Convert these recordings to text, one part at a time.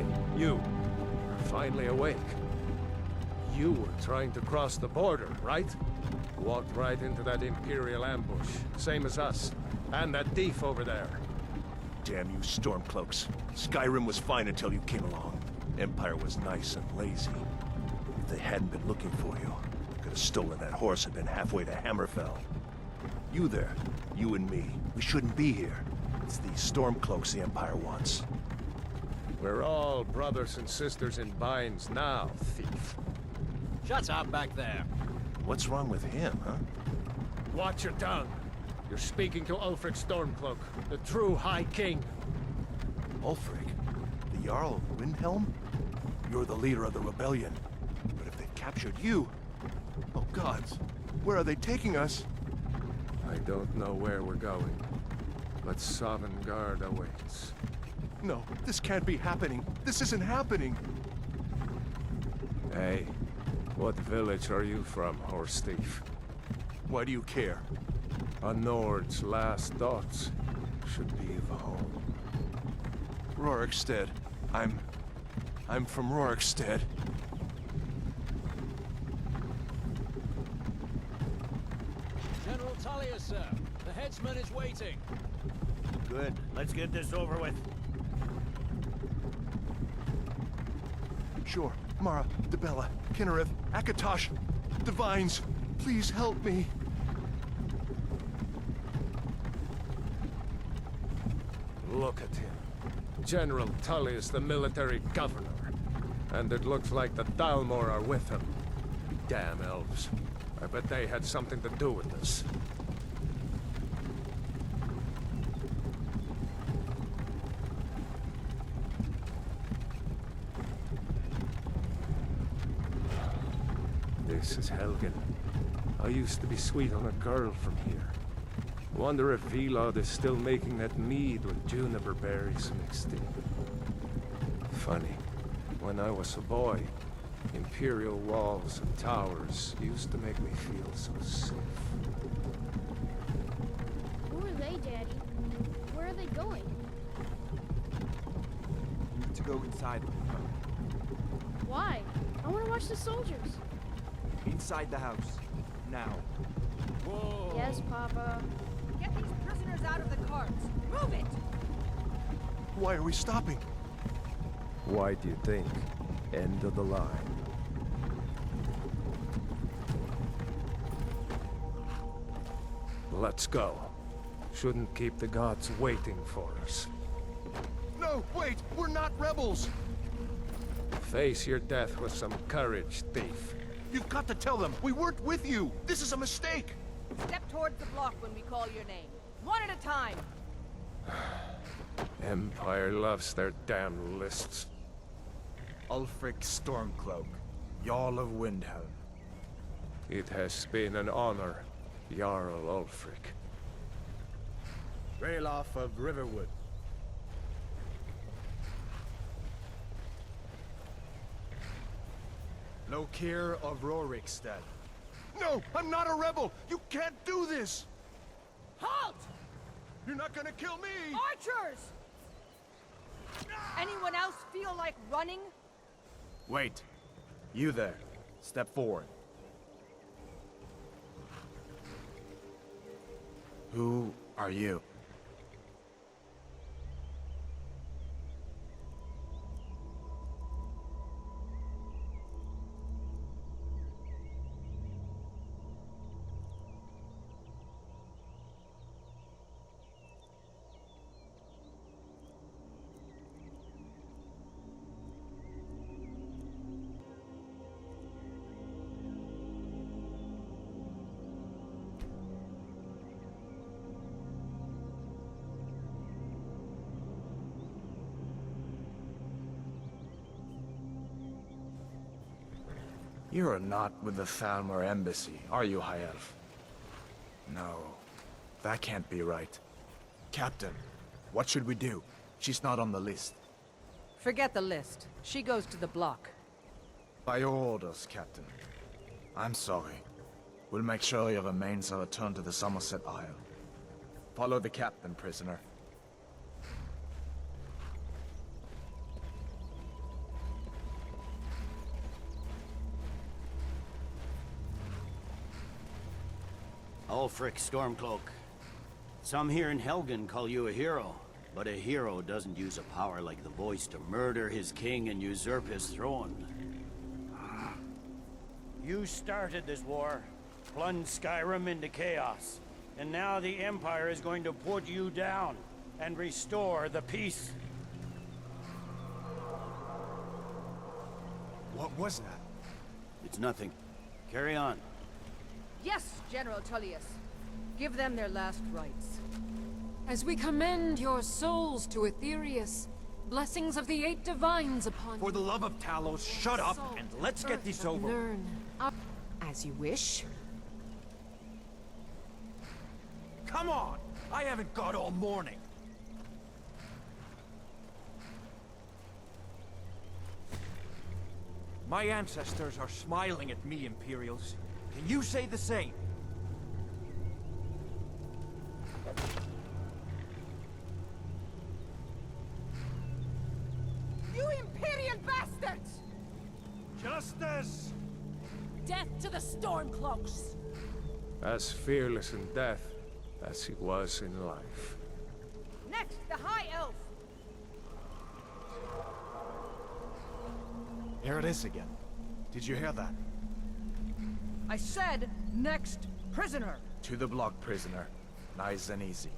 Hey, you. You're finally awake. You were trying to cross the border, right? Walked right into that Imperial ambush, same as us. And that thief over there. Damn you Stormcloaks. Skyrim was fine until you came along. Empire was nice and lazy. If they hadn't been looking for you, could have stolen that horse and been halfway to Hammerfell. You there, you and me, we shouldn't be here. It's these Stormcloaks the Empire wants. We're all brothers and sisters in binds now, thief. Shut up back there. What's wrong with him, huh? Watch your tongue. You're speaking to Ulfric Stormcloak, the true High King. Ulfric? The Jarl of Windhelm? You're the leader of the rebellion. But if they've captured you... Oh gods, where are they taking us? I don't know where we're going, but Sovngarde awaits. No, this can't be happening. This isn't happening. Hey, what village are you from, horse thief? Why do you care? A Nord's last thoughts should be of home. Rorikstead. I'm from Rorikstead. General Talia, sir. The headsman is waiting. Good. Let's get this over with. Sure. Mara, Dibella, Kinnereth, Akatosh, Divines, please help me. Look at him. General Tully is the military governor. And it looks like the Thalmor are with him. Damn elves. I bet they had something to do with this. This is Helgen. I used to be sweet on a girl from here. Wonder if Vilod is still making that mead with juniper berries mixed in. Funny, when I was a boy, Imperial walls and towers used to make me feel so safe. Who are they, Daddy? Where are they going? You need to go inside. Why? I want to watch the soldiers. Inside the house. Now. Whoa. Yes, Papa. Get these prisoners out of the carts. Move it! Why are we stopping? Why do you think? End of the line. Let's go. Shouldn't keep the gods waiting for us. No, wait! We're not rebels! Face your death with some courage, thief. You've got to tell them, we weren't with you! This is a mistake! Step towards the block when we call your name. One at a time. Empire loves their damn lists. Ulfric Stormcloak, Jarl of Windhelm. It has been an honor, Jarl Ulfric. Ralof of Riverwood. Lokir of Rorikstead. No, I'm not a rebel! You can't do this! Halt! You're not gonna kill me! Archers! Anyone else feel like running? Wait. You there. Step forward. Who are you? You are not with the Thalmor embassy, are you, High Elf? No, that can't be right. Captain, what should we do? She's not on the list. Forget the list. She goes to the block. By your orders, Captain. I'm sorry. We'll make sure your remains are returned to the Somerset Isle. Follow the captain, prisoner. Ulfric Stormcloak. Some here in Helgen call you a hero, but a hero doesn't use a power like the voice to murder his king and usurp his throne. You started this war, plunged Skyrim into chaos, and now the Empire is going to put you down and restore the peace. What was that? It's nothing. Carry on. Yes, General Tullius. Give them their last rites. As we commend your souls to Aetherius, blessings of the 8 divines upon For the love of Talos, shut up and let's get this over. Learn. As you wish. Come on! I haven't got all morning. My ancestors are smiling at me, Imperials. Can you say the same? You Imperial bastards! Justice! Death to the Stormcloaks! As fearless in death as he was in life. Next, the High Elf! Here it is again. Did you hear that? I said, next prisoner! To the block, prisoner. Nice and easy.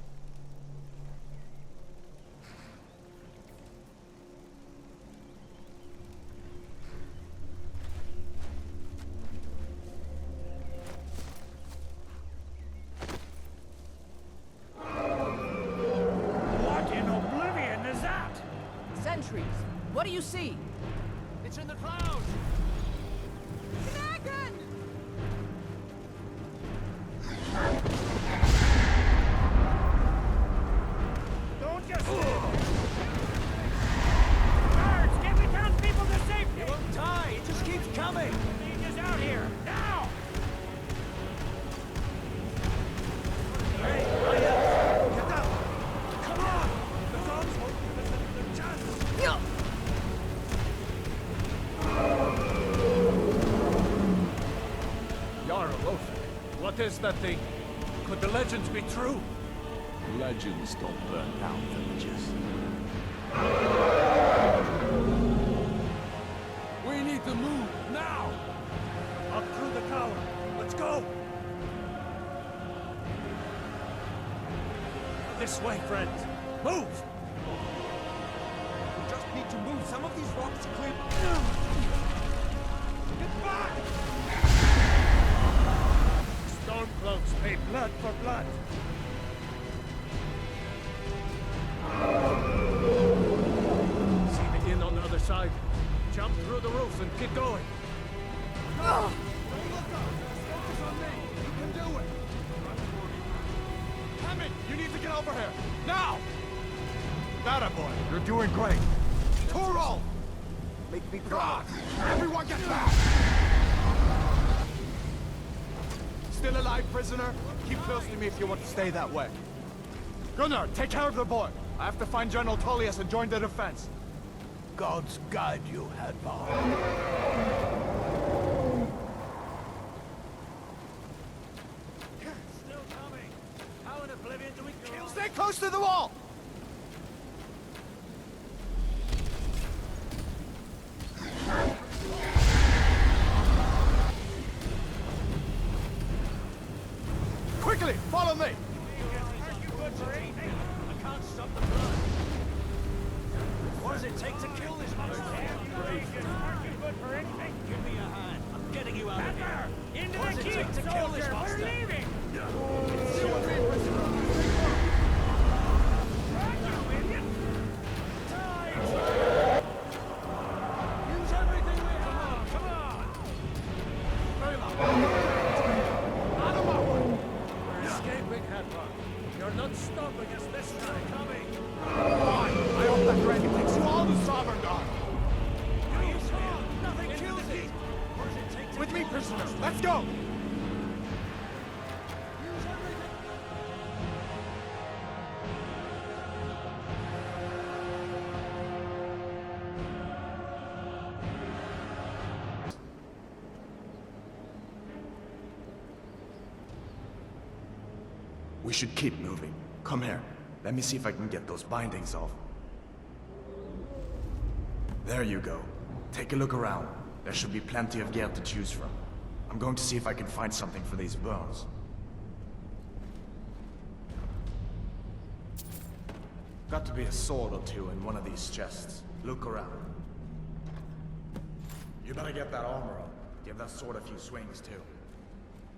What in oblivion is that? Sentries, what do you see? It's in the clouds! Dragon! Don't just Guards, get the townspeople to safety! It won't die, it just keeps coming! Bleak is out here, now! Hey, get down! Come on! The dogs won't give us another chance! Jarl, what is that thing? Could the legends be true? Legends don't burn down villages. We need to move, now! Up through the tower, let's go! This way, friends! Move! We just need to move some of these rocks clear. Get back! Stormcloaks pay blood for blood. See the inn on the other side? Jump through the roof and keep going. Don't look up! Focus on me! You can do it! Hammond, you need to get over here! Now! That boy, you're doing great! Toro! Make me proud! Everyone get back! Still alive, prisoner? Keep close to me if you want to stay that way. Gunnar, take care of the boy! I have to find General Tullius and join the defense. Gods guide you, Hadvar. Still coming! How in oblivion do we kill? Stay close to the wall! Quickly, follow me! Aren't you good for anything? I can't stop the blood. What does it take to kill this monster? Aren't you good for anything? Give me a hand. I'm getting you out of here. Pepper! Into What the does it keep, take to kill this soldier! monster? We're leaving! Stay with me, prisoner! Run, you idiot! Use everything we have. Come on! Very loud. Out of my way! We're escaping, Hadvar. You're not stopping us this time. Coming. Fine. I hope that dragon takes you all to Sovngarde. Are you sure? Nothing kills it. What does it take to With me, kill this prisoner. monster? Let's go! Use everything. We should keep moving. Come here. Let me see if I can get those bindings off. There you go. Take a look around. There should be plenty of gear to choose from. I'm going to see if I can find something for these bones. Got to be a sword or two in one of these chests. Look around. You better get that armor on. Give that sword a few swings too.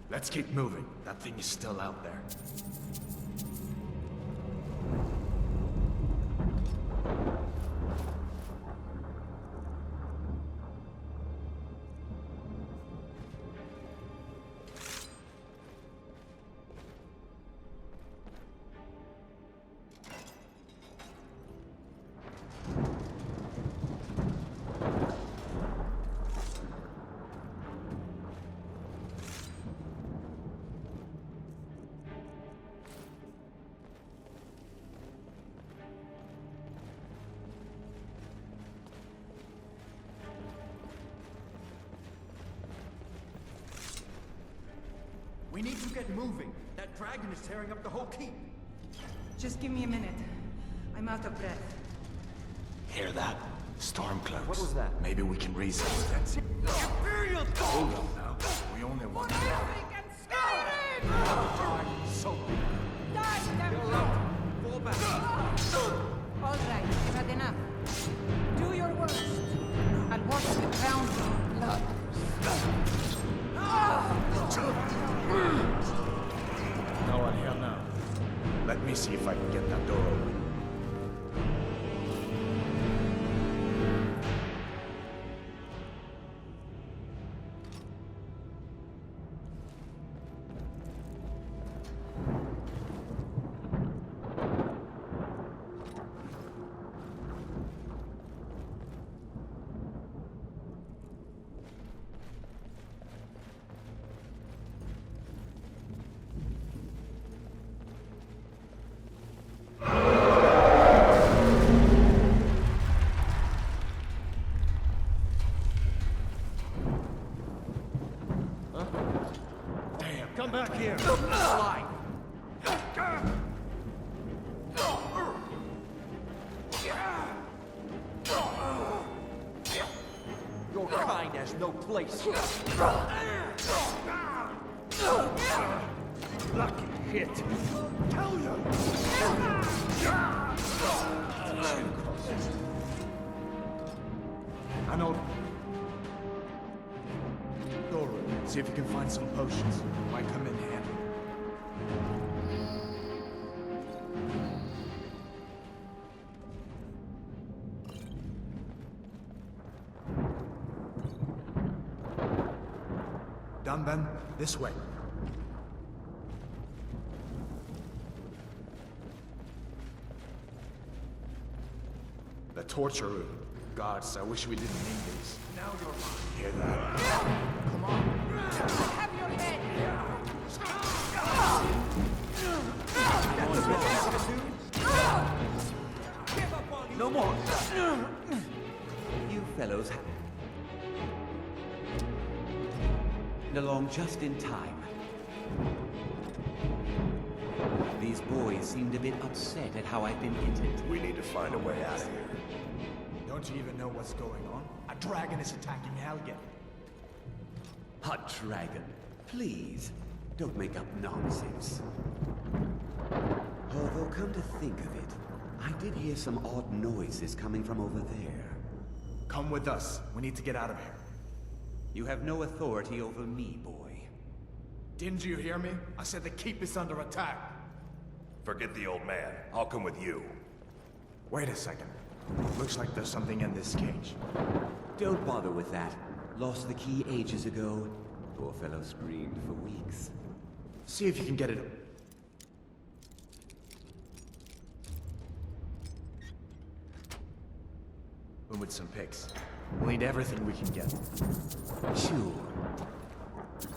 Let's keep moving. That thing is still out there. We need to get moving. That dragon is tearing up the whole keep. Just give me a minute. I'm out of breath. Hear that? Stormcloaks. What was that? Maybe we can resist it. Imperial Hold on now. We only want to So Die, you're out. Fall back. All right, you've had enough. Do your worst. I'll watch the ground for blood. No one here now. Let me see if I can get that door open. Come back here. Alive. Your kind has no place here. Lucky hit. Tell you. I know. Door open. See if you can find some potions. Might come in handy. Done then? This way. The torture room. Gods, I wish we didn't need these. Now you're mine. Hear that? Come on. Have your head. No more. You fellows along just in time. These boys seemed a bit upset at how I've been entered. We need to find a way out of here. Don't you even know what's going on? A dragon is attacking Helgen. A dragon. Please, don't make up nonsense. Although, come to think of it, I did hear some odd noises coming from over there. Come with us. We need to get out of here. You have no authority over me, boy. Didn't you hear me? I said the keep is under attack. Forget the old man. I'll come with you. Wait a second. Looks like there's something in this cage. Don't bother with that. Lost the key ages ago. Poor fellow screamed for weeks. See if you can get it. And with some picks. We'll need everything we can get. Sure.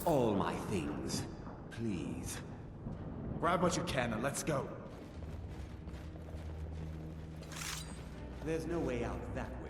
All my things. Please. Grab what you can and let's go. There's no way out that way.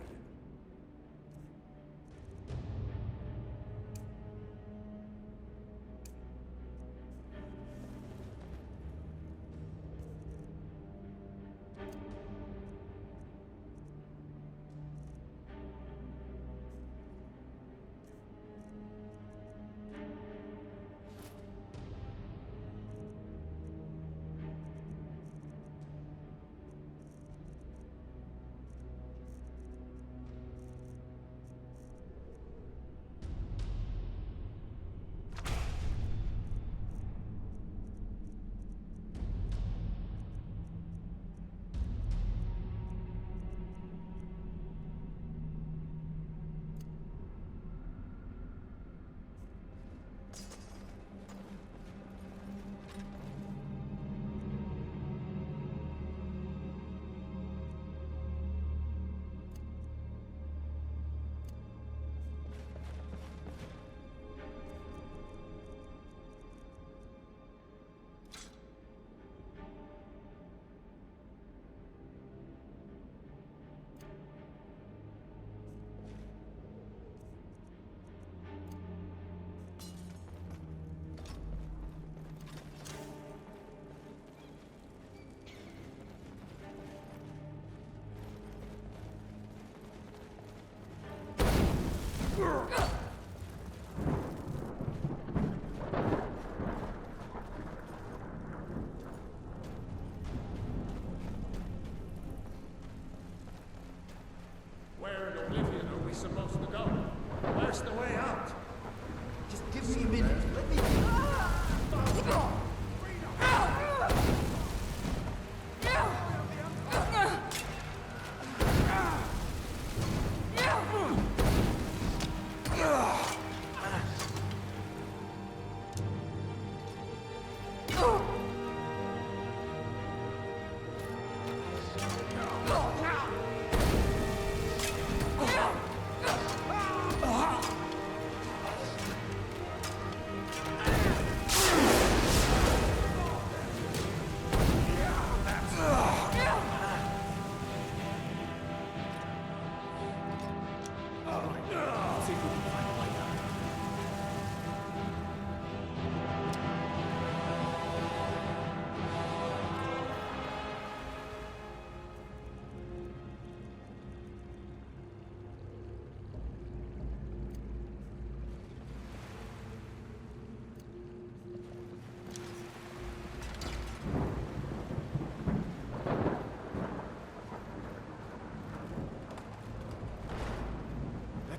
supposed to go? Where's the way out? Just give me a minute. Let me...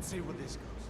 Let's see where this goes.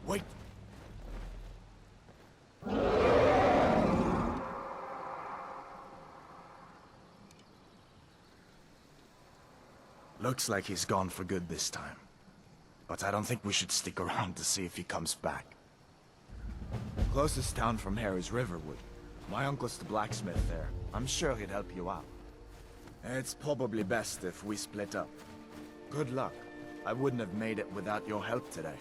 Wait! Looks like he's gone for good this time. But I don't think we should stick around to see if he comes back. Closest town from here is Riverwood. My uncle's the blacksmith there. I'm sure he'd help you out. It's probably best if we split up. Good luck. I wouldn't have made it without your help today.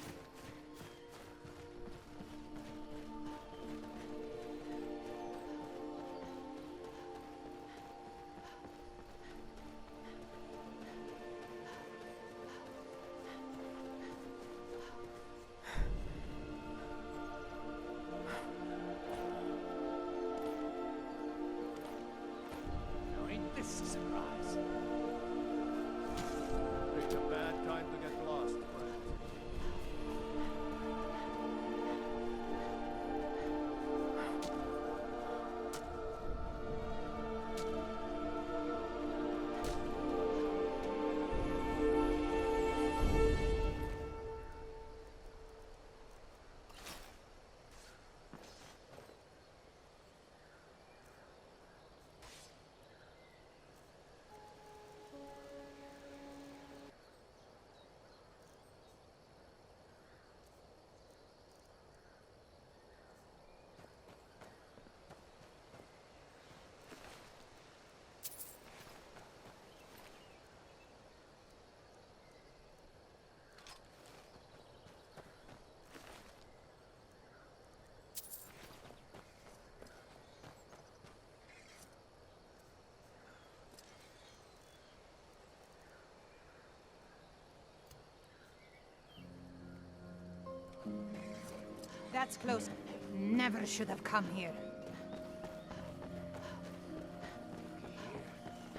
That's close. Never should have come here.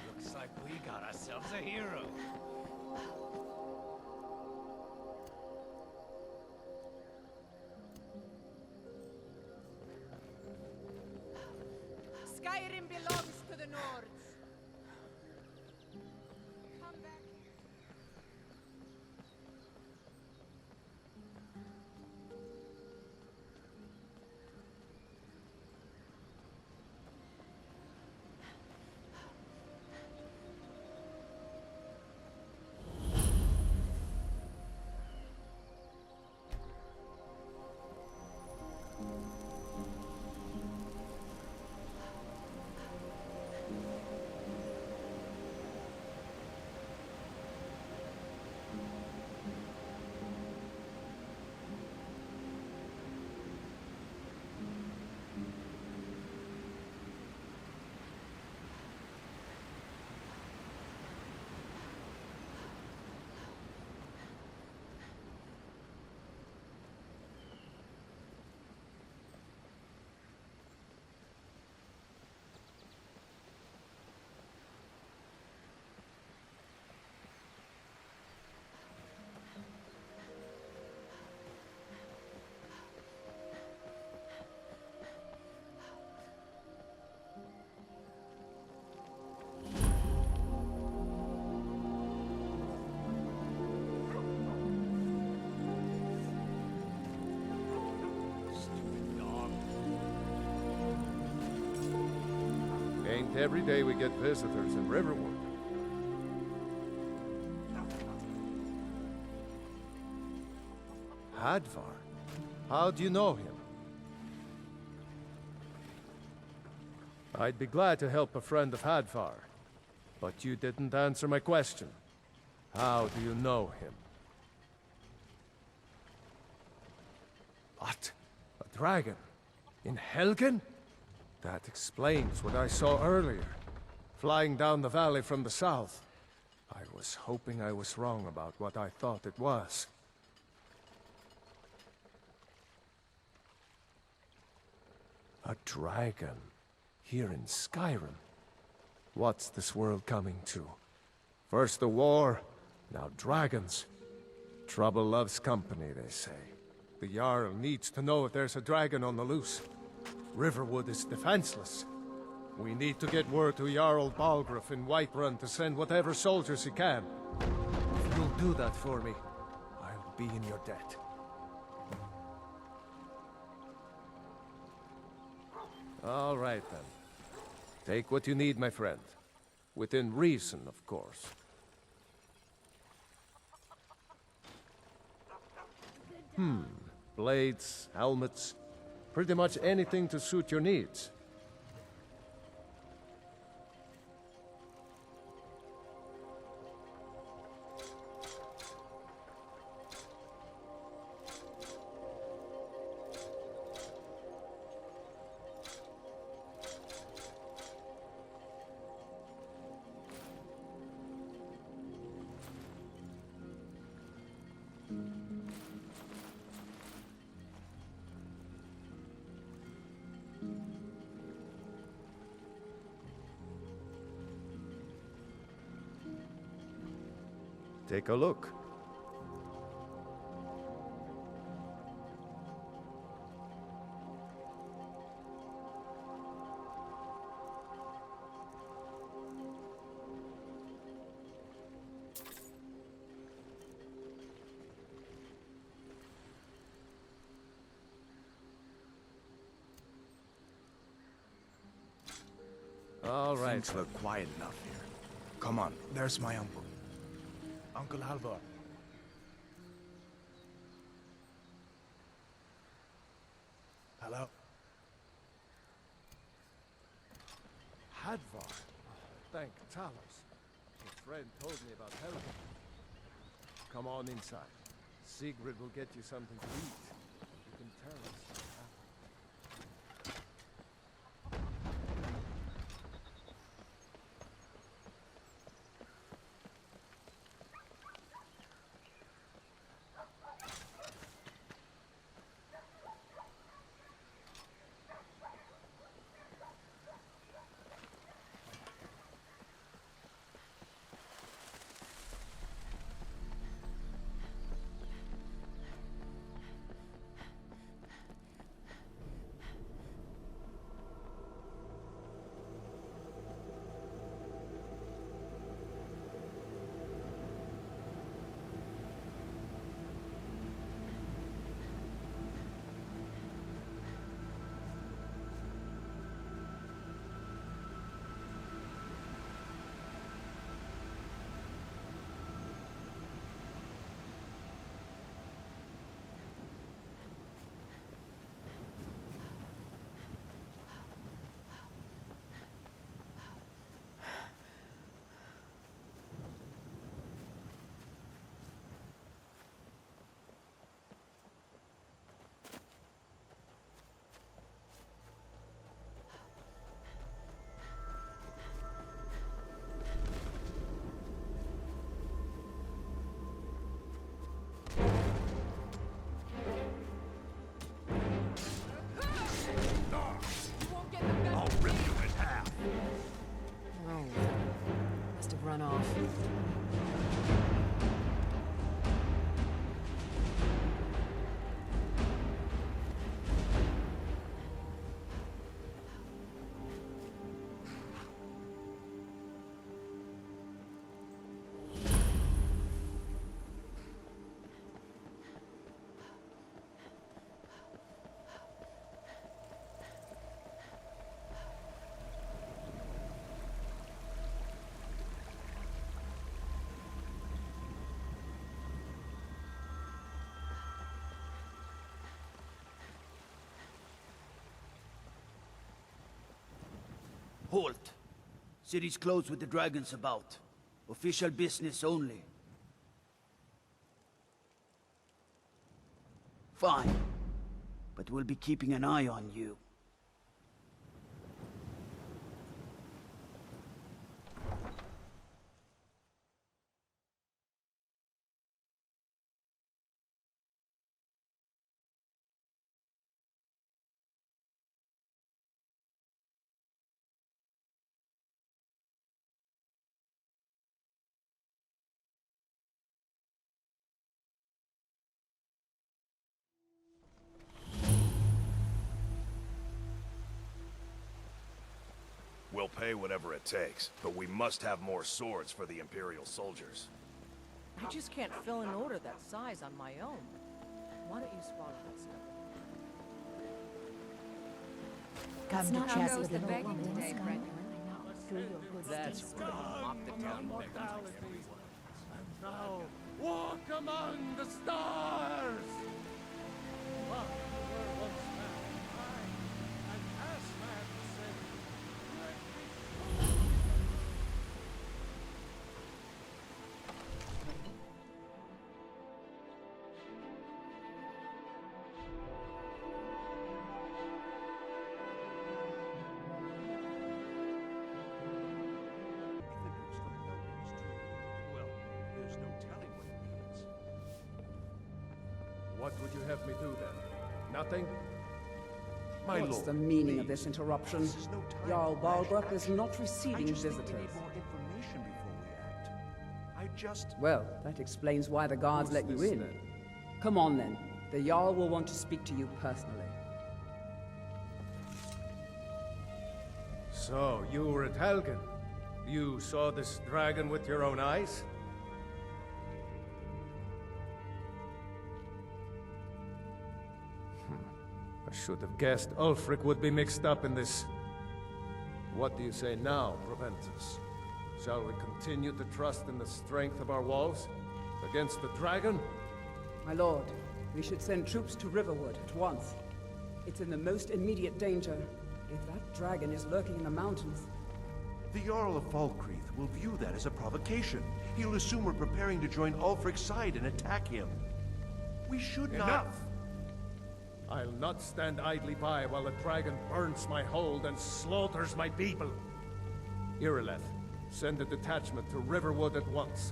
Looks like we got ourselves a hero. Skyrim belongs to the Nords. Come back here. Ain't every day we get visitors in Riverwood. Hadvar? How do you know him? I'd be glad to help a friend of Hadvar, but you didn't answer my question. How do you know him? What? A dragon? In Helgen? That explains what I saw earlier, flying down the valley from the south. I was hoping I was wrong about what I thought it was. A dragon, here in Skyrim. What's this world coming to? First the war, now dragons. Trouble loves company, they say. The Jarl needs to know if there's a dragon on the loose. Riverwood is defenseless. We need to get word to Jarl Balgruuf in Whiterun to send whatever soldiers he can. If you'll do that for me, I'll be in your debt. All right, then. Take what you need, my friend. Within reason, of course. Blades, helmets, pretty much anything to suit your needs. Take a look. All right. Things look quiet enough here. Come on, there's my uncle. Uncle Halvar. Hello? Hadvar. Thank Talos. Your friend told me about Helgen. Come on inside. Sigrid will get you something to eat. You can tell us. Halt! City's closed with the dragons about. Official business only. Fine. But we'll be keeping an eye on you. We'll pay whatever it takes, but we must have more swords for the Imperial soldiers. I just can't fill an order that size on my own. Why don't you swallow that stuff? Come to chat with an old woman in Day, Skyrim. friend. That's right. Mop the town. And now, walk among the stars! What were once mankind, and as man descended, what would you have me do then? Nothing? My What's lord, the meaning please. of this interruption? This is no time Jarl for rash Balgruuf is action. not receiving I just visitors. think we need more information before we act. I just... Well, that explains why the guards Who's let you this, in. then? Come on then. The Jarl will want to speak to you personally. So, you were at Helgen. You saw this dragon with your own eyes? I should have guessed Ulfric would be mixed up in this. What do you say now, Proventus? Shall we continue to trust in the strength of our walls against the dragon? My lord, we should send troops to Riverwood at once. It's in the most immediate danger. If that dragon is lurking in the mountains... The Jarl of Falkreath will view that as a provocation. He'll assume we're preparing to join Ulfric's side and attack him. We should not... Enough! I'll not stand idly by while the dragon burns my hold and slaughters my people. Irileth, send a detachment to Riverwood at once.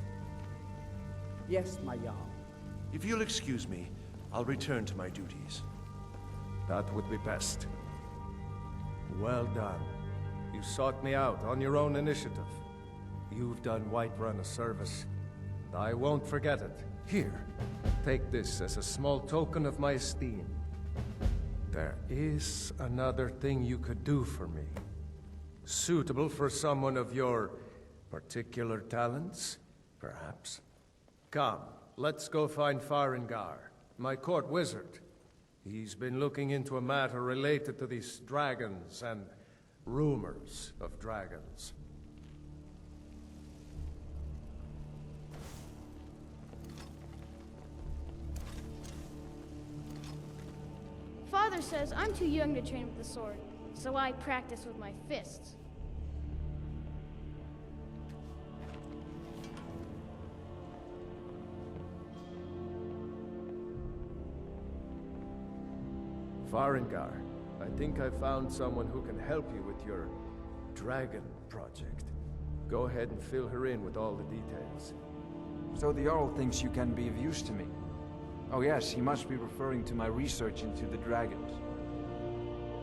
Yes, my Jarl. If you'll excuse me, I'll return to my duties. That would be best. Well done. You sought me out on your own initiative. You've done Whiterun a service, and I won't forget it. Here, take this as a small token of my esteem. There is another thing you could do for me. Suitable for someone of your particular talents, perhaps. Come, let's go find Farengar, my court wizard. He's been looking into a matter related to these dragons and rumors of dragons. Father says I'm too young to train with the sword, so I practice with my fists. Farengar, I think I found someone who can help you with your dragon project. Go ahead and fill her in with all the details. So the Jarl thinks you can be of use to me. Oh yes, he must be referring to my research into the dragons.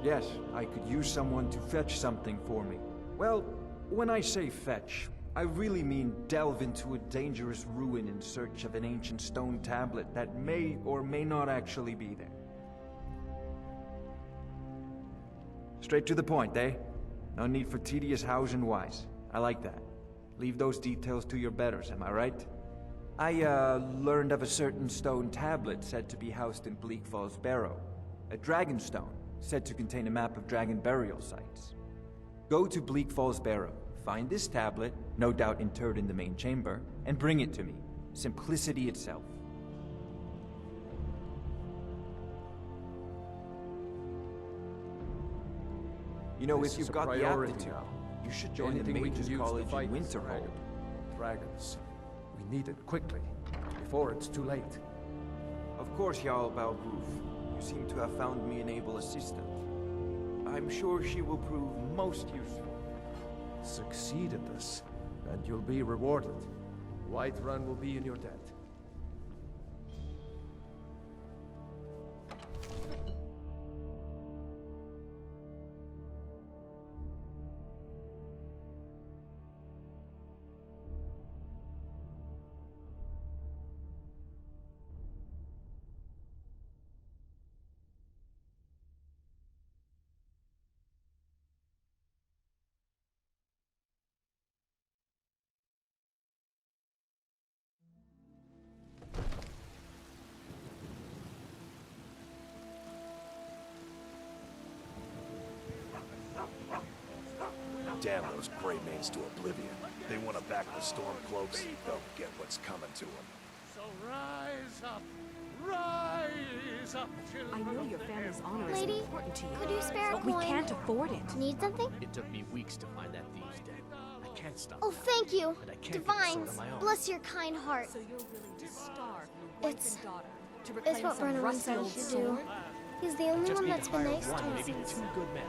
Yes, I could use someone to fetch something for me. Well, when I say fetch, I really mean delve into a dangerous ruin in search of an ancient stone tablet that may or may not actually be there. Straight to the point, eh? No need for tedious hows and whys. I like that. Leave those details to your betters, am I right? I, learned of a certain stone tablet said to be housed in Bleak Falls Barrow. A dragonstone, said to contain a map of dragon burial sites. Go to Bleak Falls Barrow, find this tablet, no doubt interred in the main chamber, and bring it to me. Simplicity itself. You know, This if you've is a got the priority aptitude... now. You should join the Anything we can Mages use to College fight in this Winterhold. dragons. We need it quickly, before it's too late. Of course, Jarl Balgruf. You seem to have found me an able assistant. I'm sure she will prove most useful. Succeed at this, and you'll be rewarded. Whiterun will be in your debt. Damn those Greymanes to oblivion. They want to back the Stormcloaks, they'll get what's coming to them. So rise up! Rise up, children! I know your family's honor is Lady, important to you. could you spare a But we coin? can't afford it. Need something? It took me weeks to find that thieves' den. I can't stop. Oh, thank you. And I can't get the sword Divines, on my own. bless your kind heart. So you're willing to starve your wife It's- and daughter to It's reclaim what some Brennan rusty said I old should sword? do. He's the only Just one need that's to been hire nice to one, me maybe since. two good men.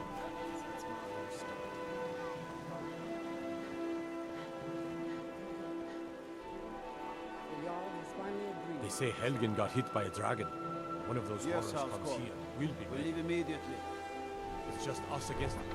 The Jarl has finally agreed. They say Helgen got hit by a dragon. One of those Yes, horrors House comes Call. here. We'll be We ready. leave immediately. It's just us against them.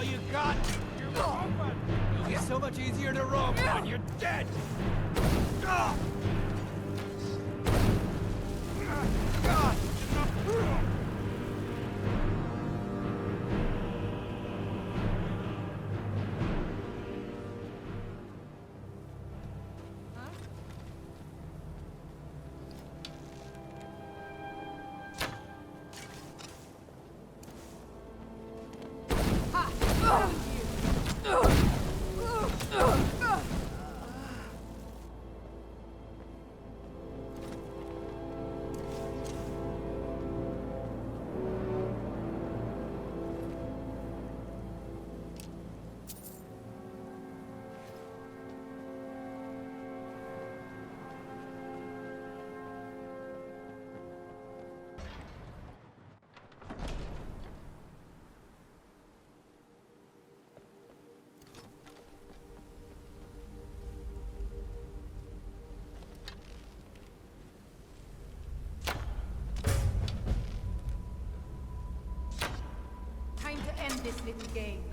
You got your movement. It'll be so much easier to roam when you're dead. God. this little game.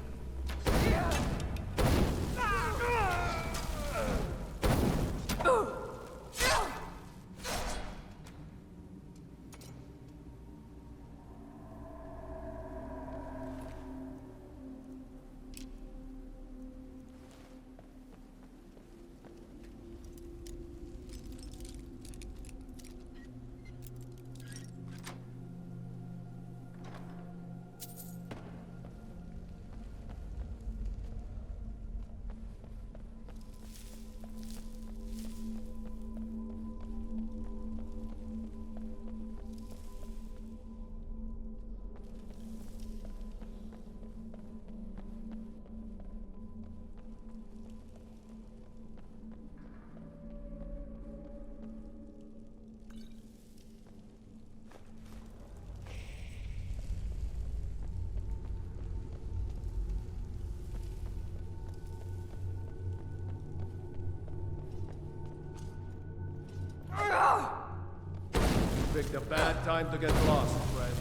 Picked a bad time to get lost, friend.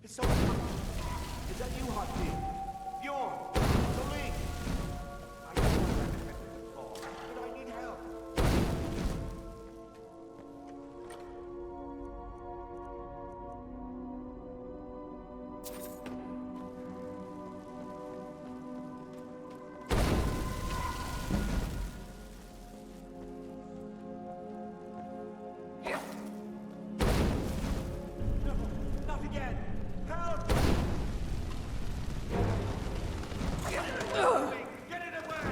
Is that you, Hotbeam? Bjorn? Bleak? I know I recommended it before, but I need help. No, not again! Help! Get it away! Get it away!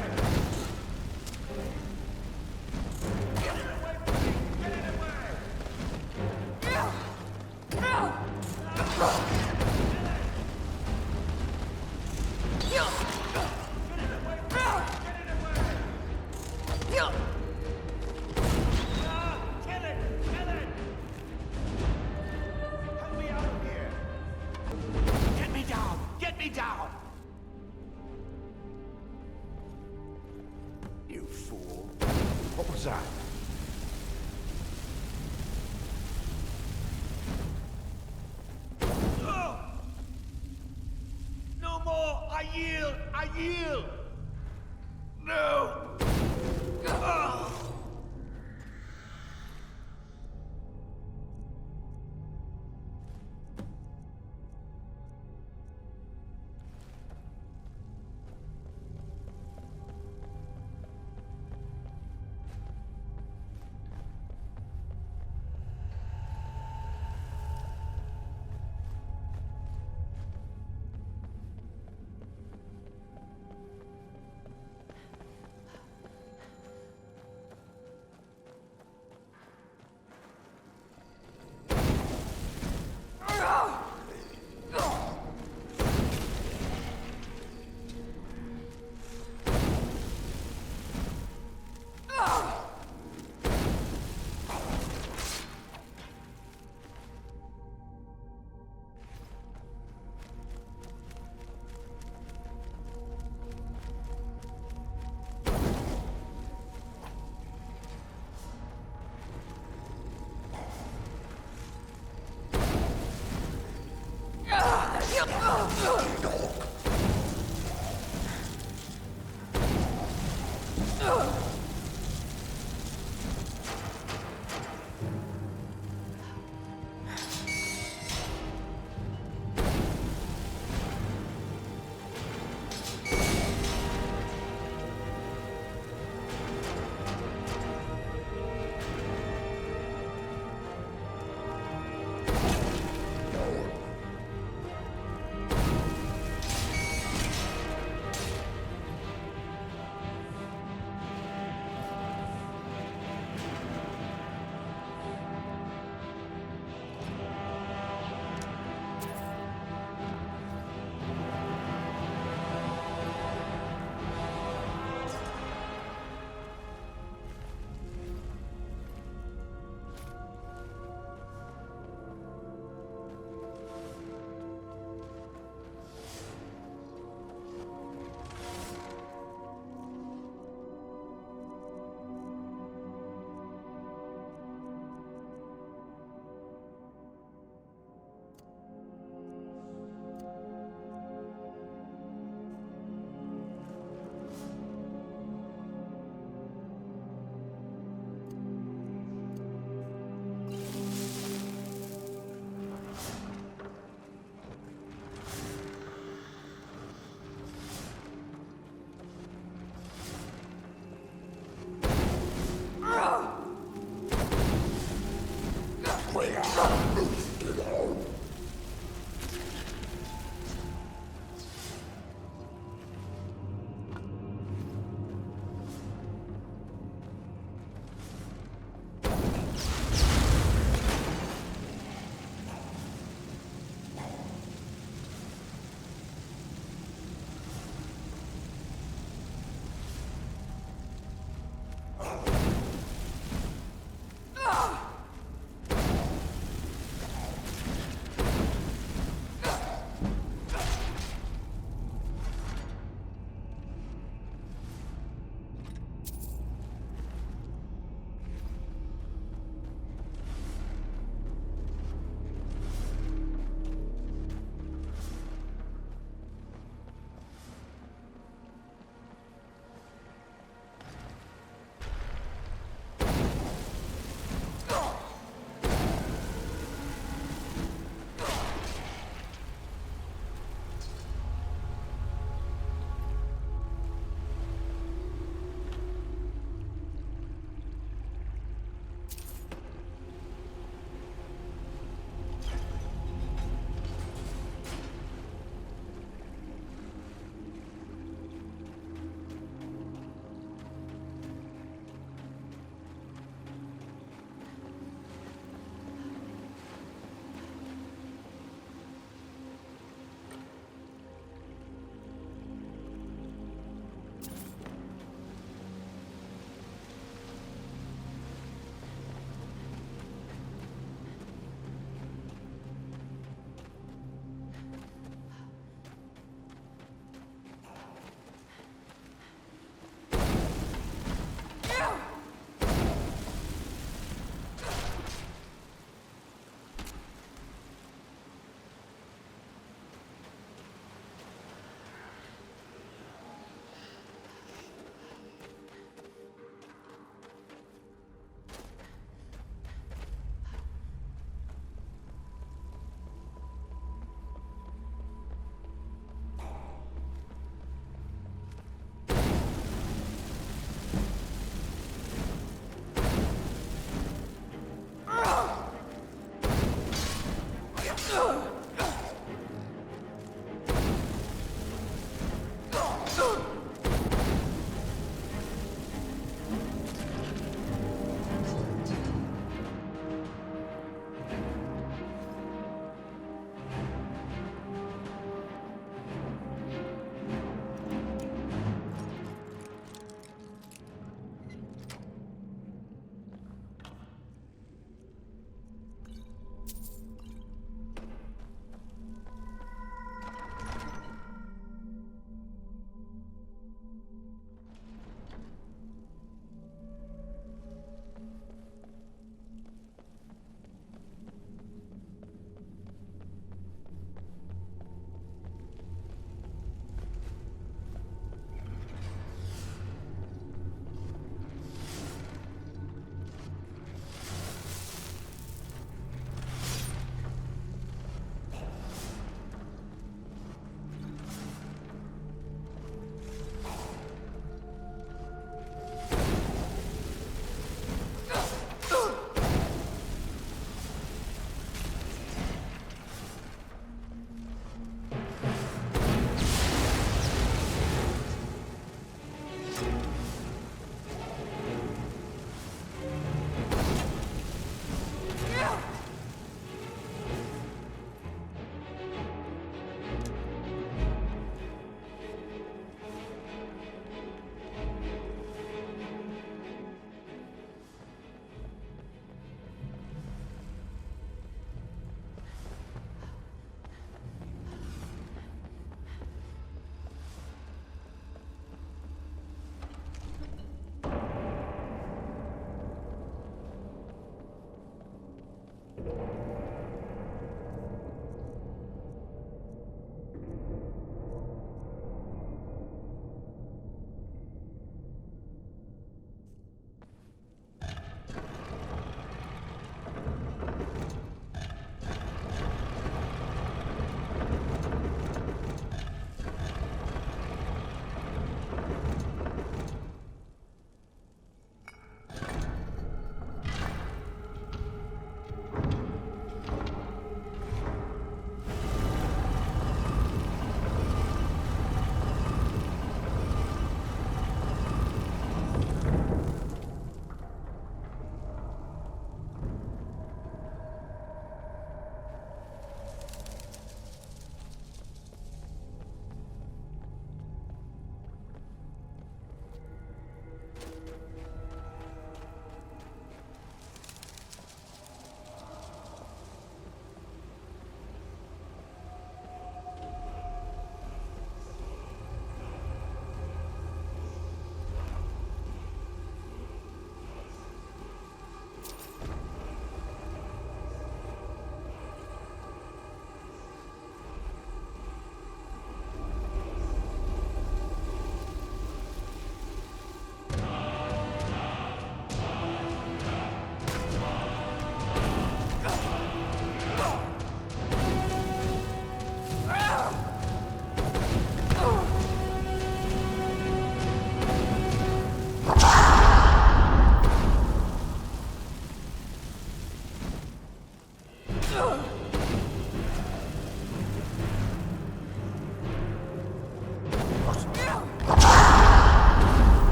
Get it away from me! Get it away! Help me out of here! Get me down! Get me down! You fool. What was that? No more! I yield! I yield! No!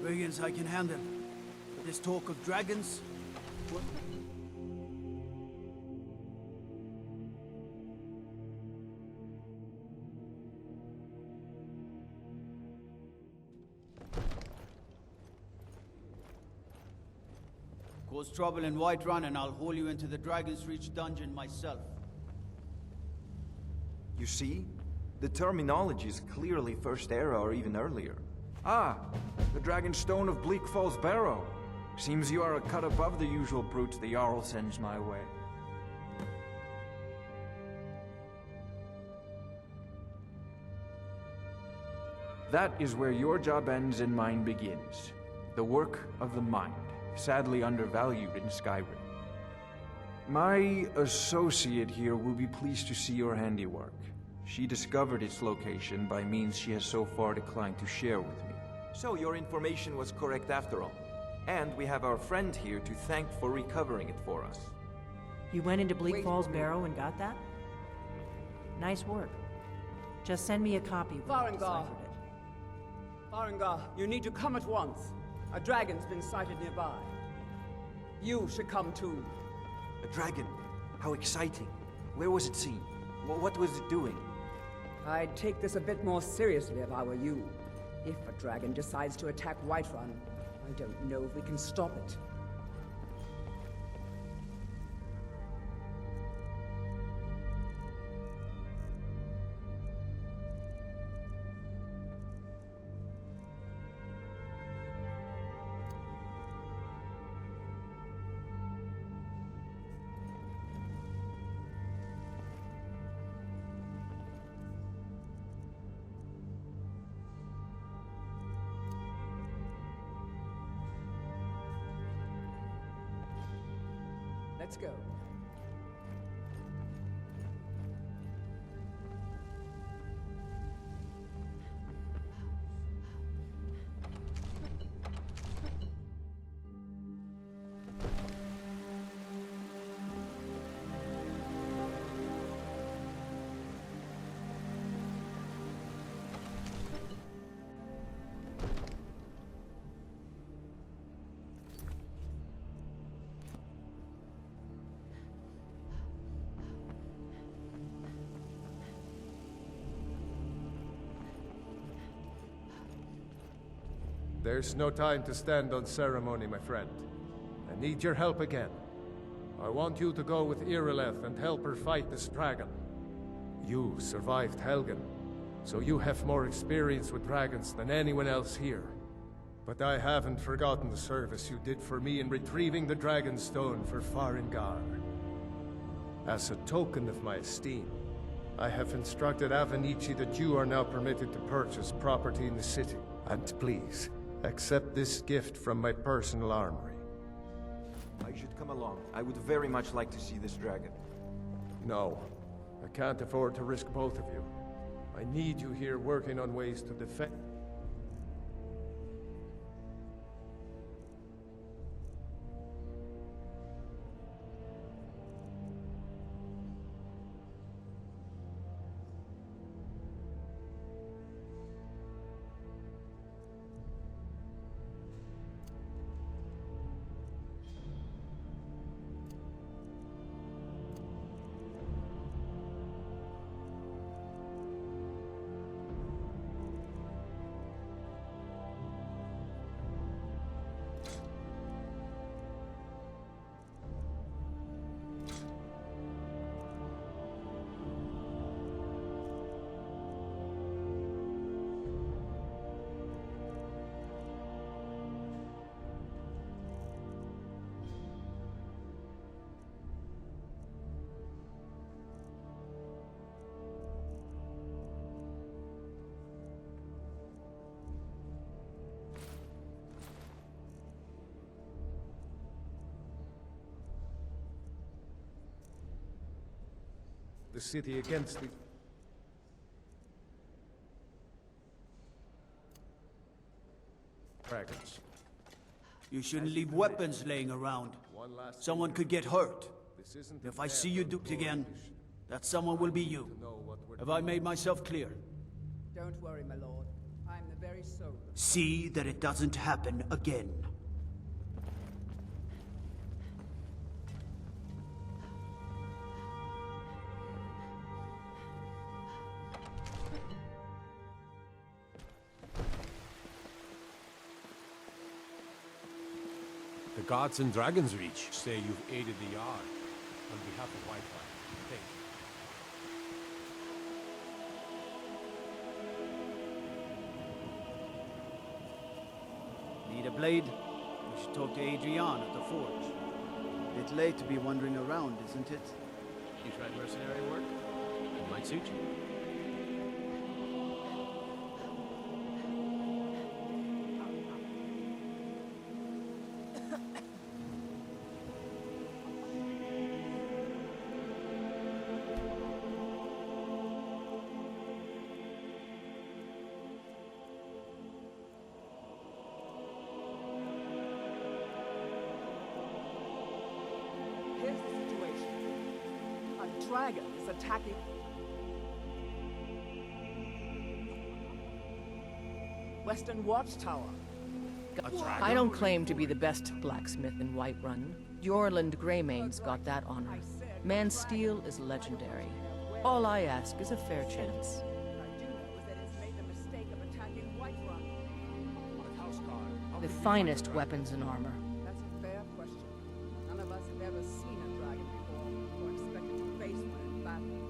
Brigands I can handle. But this talk of dragons... What? Cause trouble in Whiterun and I'll haul you into the Dragon's Reach dungeon myself. You see? The terminology is clearly First Era or even earlier. Ah, the dragonstone of Bleak Falls Barrow. Seems you are a cut above the usual brutes the Jarl sends my way. That is where your job ends and mine begins. The work of the mind, sadly undervalued in Skyrim. My associate here will be pleased to see your handiwork. She discovered its location by means she has so far declined to share with me. So your information was correct after all. And we have our friend here to thank for recovering it for us. You went into Bleak Falls Barrow and got that? Nice work. Just send me a copy when you've deciphered it. Farengar, you need to come at once. A dragon's been sighted nearby. You should come too. A dragon? How exciting. Where was it seen? What was it doing? I'd take this a bit more seriously if I were you. If a dragon decides to attack Whiterun, I don't know if we can stop it. Let's go. There's no time to stand on ceremony, my friend. I need your help again. I want you to go with Irileth and help her fight this dragon. You survived Helgen, so you have more experience with dragons than anyone else here. But I haven't forgotten the service you did for me in retrieving the dragonstone for Sovngarde. As a token of my esteem, I have instructed Avenici that you are now permitted to purchase property in the city. And please, accept this gift from my personal armory. I should come along. I would very much like to see this dragon. No, I can't afford to risk both of you. I need you here working on ways to defend... the city against the... dragons. You shouldn't leave weapons laying around. Someone could get hurt. If I see you duped again, that someone will be you. Have I made myself clear? Don't worry, my lord. I'm the very soul of... See that it doesn't happen again. The gods in Dragonrend say you've aided the Jarl on behalf of Whiterun. Thank you. Need a blade? We should talk to Adrian at the forge. Bit late to be wandering around, isn't it? You tried mercenary work? It might suit you. Here's the situation. A dragon is attacking... Western Watchtower. I don't claim to be the best blacksmith in Whiterun. Jorland Greymane's got that honor. Man's steel is legendary. All I ask is a fair chance. The finest weapons and armor. That's a fair question. None of us have ever seen a dragon before, or expected to face one in battle.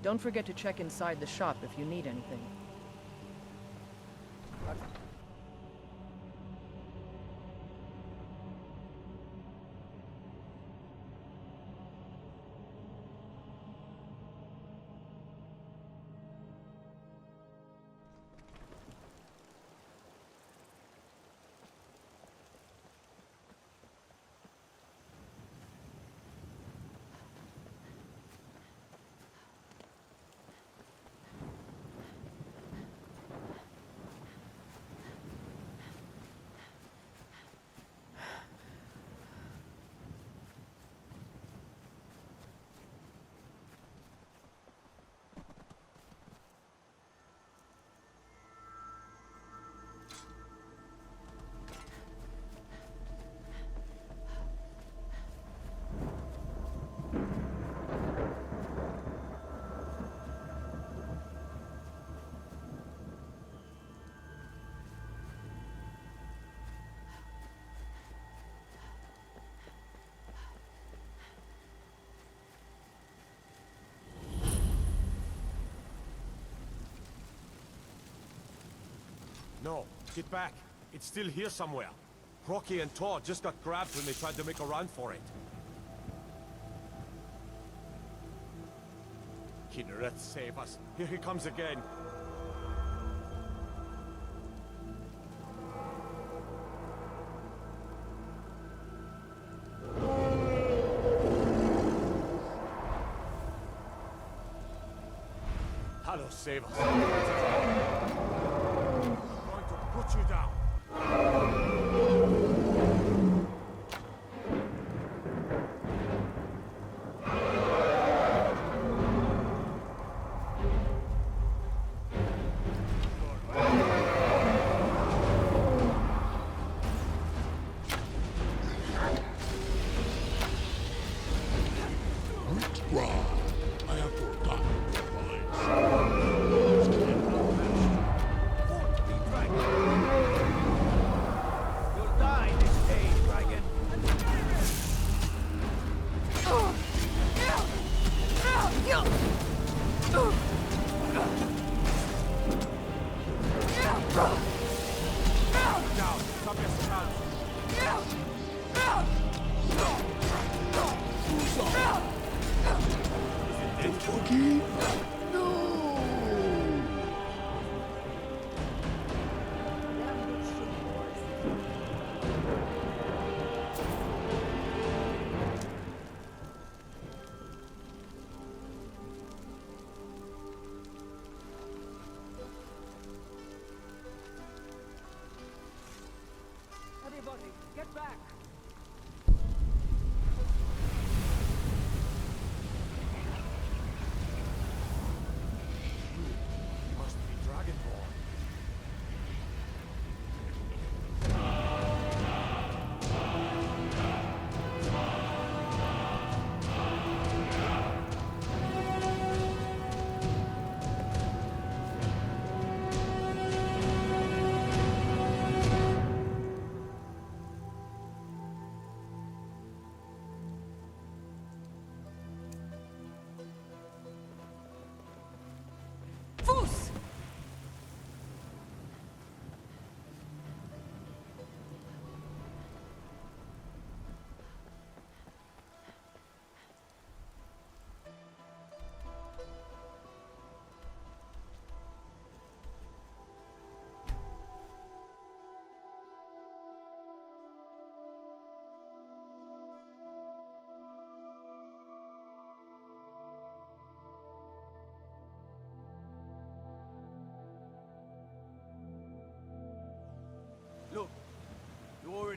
Don't forget to check inside the shop if you need anything. No, get back. It's still here somewhere. Rocky and Tor just got grabbed when they tried to make a run for it. Kinneret, save us. Here he comes again. Hello, save us. Put you down.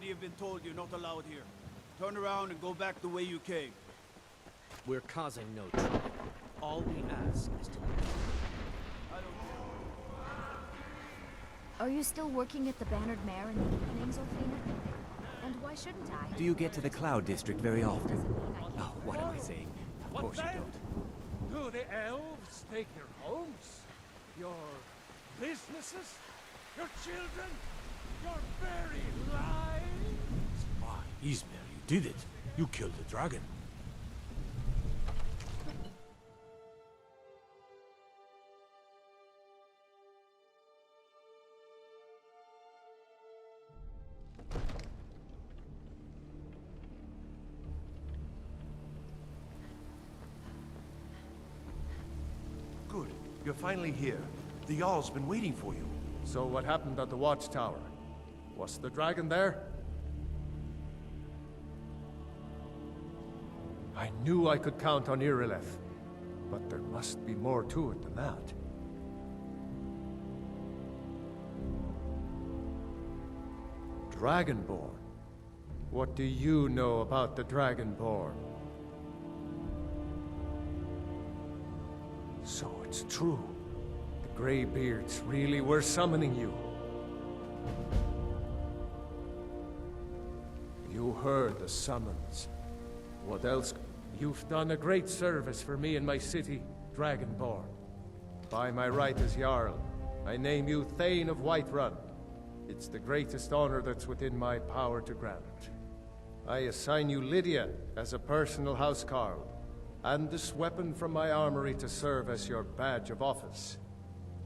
already have been told you're not allowed here. Turn around and go back the way you came. We're causing no trouble. All we ask is to... Are you still working at the Bannered Mare in the evenings, Ophelia? And why shouldn't I? Do you get to the Cloud District very often? Oh, what am I saying? Of course you don't. Do the elves take your homes? Your businesses? Your children? Your very lives? Why, Ismail, you did it. You killed the dragon. Good. You're finally here. The Jarl's been waiting for you. So what happened at the watchtower? Was the dragon there? I knew I could count on Irileth, but there must be more to it than that. Dragonborn? What do you know about the Dragonborn? So it's true. The Greybeards really were summoning you. You heard the summons. What else? You've done a great service for me and my city, Dragonborn. By my right as Jarl, I name you Thane of Whiterun. It's the greatest honor that's within my power to grant. I assign you Lydia as a personal housecarl, and this weapon from my armory to serve as your badge of office.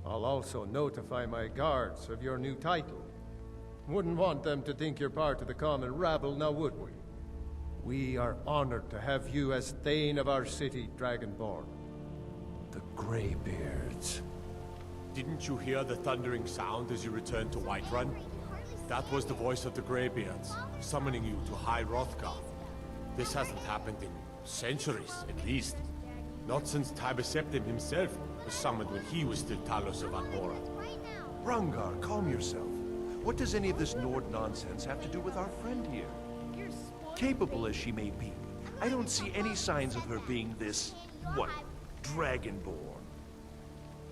I'll also notify my guards of your new title. Wouldn't want them to think you're part of the common rabble, now would we? We are honored to have you as Thane of our city, Dragonborn. The Greybeards. Didn't you hear the thundering sound as you returned to Whiterun? That was the voice of the Greybeards, summoning you to High Hrothgar. This hasn't happened in centuries, at least. Not since Tiber Septim himself was summoned when he was still Talos of Almora. Rungar, calm yourself. What does any of this Nord nonsense have to do with our friend here? Capable as she may be, I don't see any signs of her being this, what, Dragonborn.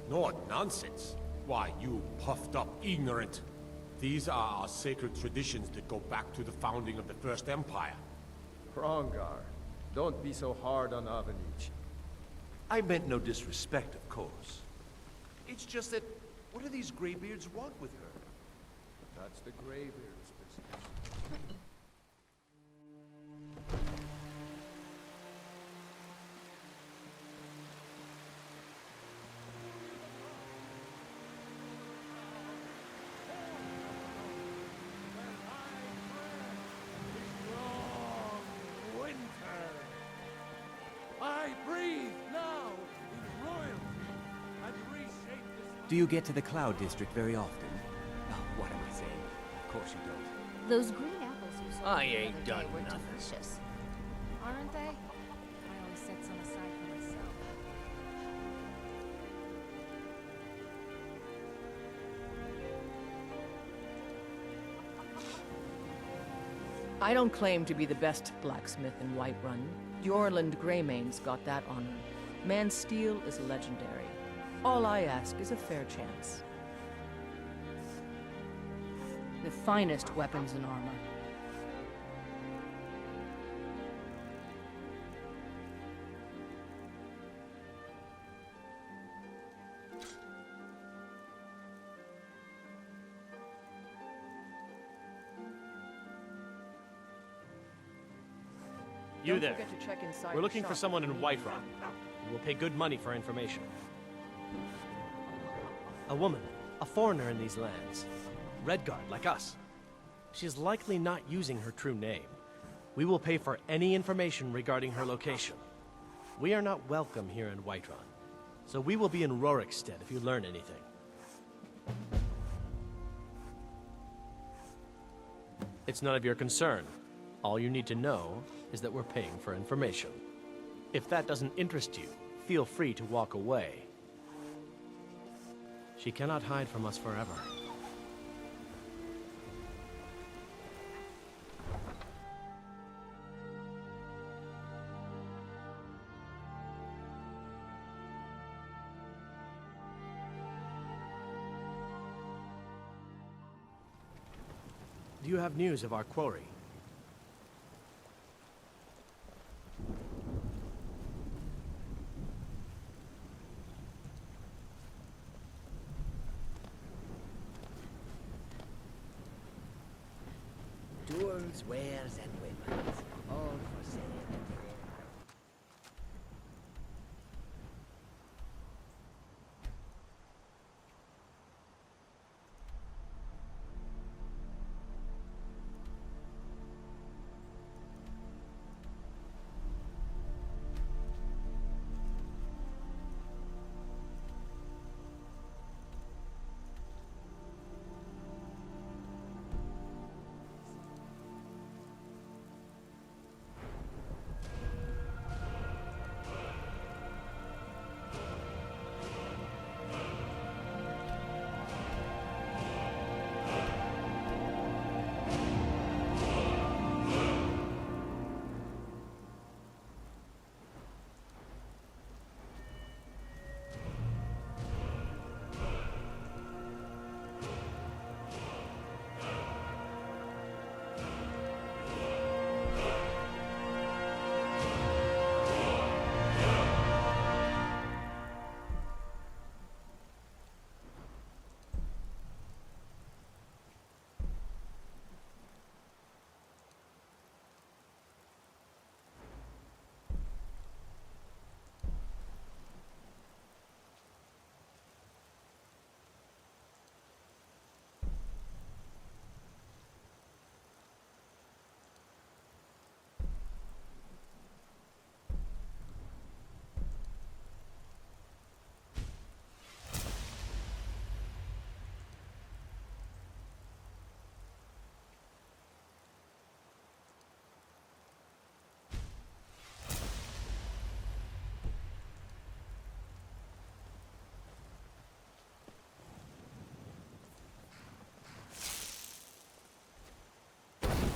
Nord nonsense? Why, you puffed up ignorant. These are our sacred traditions that go back to the founding of the First Empire. Hrongar, don't be so hard on Odahviing. I meant no disrespect, of course. It's just that, what do these Greybeards want with her? That's the Greybeard's business. I breathe now in royalty and reshape this... Do you get to the Cloud District very often? Oh, what am I saying? Of course you don't. Those green apples you sold I me the ain't other done day were nothing. delicious. Aren't they? I always set some aside for myself. I don't claim to be the best blacksmith in Whiterun. Jorland Greymane's got that honor. Man's steel is legendary. All I ask is a fair chance. The finest weapons and armor. You Don't there. forget to check inside We're the looking for shop someone if in you need Whiterun. We'll pay good money for information. A woman, a foreigner in these lands. Redguard, like us. She's likely not using her true name. We will pay for any information regarding her location. We are not welcome here in Whiterun, so we will be in Rorikstead if you learn anything. It's none of your concern. All you need to know is that we're paying for information. If that doesn't interest you, feel free to walk away. She cannot hide from us forever. Do you have news of our quarry? Tools, wares, and weapons, all for sale.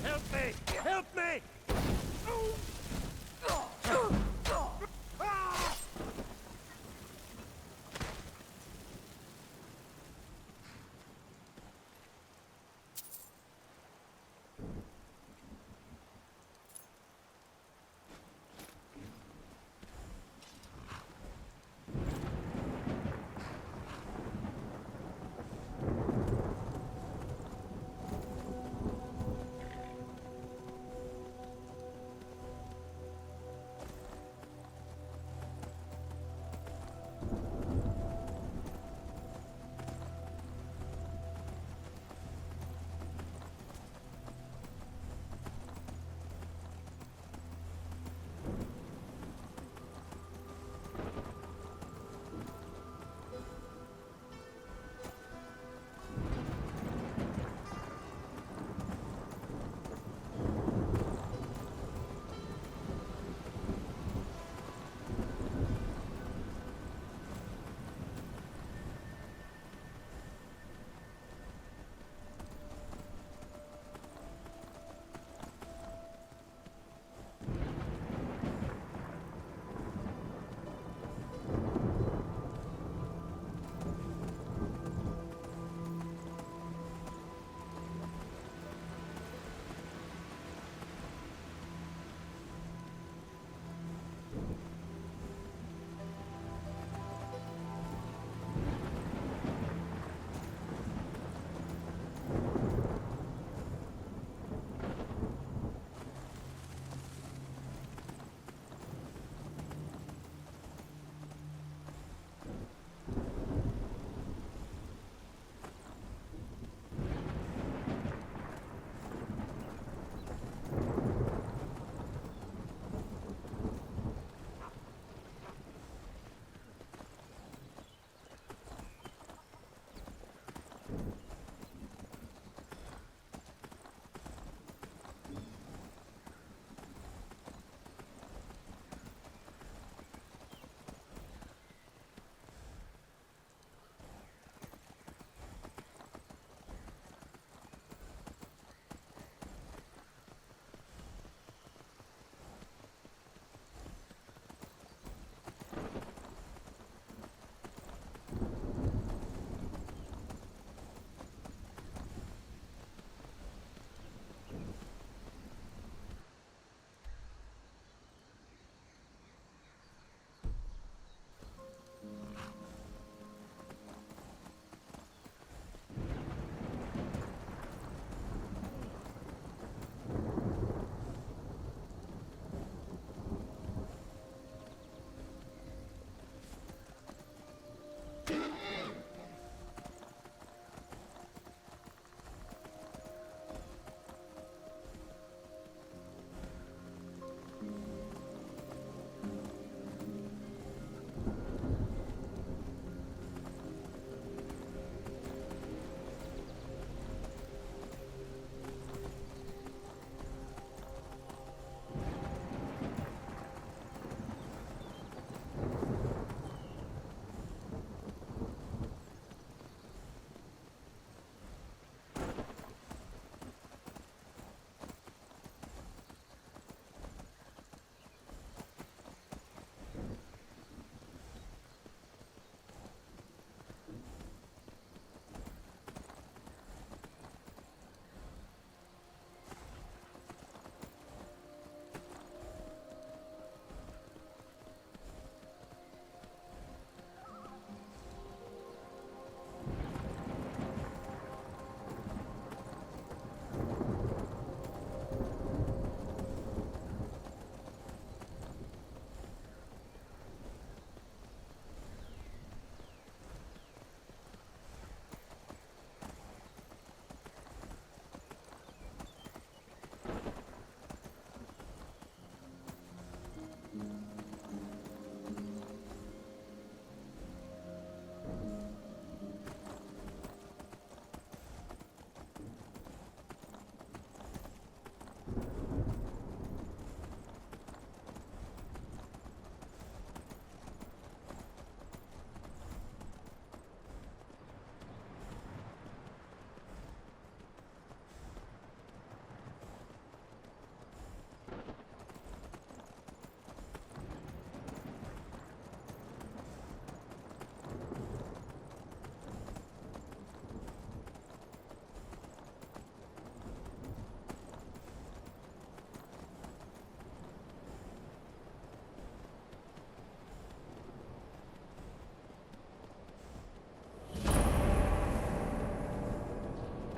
Help me! Help me!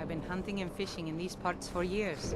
I've been hunting and fishing in these parts for years.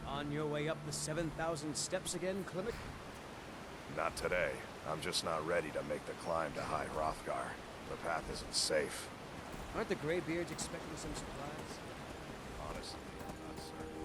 On your way up the 7,000 steps again, Clement? Not today. I'm just not ready to make the climb to High Hrothgar. The path isn't safe. Aren't the Greybeards expecting some supplies? Honestly, I'm not certain.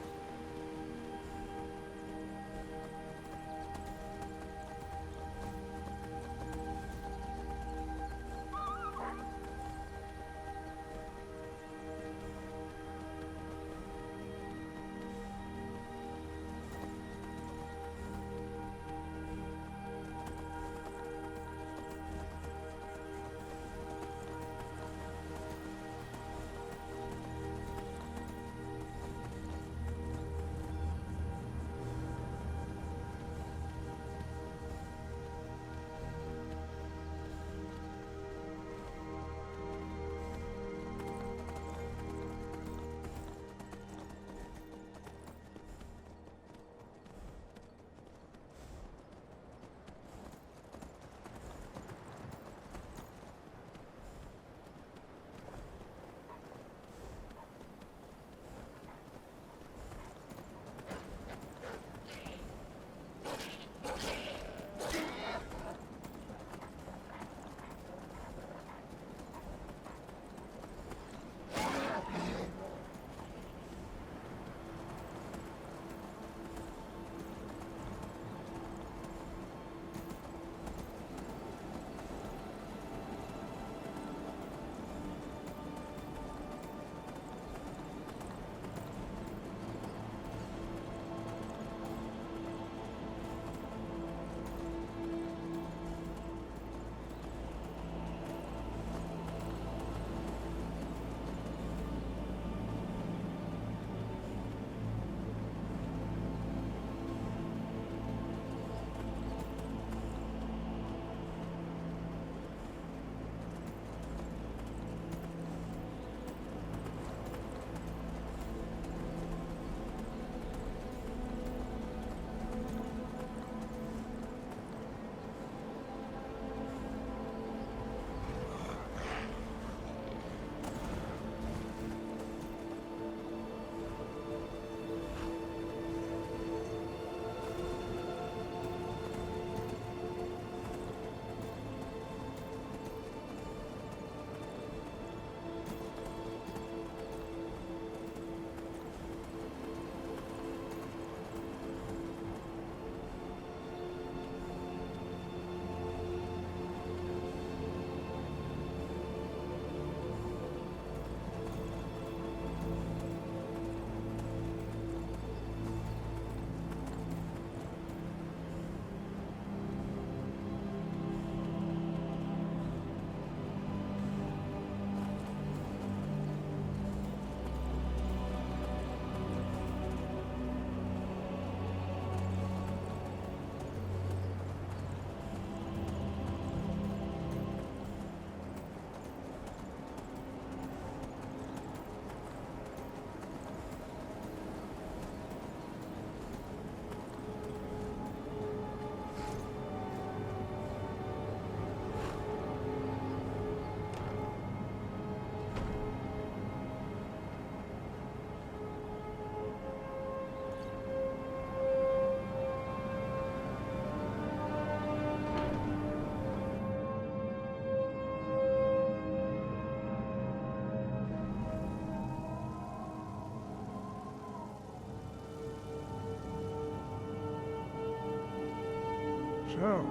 So,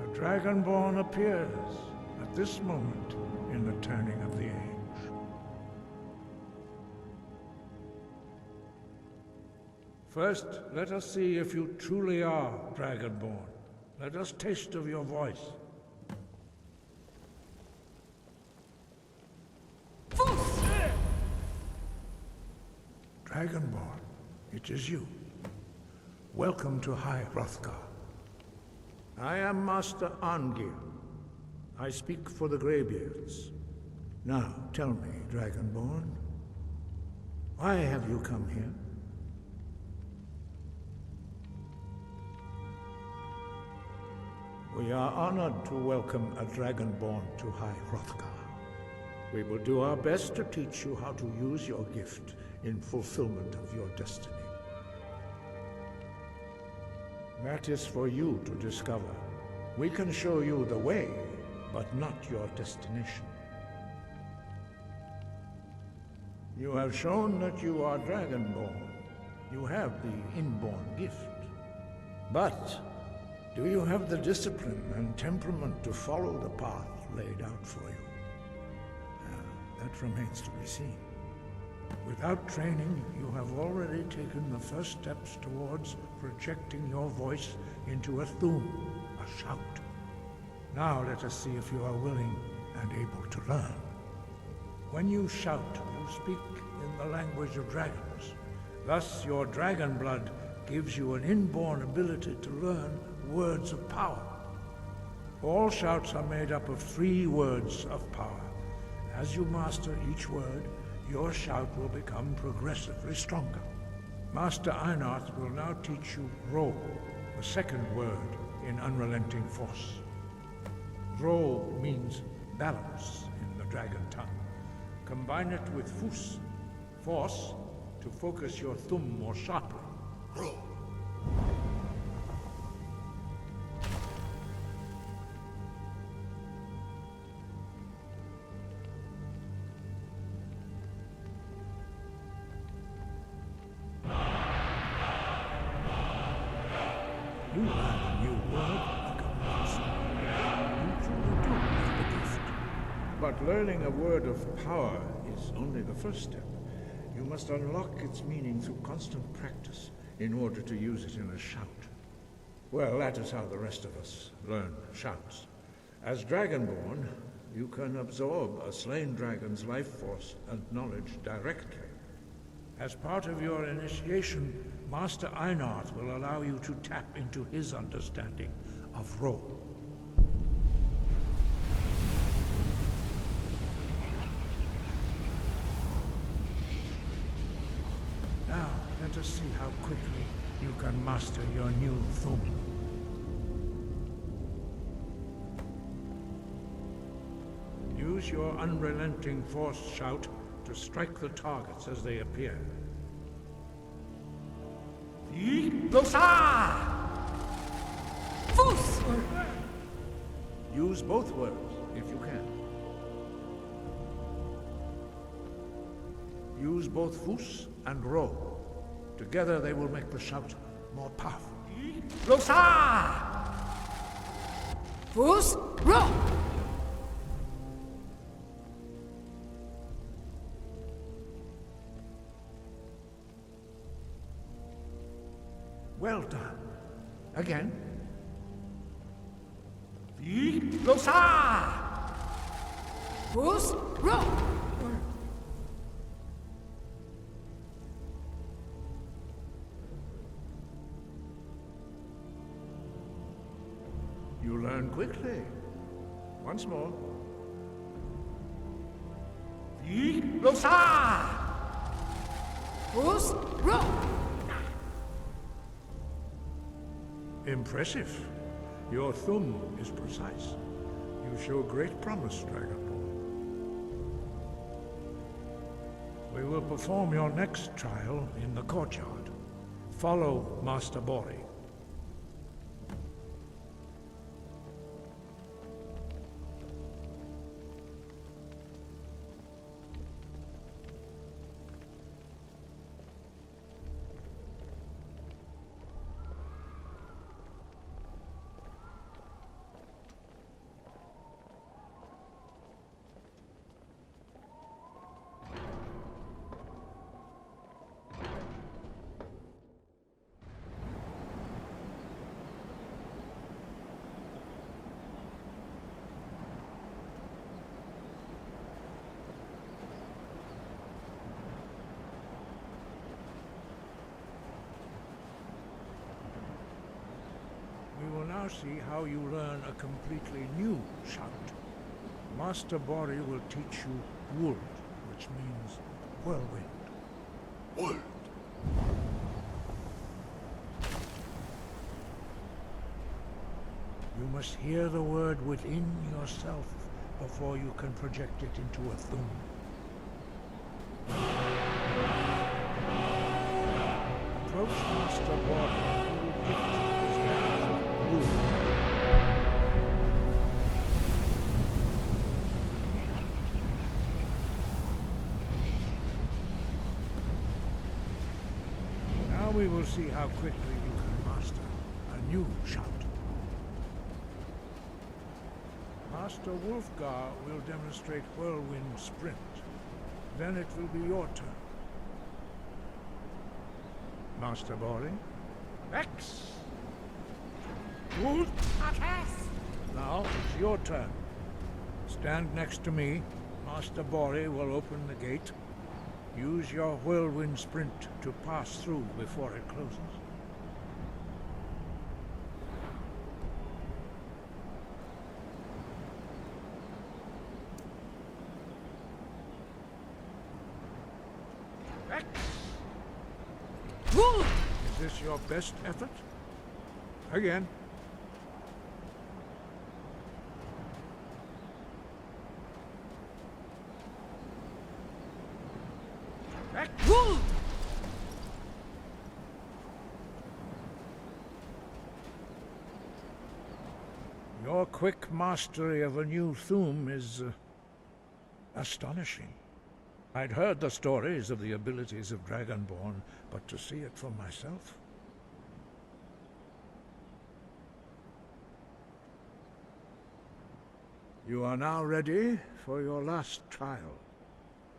a Dragonborn appears at this moment in the turning of the age. First, let us see if you truly are Dragonborn. Let us taste of your voice. Dragonborn, it is you. Welcome to High Hrothgar. I am Master Arngir. I speak for the Greybeards. Now, tell me, Dragonborn, why have you come here? We are honored to welcome a Dragonborn to High Hrothgar. We will do our best to teach you how to use your gift in fulfillment of your destiny. That is for you to discover. We can show you the way, but not your destination. You have shown that you are Dragonborn. You have the inborn gift. But do you have the discipline and temperament to follow the path laid out for you? That remains to be seen. Without training, you have already taken the first steps towards projecting your voice into a thum, a shout. Now let us see if you are willing and able to learn. When you shout, you speak in the language of dragons. Thus, your dragon blood gives you an inborn ability to learn words of power. All shouts are made up of 3 words of power. As you master each word, your shout will become progressively stronger. Master Einarth will now teach you Ro, the second word in Unrelenting Force. Ro means balance in the dragon tongue. Combine it with Fus, force, to focus your thumb more sharply. Ro. You learn a new word like a monster. You truly do have the gift. But learning a word of power is only the first step. You must unlock its meaning through constant practice in order to use it in a shout. Well, that is how the rest of us learn shouts. As Dragonborn, you can absorb a slain dragon's life force and knowledge directly. As part of your initiation, Master Einarth will allow you to tap into his understanding of Ro. Now, let us see how quickly you can master your new thum. Use your unrelenting force shout to strike the targets as they appear. Use both words, if you can. Use both Fus and Ro. Together they will make the shout more powerful. Fus, Ro! Well done. Again. Fus, Ro! You learn quickly. Once more. Fus, Ro! Impressive. Your thumb is precise. You show great promise, Dragonborn. We will perform your next trial in the courtyard. Follow Master Bori. now see how you learn a completely new shout. Master Bori will teach you Wold, which means whirlwind. Wold. You must hear the word within yourself before you can project it into a thum. Approach Master Bori and he will gift his magic Wold. Now we will see how quickly you can master a new shout. Master Wulfgar will demonstrate Whirlwind Sprint. Then it will be your turn. Master Bori. X! Wold. Now it's your turn. Stand next to me. Master Bori will open the gate. Use your Whirlwind Sprint to pass through before it closes. Is this your best effort? Again. Your quick mastery of a new thum is astonishing. I'd heard the stories of the abilities of Dragonborn, but to see it for myself... You are now ready for your last trial.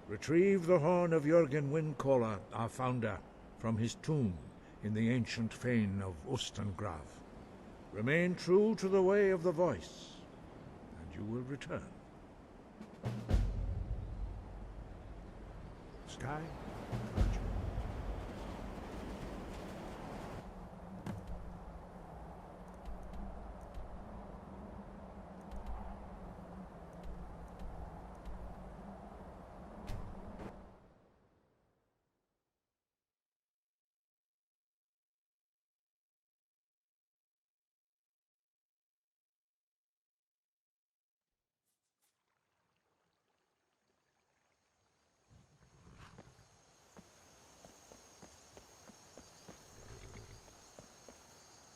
Retrieve the horn of Jürgen Windcaller, our founder, from his tomb in the ancient fane of Ustengrav. Remain true to the way of the voice, and you will return. Sky.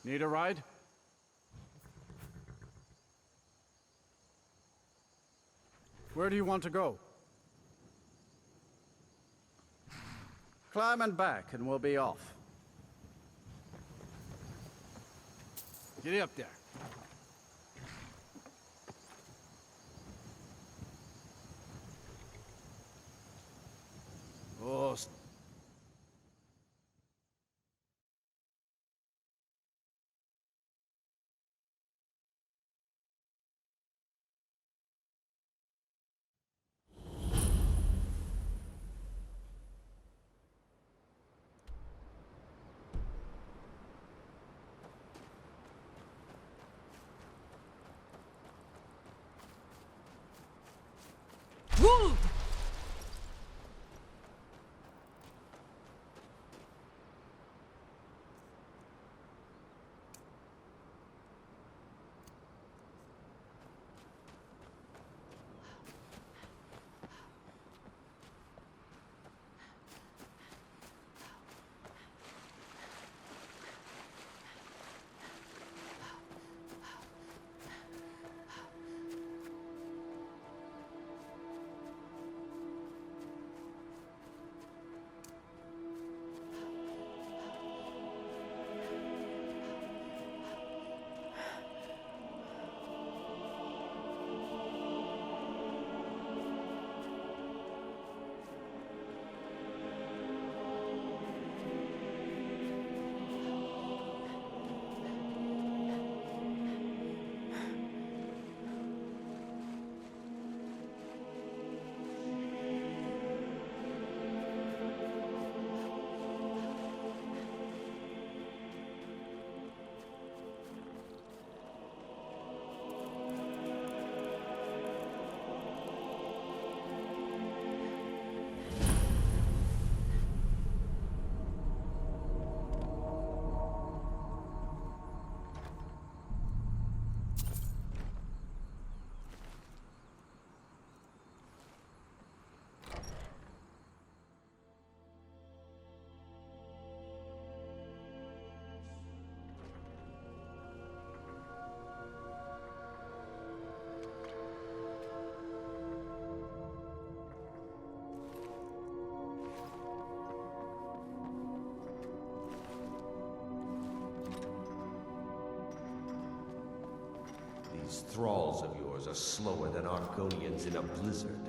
Need a ride? Where do you want to go? Climb and back, and we'll be off. Get up there. Oh, These thralls of yours are slower than Argonians in a blizzard.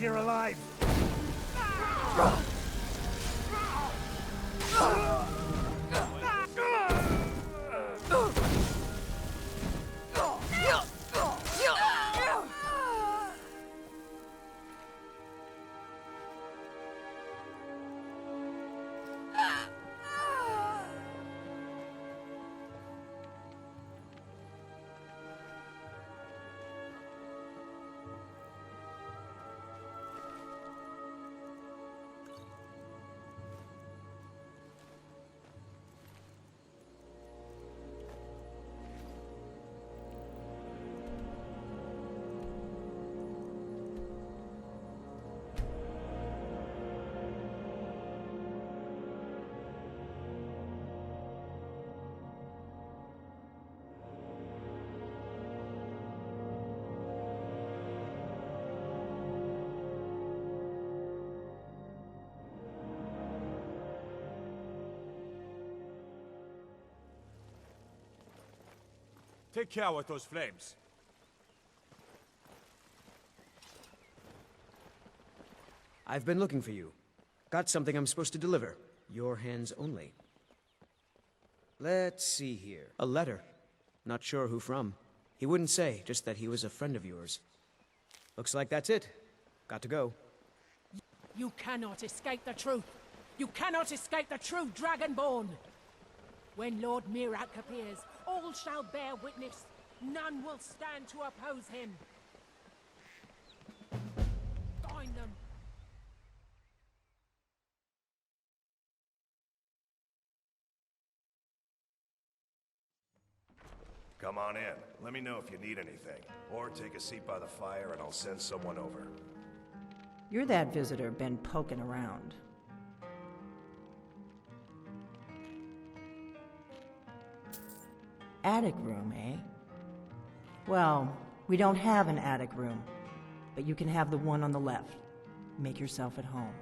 here alive! Take care with those flames. I've been looking for you. Got something I'm supposed to deliver. Your hands only. Let's see here. A letter. Not sure who from. He wouldn't say, just that he was a friend of yours. Looks like that's it. Got to go. You cannot escape the truth. You cannot escape the true Dragonborn. When Lord Mirak appears, all shall bear witness. None will stand to oppose him. Find them. Come on in. Let me know if you need anything. Or take a seat by the fire and I'll send someone over. You're that visitor been poking around. Attic room, eh? Well, we don't have an attic room, but you can have the one on the left. Make yourself at home.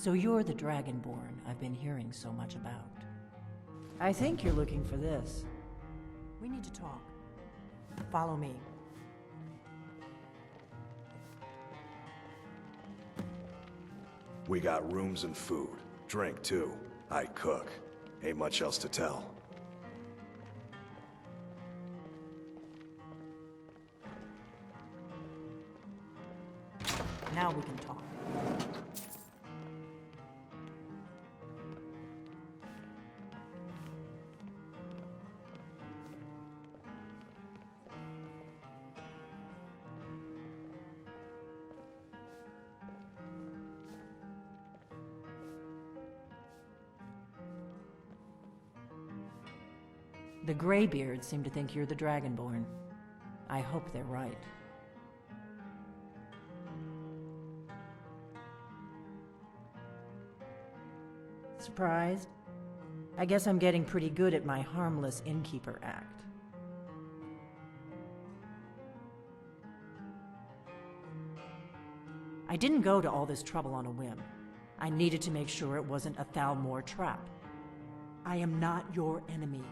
So you're the Dragonborn I've been hearing so much about. I think you're looking for this. We need to talk. Follow me. We got rooms and food. Drink, too. I cook. Ain't much else to tell. Now we can talk. The Greybeards seem to think you're the Dragonborn. I hope they're right. Surprised? I guess I'm getting pretty good at my harmless innkeeper act. I didn't go to all this trouble on a whim. I needed to make sure it wasn't a Thalmor trap. I am not your enemy.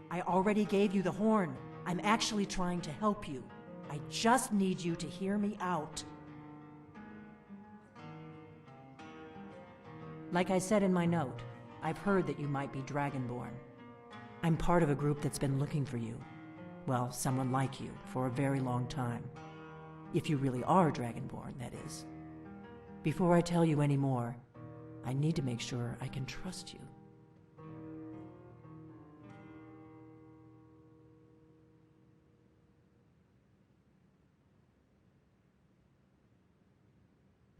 I already gave you the horn. I'm actually trying to help you. I just need you to hear me out. Like I said in my note, I've heard that you might be Dragonborn. I'm part of a group that's been looking for you. Well, someone like you, for a very long time. If you really are Dragonborn, that is. Before I tell you any more, I need to make sure I can trust you.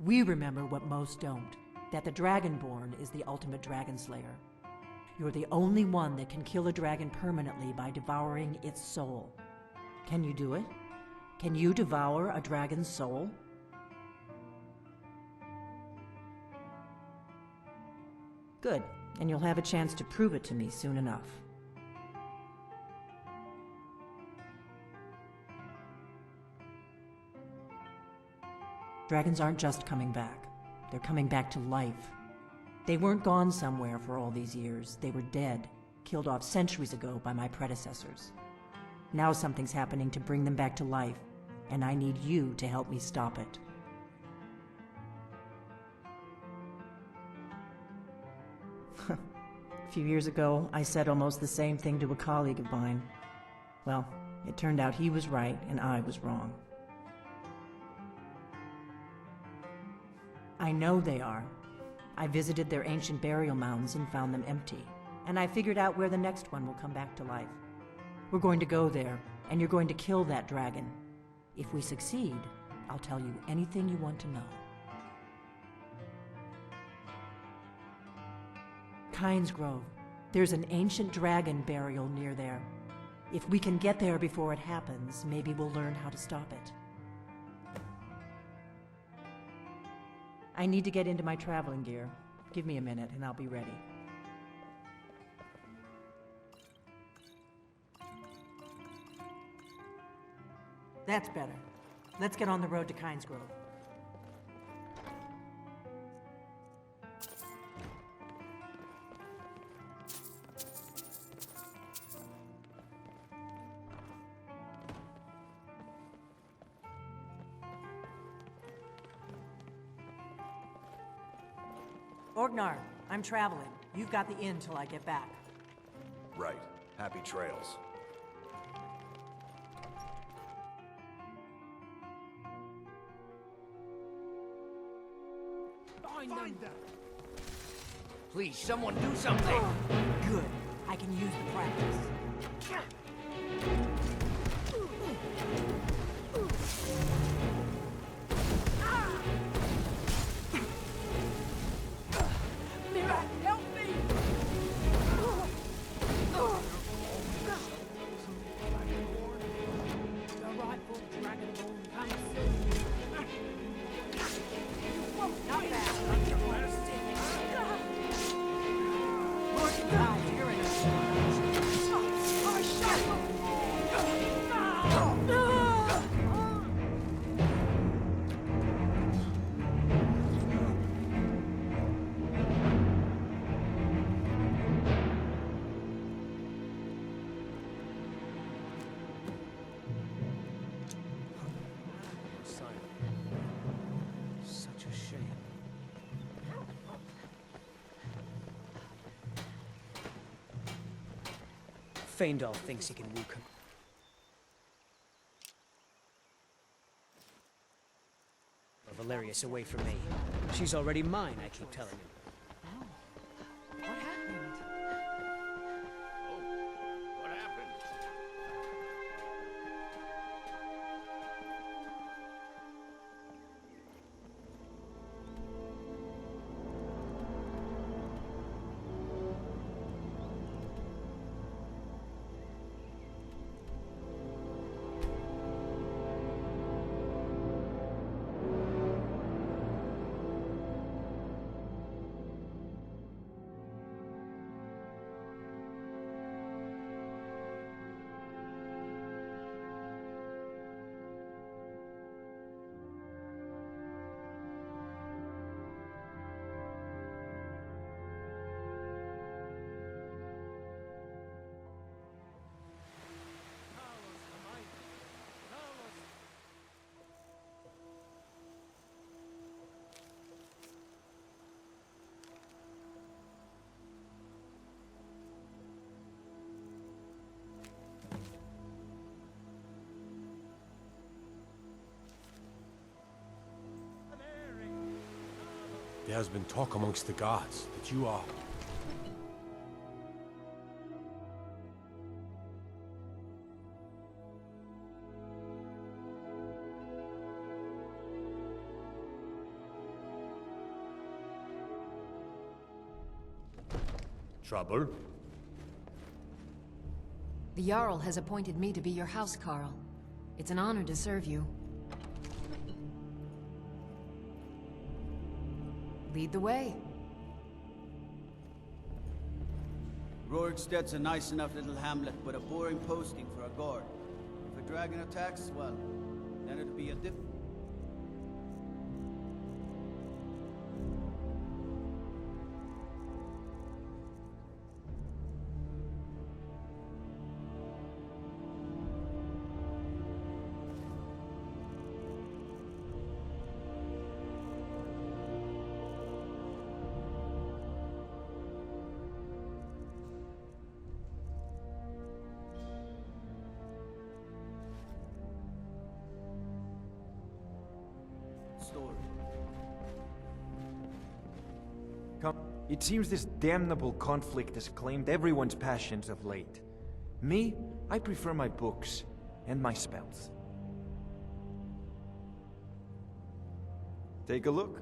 We remember what most don't. that the Dragonborn is the ultimate dragon slayer. You're the only one that can kill a dragon permanently by devouring its soul. Can you do it? Can you devour a dragon's soul? Good, and you'll have a chance to prove it to me soon enough. Dragons aren't just coming back. They're coming back to life. They weren't gone somewhere for all these years. They were dead, killed off centuries ago by my predecessors. Now something's happening to bring them back to life, and I need you to help me stop it. A few years ago, I said almost the same thing to a colleague of mine. Well, it turned out he was right and I was wrong. I know they are. I visited their ancient burial mounds and found them empty. And I figured out where the next one will come back to life. We're going to go there, and you're going to kill that dragon. If we succeed, I'll tell you anything you want to know. Kynes Grove. There's an ancient dragon burial near there. If we can get there before it happens, maybe we'll learn how to stop it. I need to get into my traveling gear. Give me a minute and I'll be ready. That's better. Let's get on the road to Kynes Grove. Orgnar, I'm traveling. You've got the inn till I get back. Right. Happy trails. Find them! Please, someone do something! Good. I can use the practice. Mira, help me! The rightful Dragonborn comes soon. Not bad. Look down, you're in Such a shame. Faendal thinks he can woo Valerius away from me. She's already mine, I keep telling him. What happened? What happened? There has been talk amongst the guards that you are... Trouble? The Jarl has appointed me to be your housecarl. It's an honor to serve you. Lead the way. Rorikstead's a nice enough little hamlet, but a boring posting for a guard. If a dragon attacks, well, then it'd be a different... It seems this damnable conflict has claimed everyone's passions of late. Me, I prefer my books and my spells. Take a look.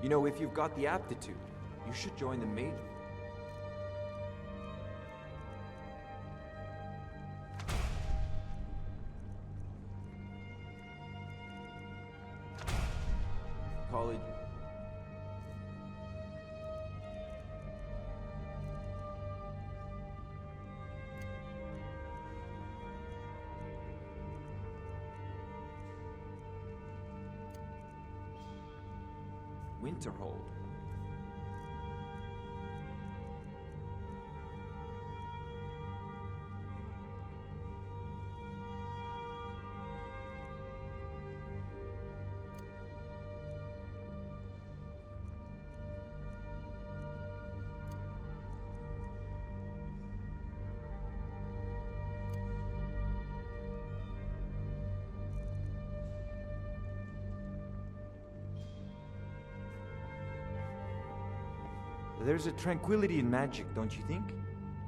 You know, if you've got the aptitude, you should join the maiden. College. Winterhold. There's a tranquility in magic, don't you think?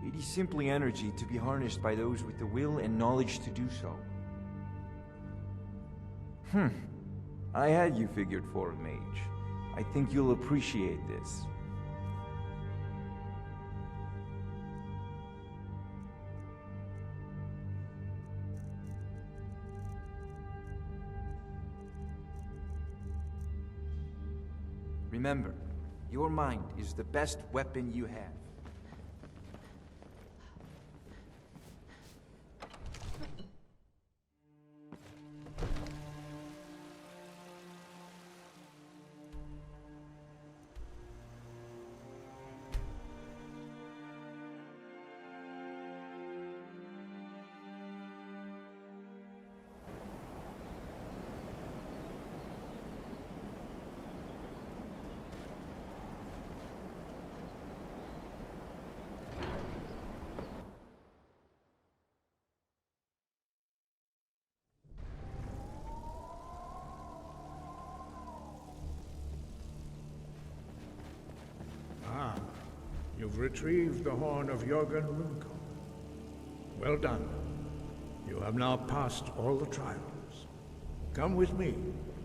It is simply energy to be harnessed by those with the will and knowledge to do so. I had you figured for a mage. I think you'll appreciate this. Remember, your mind is the best weapon you have. You've retrieved the horn of Jorgen Runko. Well done. You have now passed all the trials. Come with me.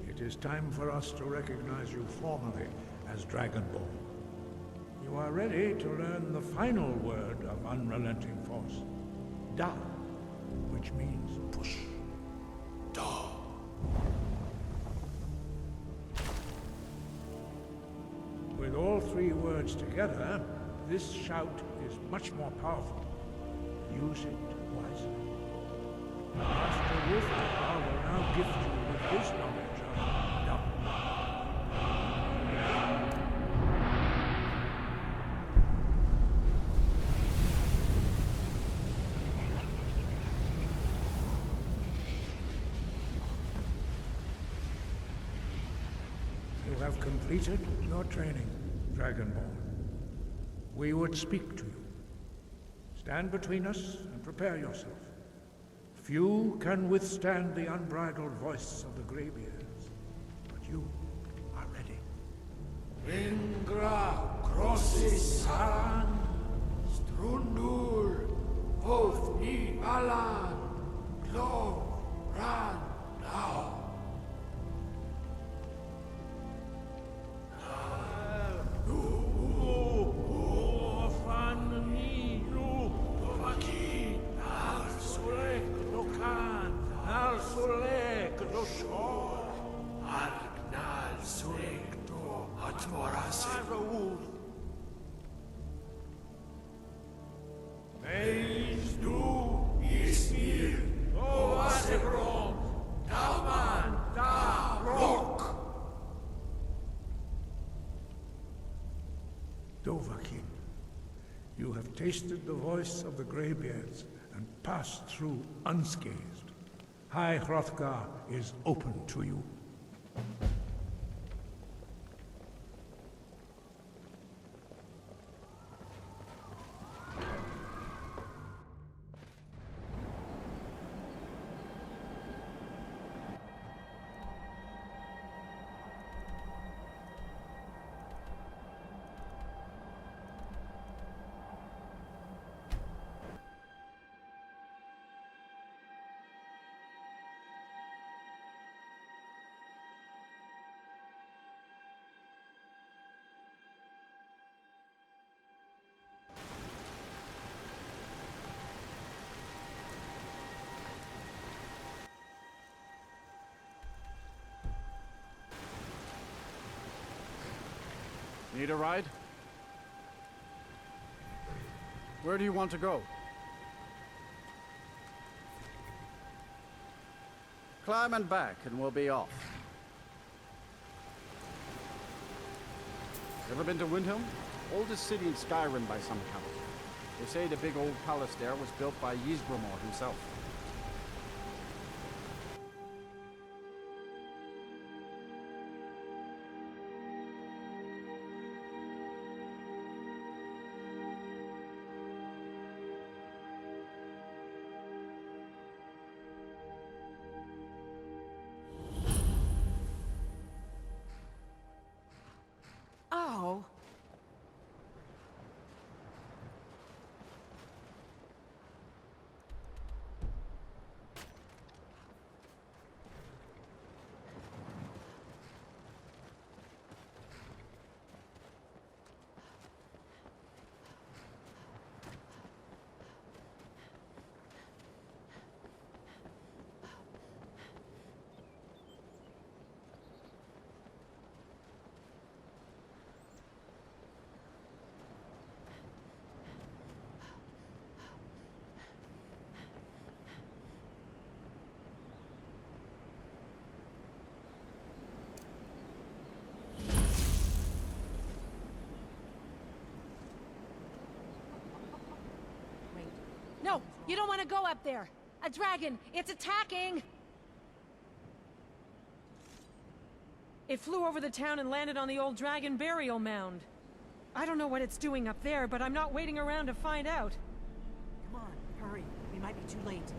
It is time for us to recognize you formally as Dragonborn. You are ready to learn the final word of unrelenting force. Da, which means push. Da. With all three words together, this shout is much more powerful. Use it wisely. Master Wolfgar will now gift you with his knowledge of Da. You have completed your training, Dragonborn. We would speak to you. Stand between us and prepare yourself. Few can withstand the unbridled voice of the Greybeards, but you are ready. Ingra crossis saran, strundur, oath ni balan, glo, ran, now. Odahviing, you have tasted the voice of the Greybeards and passed through unscathed. High Hrothgar is open to you. Need a ride? Where do you want to go? Climb and back and we'll be off. Ever been to Windhelm? Oldest city in Skyrim by some count. They say the big old palace there was built by Ysgramor himself. Oh. No, you don't want to go up there. A dragon, it's attacking! It flew over the town and landed on the old dragon burial mound. I don't know what it's doing up there, but I'm not waiting around to find out. Come on, hurry. We might be too late.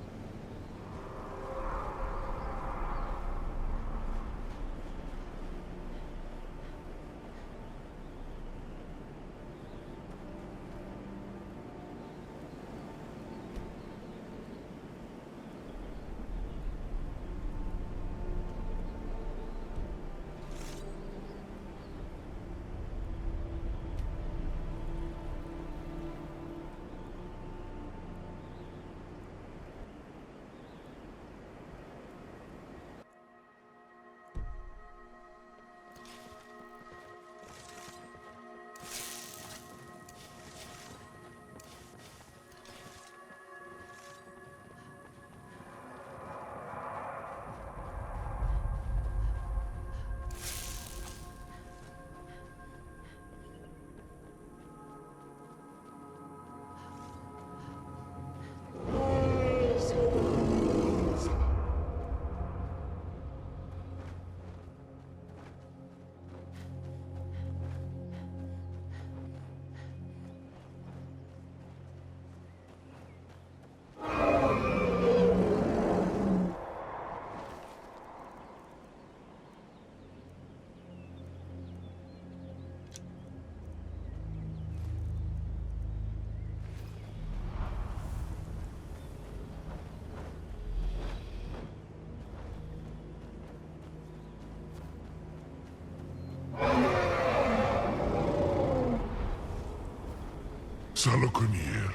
Salokunir,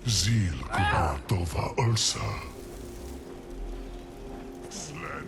Zil Kubatova Ulsa. Slen,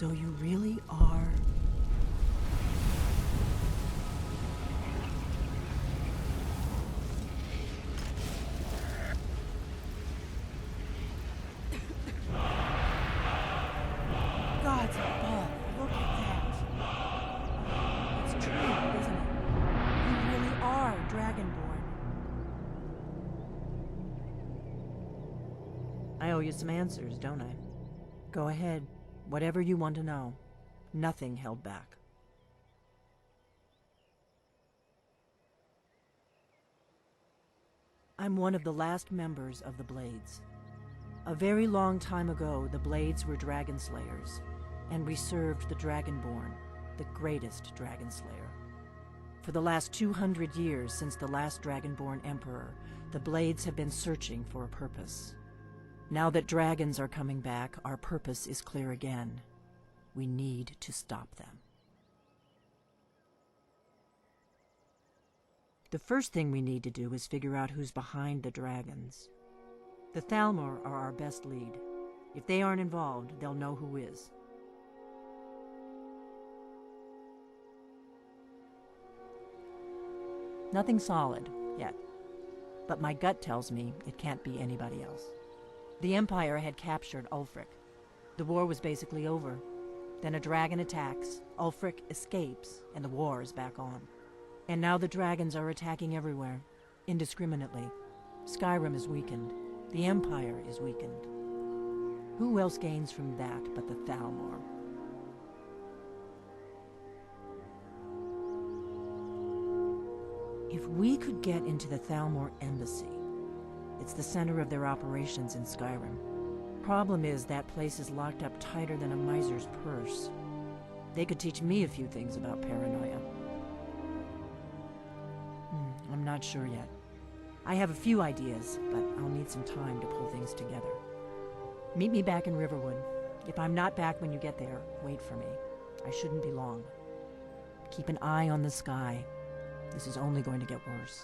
So you really are... Gods above, look at that. It's true, isn't it? You really are Dragonborn. I owe you some answers, don't I? Go ahead. Whatever you want to know. Nothing held back. I'm one of the last members of the Blades. A very long time ago, the Blades were dragon slayers, and we served the Dragonborn, the greatest dragon slayer. For the last 200 years since the last Dragonborn Emperor, the Blades have been searching for a purpose. Now that dragons are coming back, our purpose is clear again. We need to stop them. The first thing we need to do is figure out who's behind the dragons. The Thalmor are our best lead. If they aren't involved, they'll know who is. Nothing solid, yet. But my gut tells me it can't be anybody else. The Empire had captured Ulfric. The war was basically over. Then a dragon attacks, Ulfric escapes, and the war is back on. And now the dragons are attacking everywhere, indiscriminately. Skyrim is weakened. The Empire is weakened. Who else gains from that but the Thalmor? If we could get into the Thalmor embassy, it's the center of their operations in Skyrim. Problem is, that place is locked up tighter than a miser's purse. They could teach me a few things about paranoia. I'm not sure yet. I have a few ideas, but I'll need some time to pull things together. Meet me back in Riverwood. If I'm not back when you get there, wait for me. I shouldn't be long. Keep an eye on the sky. This is only going to get worse.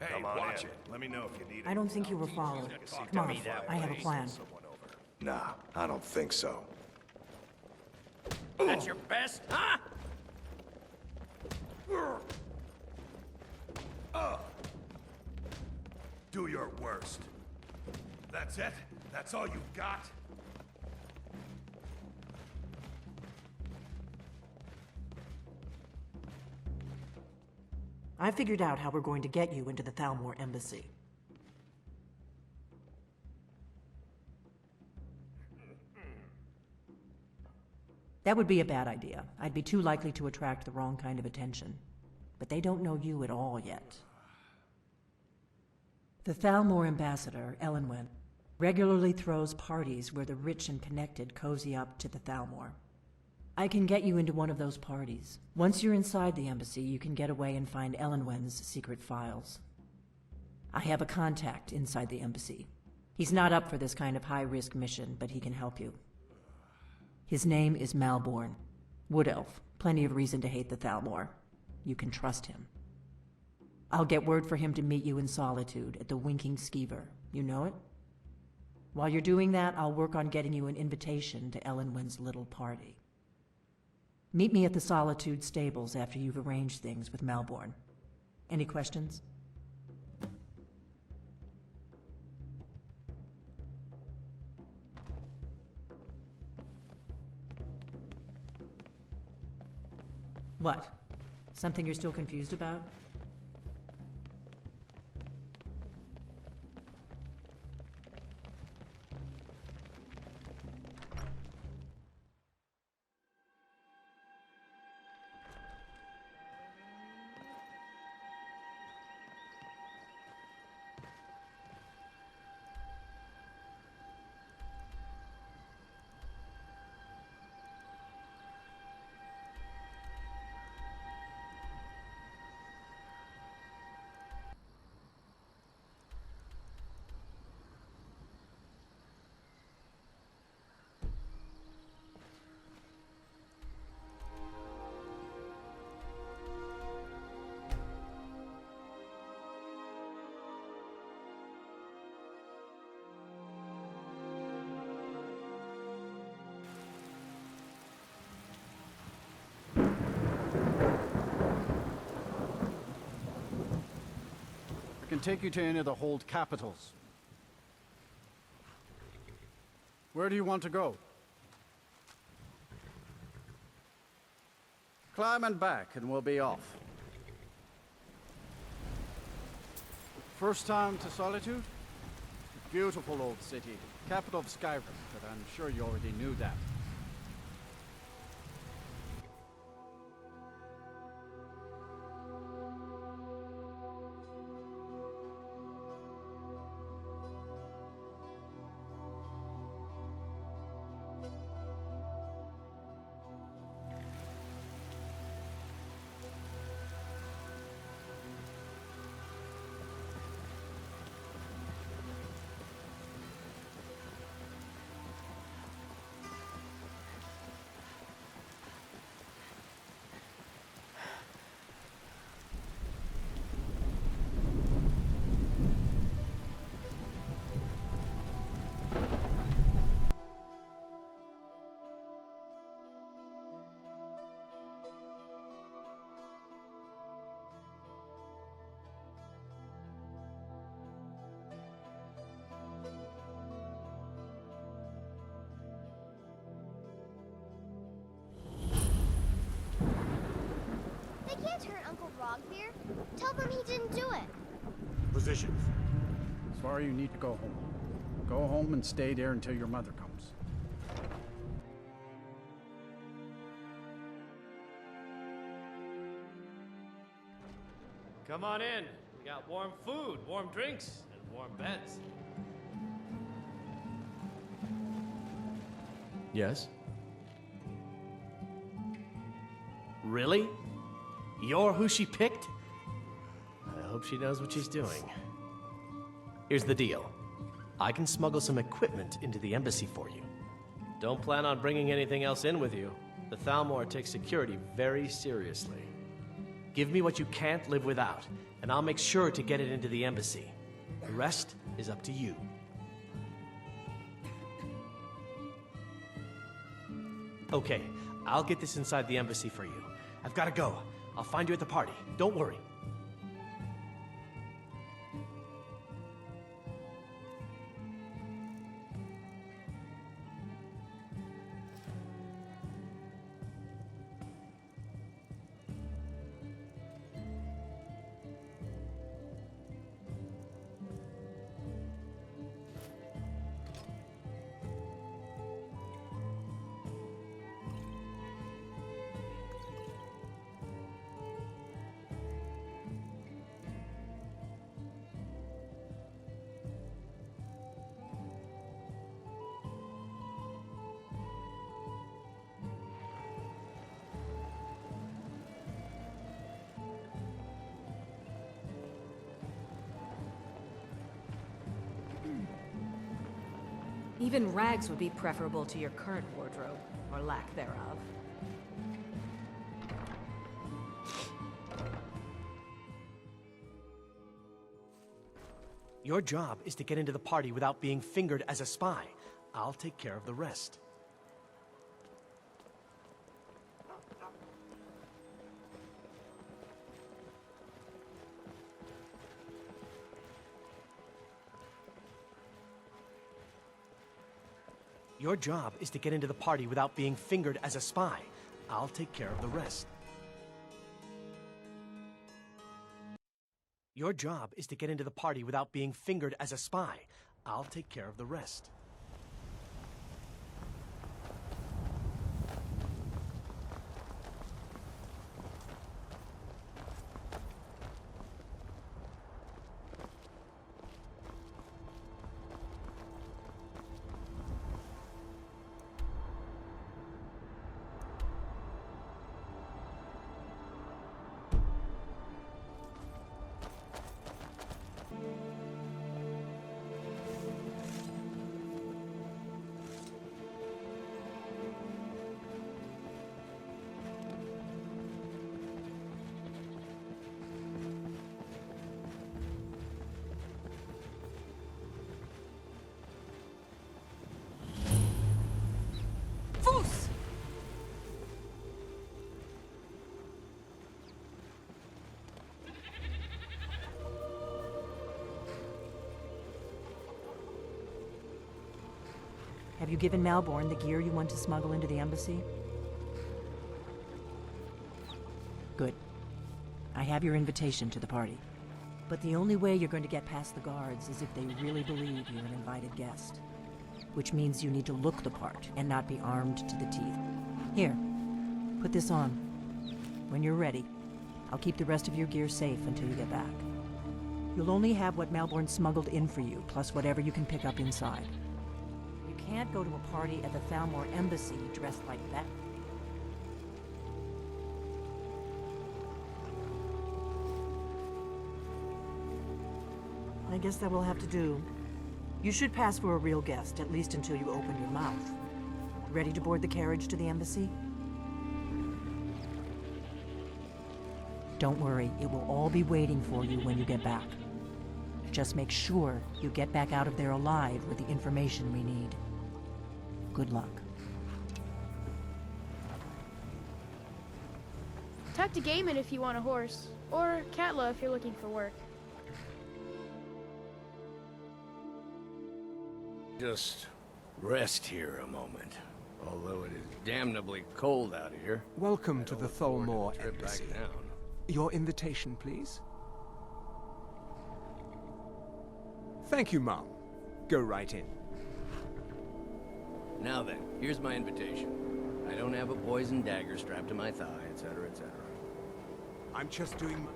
Hey, come on watch it. Let me know if you need it. I don't think you were followed. Come on, I have a plan. Nah, I don't think so. That's your best, huh? Do your worst. That's it? That's all you got? I figured out how we're going to get you into the Thalmor embassy. That would be a bad idea. I'd be too likely to attract the wrong kind of attention. But they don't know you at all yet. The Thalmor ambassador, Elenwen, regularly throws parties where the rich and connected cozy up to the Thalmor. I can get you into one of those parties. Once you're inside the embassy, you can get away and find Elenwen's secret files. I have a contact inside the embassy. He's not up for this kind of high-risk mission, but he can help you. His name is Malborn. Wood Elf. Plenty of reason to hate the Thalmor. You can trust him. I'll get word for him to meet you in solitude at the Winking Skeever. You know it? While you're doing that, I'll work on getting you an invitation to Elenwen's little party. Meet me at the Solitude stables after you've arranged things with Malborn. Any questions? What? Something you're still confused about? I can take you to any of the hold capitals. Where do you want to go? Climb and back, and we'll be off. First time to Solitude? Beautiful old city, capital of Skyrim, but I'm sure you already knew that. Can't hurt Uncle Rogbeer. Tell them he didn't do it. Positions. Sorry, you need to go home. Go home and stay there until your mother comes. Come on in. We got warm food, warm drinks, and warm beds. Yes? Really? You're who she picked? I hope she knows what she's doing. Here's the deal. I can smuggle some equipment into the embassy for you. Don't plan on bringing anything else in with you. The Thalmor takes security very seriously. Give me what you can't live without, and I'll make sure to get it into the embassy. The rest is up to you. Okay, I'll get this inside the embassy for you. I've got to go. I'll find you at the party. Don't worry. Even rags would be preferable to your current wardrobe, or lack thereof. Your job is to get into the party without being fingered as a spy. I'll take care of the rest. Your job is to get into the party without being fingered as a spy. I'll take care of the rest. Your job is to get into the party without being fingered as a spy. I'll take care of the rest. Have you given Malborn the gear you want to smuggle into the embassy? Good. I have your invitation to the party. But the only way you're going to get past the guards is if they really believe you're an invited guest. Which means you need to look the part and not be armed to the teeth. Here, put this on. When you're ready, I'll keep the rest of your gear safe until you get back. You'll only have what Malborn smuggled in for you, plus whatever you can pick up inside. You can't go to a party at the Thalmor embassy dressed like that. I guess that will have to do. You should pass for a real guest, at least until you open your mouth. Ready to board the carriage to the embassy? Don't worry, it will all be waiting for you when you get back. Just make sure you get back out of there alive with the information we need. Good luck. Talk to Gaiman if you want a horse, or Katla if you're looking for work. Just rest here a moment. Although it is damnably cold out here. Welcome to the Thalmor trip embassy. back down. Your invitation, please. Thank you, Mom. Go right in. Now then, here's my invitation. I don't have a poison dagger strapped to my thigh, etc., etc. I'm just doing my...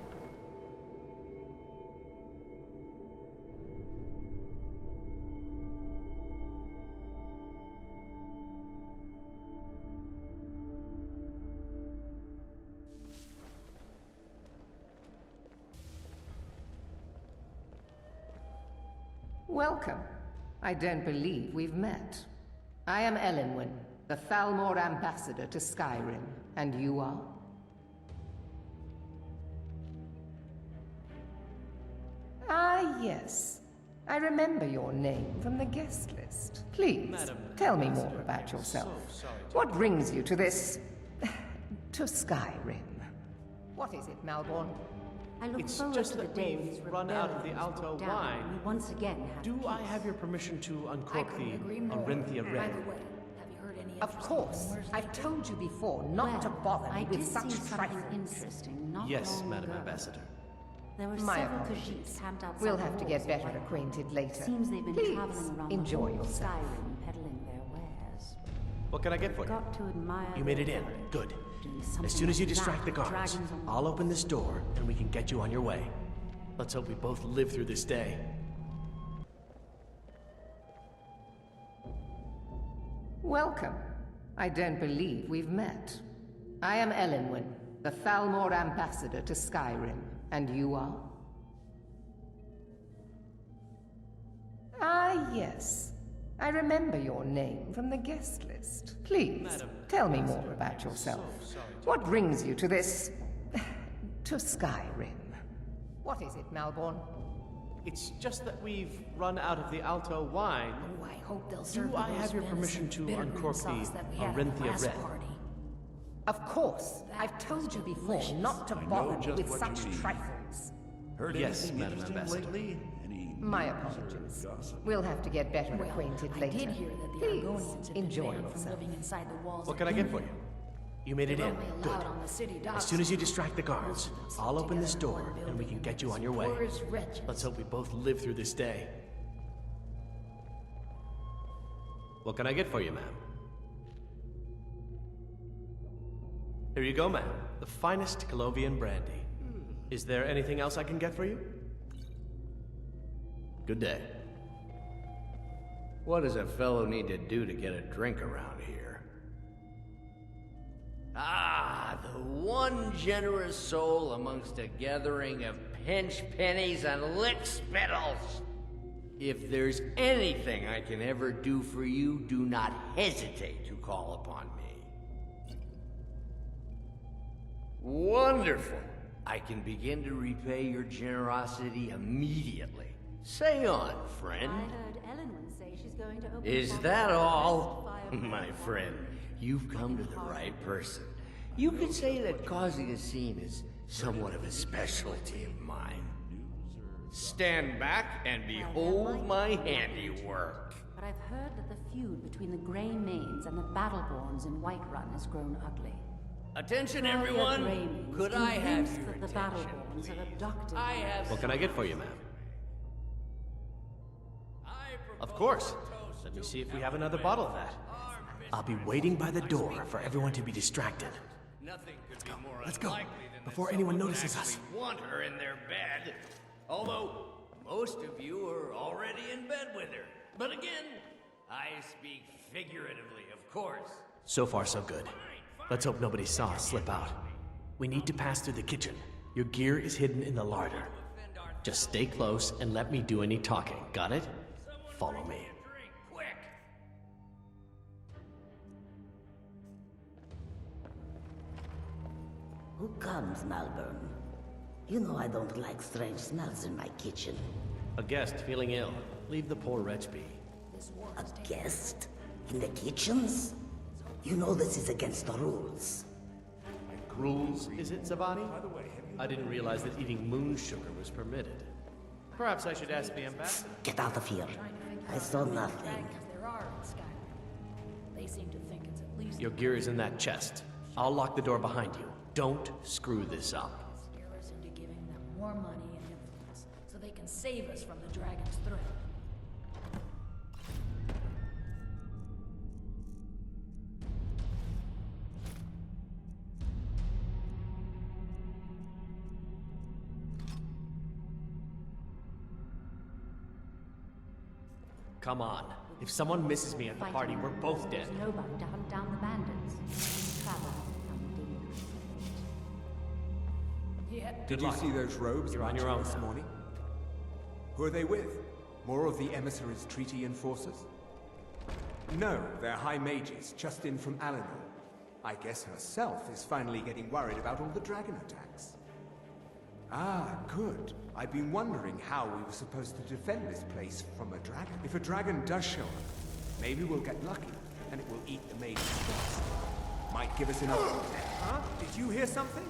Welcome. I don't believe we've met. I am Elenwen, the Thalmor ambassador to Skyrim, and you are? Ah, yes. I remember your name from the guest list. Please, tell me more about yourself. What brings you to this... to Skyrim? What is it, Malborn? I look It's forward just to the that day we've this run out of the rebellion is Alto put down wine. and we once again have Do peace. I have your permission to uncork the agree more. Orinthia By Red? the way, have you heard any Of course. I've told you before not to bother me with such trifles. Interesting, not Yes, long Madam ago. Ambassador. There were My several apologies. Khajiits camped outside We'll the have to walls get of better Whiterun. acquainted later. Seems they've been Please, traveling around enjoy the whole of yourself. Skyrim peddling their wares. What can I get for you? Got to admire You made it in. their Good. doing As something soon as you like distract the that with guards, dragons on the I'll open this door and we can get you on your way. Let's hope we both live through this day. Welcome. I don't believe we've met. I am Elenwen, the Thalmor ambassador to Skyrim, and you are? Ah, yes. I remember your name from the guest list. Please, tell me more about yourself. What brings you to this... to Skyrim? What is it, Malborn? It's just that we've run out of the Alto wine. Oh, I hope they'll serve Do I have your permission to uncork the Arinthia Red? Of course. I've told you before not to bother me with such trifles. Heard yes, anything Madam interesting Ambassador. lately? Any My news or apologies. gossip? We'll have to get better acquainted I later. did hear that the Please, Argonians have been enjoy banned from yourself. living inside the walls. What can I get for you? You made it They're in. only Good. allowed on the city docks. As soon as you distract the guards, I'll open this door and we can get you on your way. Poor as wretches. Let's hope we both live through this day. What can I get for you, ma'am? Here you go, ma'am. The finest Colovian brandy. Is there anything else I can get for you? Good day. What does a fellow need to do to get a drink around here? Ah, the one generous soul amongst a gathering of pinch pennies and lick spittles. If there's anything I can ever do for you, do not hesitate to call upon me. Wonderful. I can begin to repay your generosity immediately. Say on, friend. I heard Ellen once say she's going to open Is that all? My friend, you've come to the right person. You could say that causing a scene is somewhat of a specialty of mine. Stand back and behold my handiwork. But I've heard that the feud between the Grey Mains and the Battleborns in Whiterun has grown ugly. Attention, Well, the Grey everyone! Mains Could I have convinced your that the attention, Battleborns have please? abducted I have What can I get for you, ma'am? Of course. Let me see if we have another bottle of that. I'll be waiting by the door for everyone to be distracted. Nothing could be more let's go, unlikely than before that anyone someone would notices us. actually want her in their bed. Although, most of you are already in bed with her. But again, I speak figuratively, of course. So far, so good. Let's hope nobody saw us slip out. We need to pass through the kitchen. Your gear is hidden in the larder. Just stay close and let me do any talking. Got it? Follow me. Who comes, Malborn? You know I don't like strange smells in my kitchen. A guest feeling ill. Leave the poor wretch be. A guest? In the kitchens? You know this is against the rules. Rules, is it, Zavani? I didn't realize that eating moon sugar was permitted. Perhaps I should ask the ambassador. Get out of here. I saw nothing. There are in Skyrim. They seem to think it's at least... Your gear is in that chest. I'll lock the door behind you. Don't screw this up. Scare us into giving them more money and influence, so they can save us from the dragon's threat. Come on. If someone misses me at the party, we're both dead. Nobody to hunt down the bandits. Travel from dangerous. Did you see those robes You're on your own this now. morning? Who are they with? More of the emissaries' treaty enforcers? No, they're high mages, just in from Alinor. I guess herself is finally getting worried about all the dragon attacks. Ah, good. I've been wondering how we were supposed to defend this place from a dragon. If a dragon does show up, maybe we'll get lucky, and it will eat the mages first. Might give us enough. Huh? Did you hear something?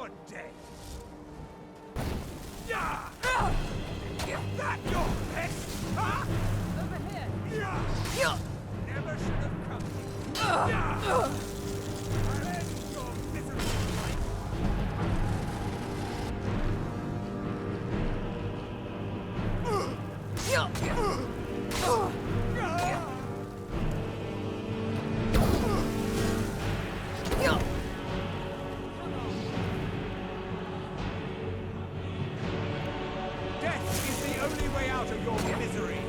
You're dead. Yeah. Is that your best? Huh? Over here. Yeah. Never should have come here. Yeah. I'll end your miserable life. Death is the only way out of your misery.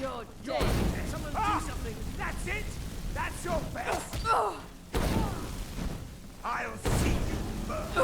You're dead. Someone do something. That's it. That's your best. I'll see you burn.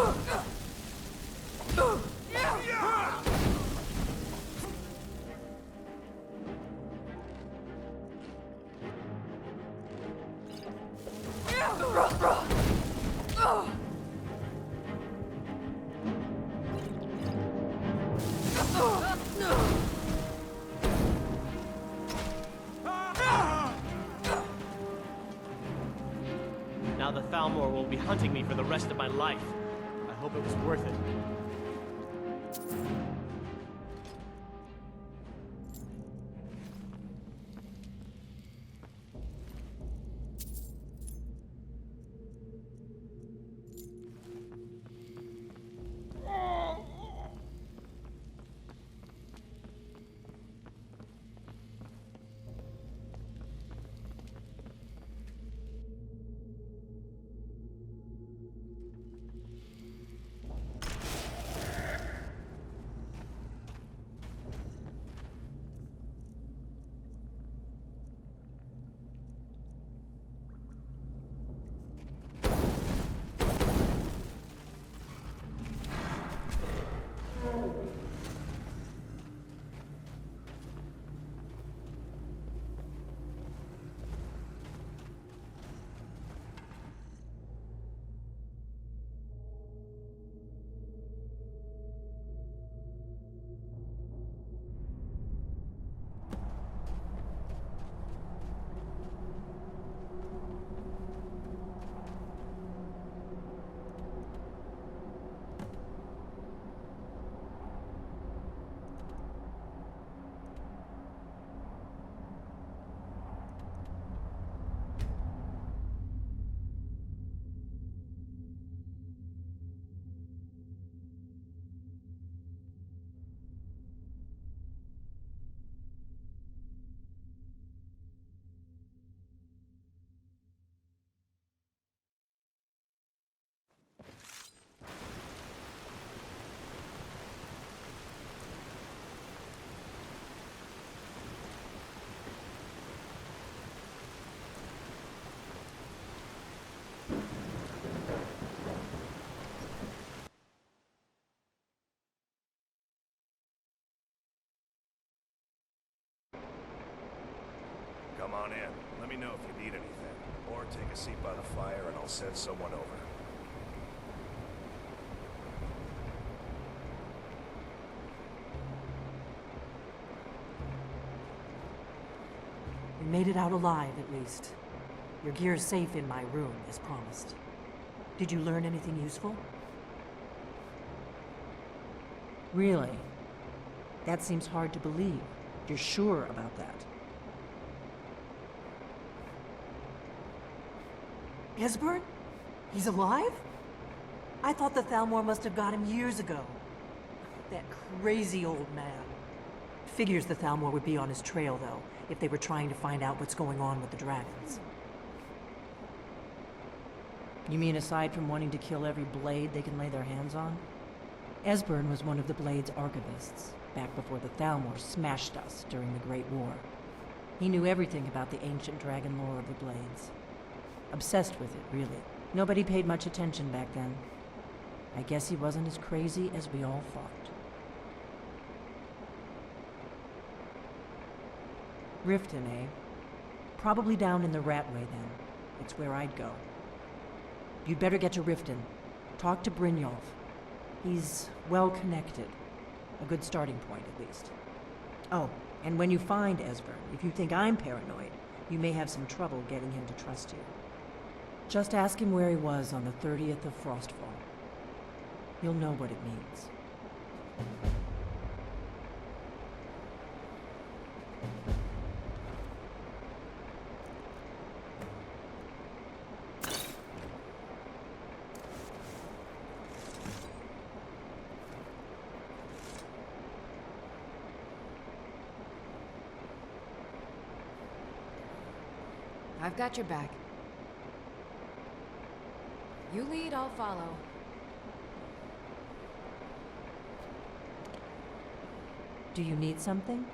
Thalmor will be hunting me for the rest of my life. I hope it was worth it. Come on in. Let me know if you need anything. Or take a seat by the fire and I'll send someone over. You made it out alive, at least. Your gear's safe in my room, as promised. Did you learn anything useful? Really? That seems hard to believe. You're sure about that? Esburn? He's alive? I thought the Thalmor must have got him years ago. That crazy old man. Figures the Thalmor would be on his trail, though, if they were trying to find out what's going on with the dragons. You mean aside from wanting to kill every blade they can lay their hands on? Esburn was one of the Blade's archivists, back before the Thalmor smashed us during the Great War. He knew everything about the ancient dragon lore of the Blades. Obsessed with it, really. Nobody paid much attention back then. I guess he wasn't as crazy as we all thought. Riften, eh? Probably down in the Ratway, then. It's where I'd go. You'd better get to Riften. Talk to Brynjolf. He's well-connected. A good starting point, at least. Oh, and when you find Esburn, if you think I'm paranoid, you may have some trouble getting him to trust you. Just ask him where he was on the 30th of Frostfall. You'll know what it means. I've got your back. You lead, I'll follow. Do you need something?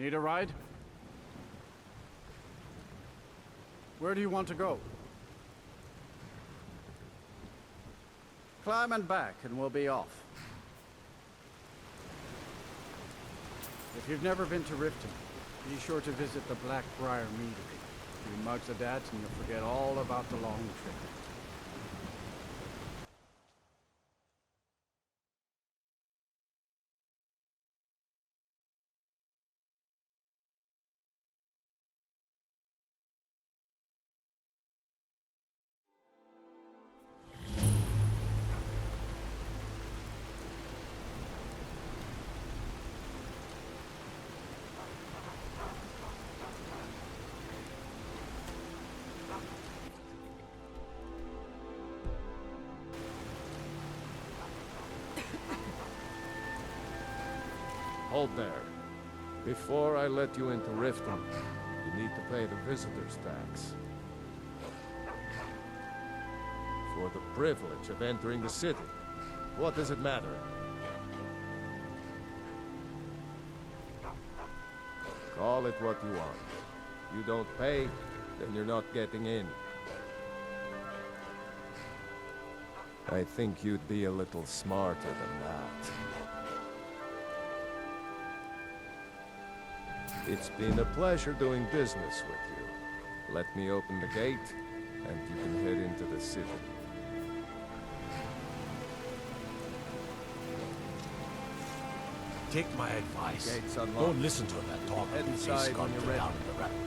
Need a ride? Where do you want to go? Climb and back, and we'll be off. If you've never been to Riften, be sure to visit the Blackbriar Meadery. You mugs of dads and you'll forget all about the long trip. Hold there. Before I let you into Riften, you need to pay the visitor's tax. For the privilege of entering the city. What does it matter? Call it what you want. You don't pay, then you're not getting in. I think you'd be a little smarter than that. It's been a pleasure doing business with you. Let me open the gate, and you can head into the city. Take my advice. Gates unlocked. Don't listen to that talk. Head inside when you're ready. Down in the rapids.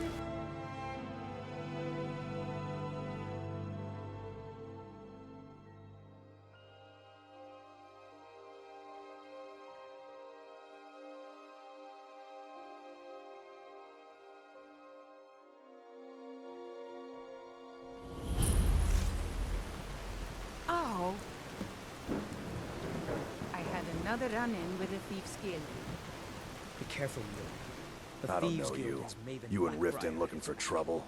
Oh. I had another run-in with a thief's guild. Be careful, you. I don't know you. You and Riften looking for trouble?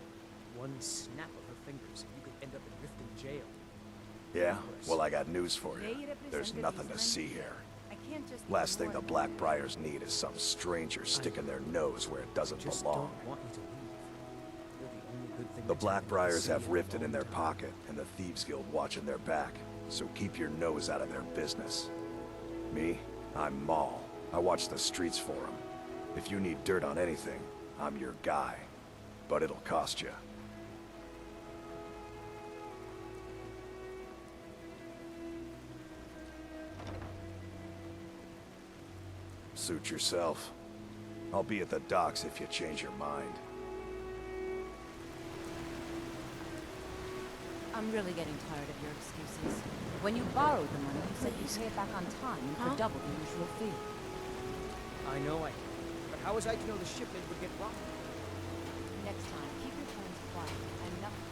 One snap of her fingers and you could end up in Riften jail. Yeah? Well, I got news for you. There's nothing to see here. Last thing the Blackbriars need is some stranger sticking their nose where it doesn't belong. The Blackbriars have Riften in their pocket, and the Thieves Guild watching their back, so keep your nose out of their business. Me? I'm Maul. I watch the streets for them. If you need dirt on anything, I'm your guy. But it'll cost you. Suit yourself. I'll be at the docks if you change your mind. I'm really getting tired of your excuses. When you borrowed the money, you said you'd pay it back on time for double the usual fee. I know I can. But how was I to know the shipment would get robbed? Next time, keep your tongues quiet and nothing.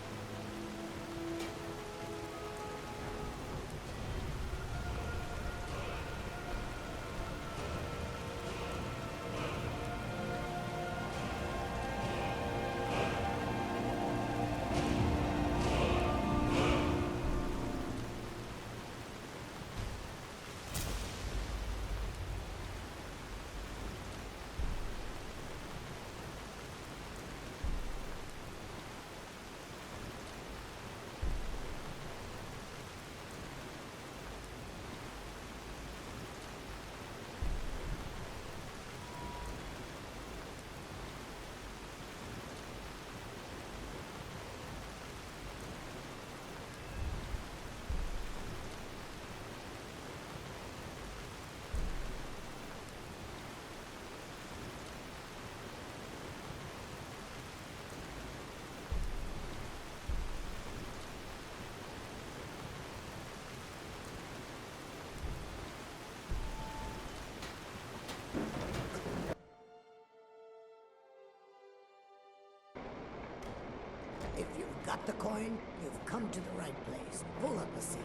If you've got the coin, you've come to the right place. Pull up a seat.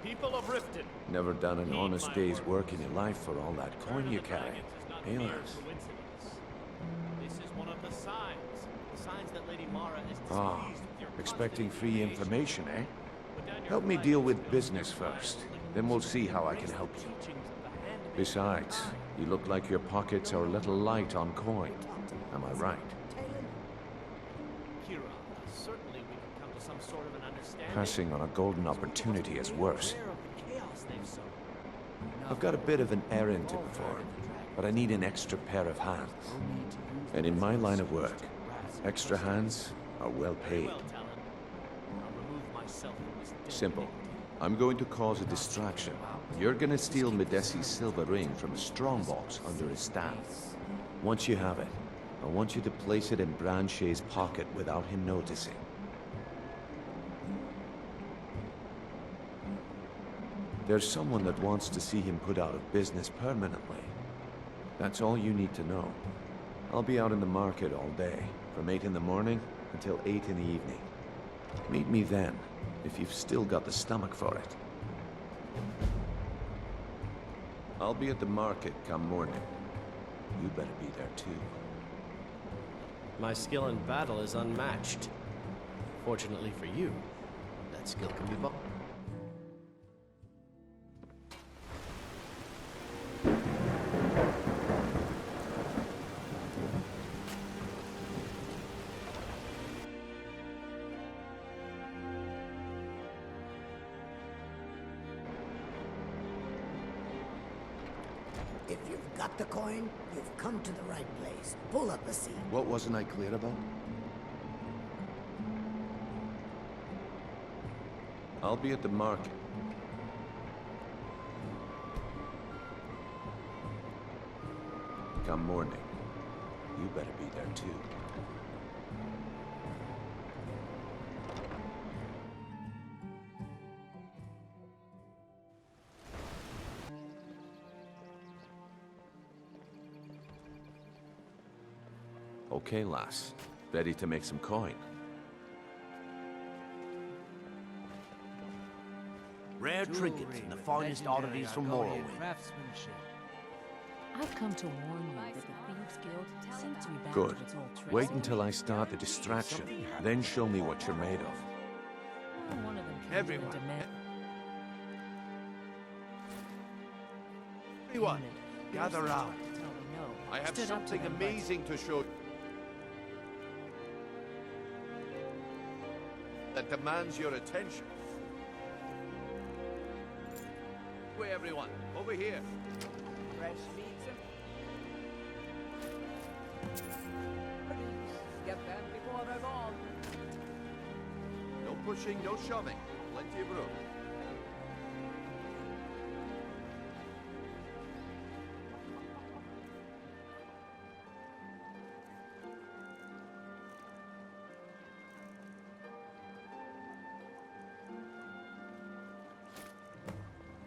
People of Riften. Never done an honest day's work in your life for all that coin you carry. Yes. This is one of the signs that Lady Mara is Ah, displeased with your expecting free information, eh? Help me deal with business first. Then we'll see how I can help you. Besides, You look like your pockets are a little light on coin. Am I right? Kira, certainly we can come to some sort of an understanding. Passing on a golden opportunity is worse. Aware of the chaos they've sown. I've got a bit of an errand to perform, but I need an extra pair of hands. And in my line of work, extra hands are well paid. Simple. I'm going to cause a distraction. You're gonna steal Medesi's silver ring from a strongbox under his staff. Once you have it, I want you to place it in Branche's pocket without him noticing. There's someone that wants to see him put out of business permanently. That's all you need to know. I'll be out in the market all day, from 8 in the morning until 8 in the evening. Meet me then, if you've still got the stomach for it. I'll be at the market come morning. You better be there too. My skill in battle is unmatched. Fortunately for you, that skill can be bought. If you've got the coin, you've come to the right place. Pull up a seat. What wasn't I clear about? I'll be at the market. Come morning. You better be there too. Okay, lass. Ready to make some coin. Rare trinkets and the finest oddities from Morrowind. I've come to warn you that the Thieves Guild seems to be back Good. to its old tricks. Wait until I start the distraction, then show me what you're made of. One of them came Everyone. to demand. Everyone, gather round. Tell them no. I have Stood up to something them, but- amazing to show you that demands your attention. Wait, everyone, over here. Fresh meats and... Get them before they're gone. No pushing, no shoving. Plenty of room.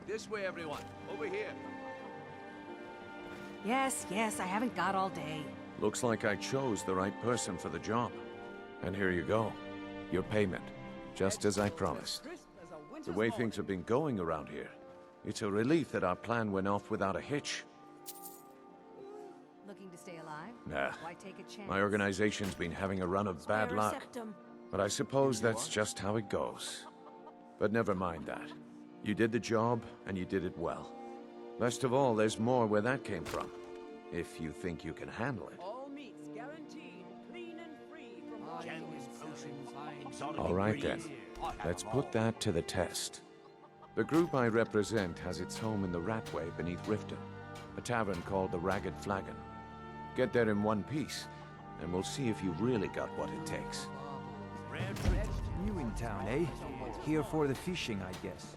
This way, everyone. Over here. Yes, I haven't got all day. Looks like I chose the right person for the job. And here you go. Your payment. Just as I promised. The way things have been going around here, it's a relief that our plan went off without a hitch. Looking to stay alive? Nah. Why take a chance? My organization's been having a run of bad Spare a luck. septum. But I suppose that's just how it goes. But never mind that. You did the job, and you did it well. Best of all, there's more where that came from. If you think you can handle it. All meats guaranteed, clean and free from Gems, potions, exotic All right then. ingredients. I have Let's them put all. that to the test. The group I represent has its home in the Ratway beneath Riften, a tavern called the Ragged Flagon. Get there in one piece, and we'll see if you've really got what it takes. Rare trinkets. New in town, eh? Here for the fishing, I guess.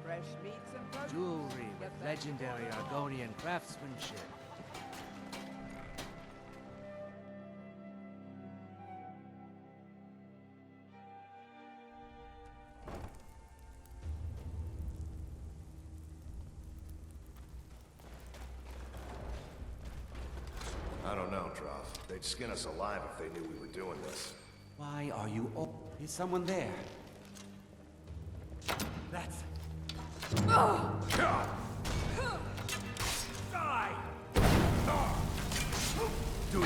fresh meats and produce. Jewelry with legendary Argonian craftsmanship. I don't know, Troth. They'd skin us alive if they knew we were doing this. Why are you all... Is someone there? That's... Die! Do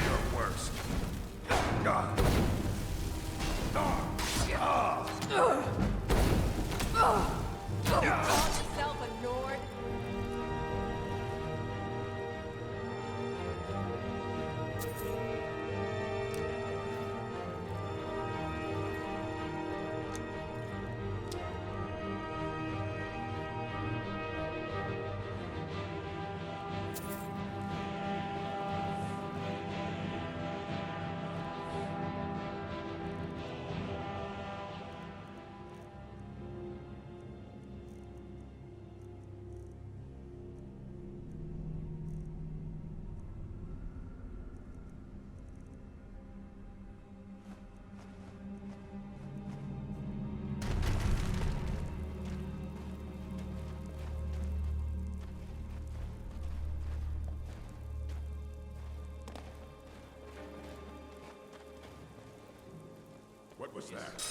was that?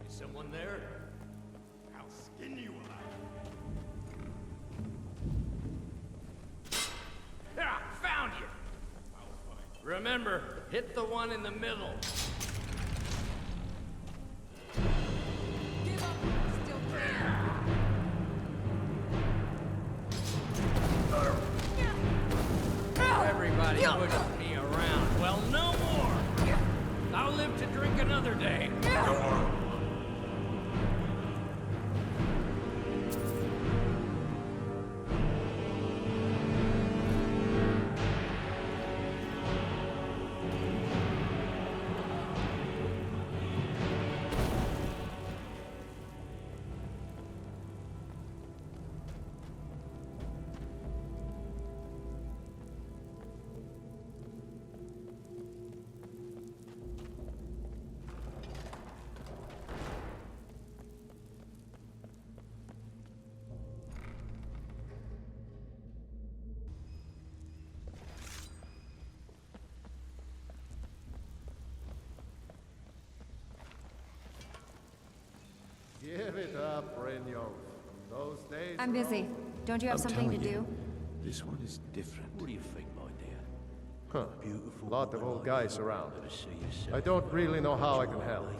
Is someone there? I'll skin you alive. Ah, found you! Remember, hit the one in the middle. Everybody pushes me around. Well, no more! I'll live to drink another day. Give it up, Renyo. Those days. I'm busy. Don't you have something to do? This one is different. What do you think, my dear? Huh. Beautiful. Lot of old guys around. Better see yourself. I don't really know how I can help.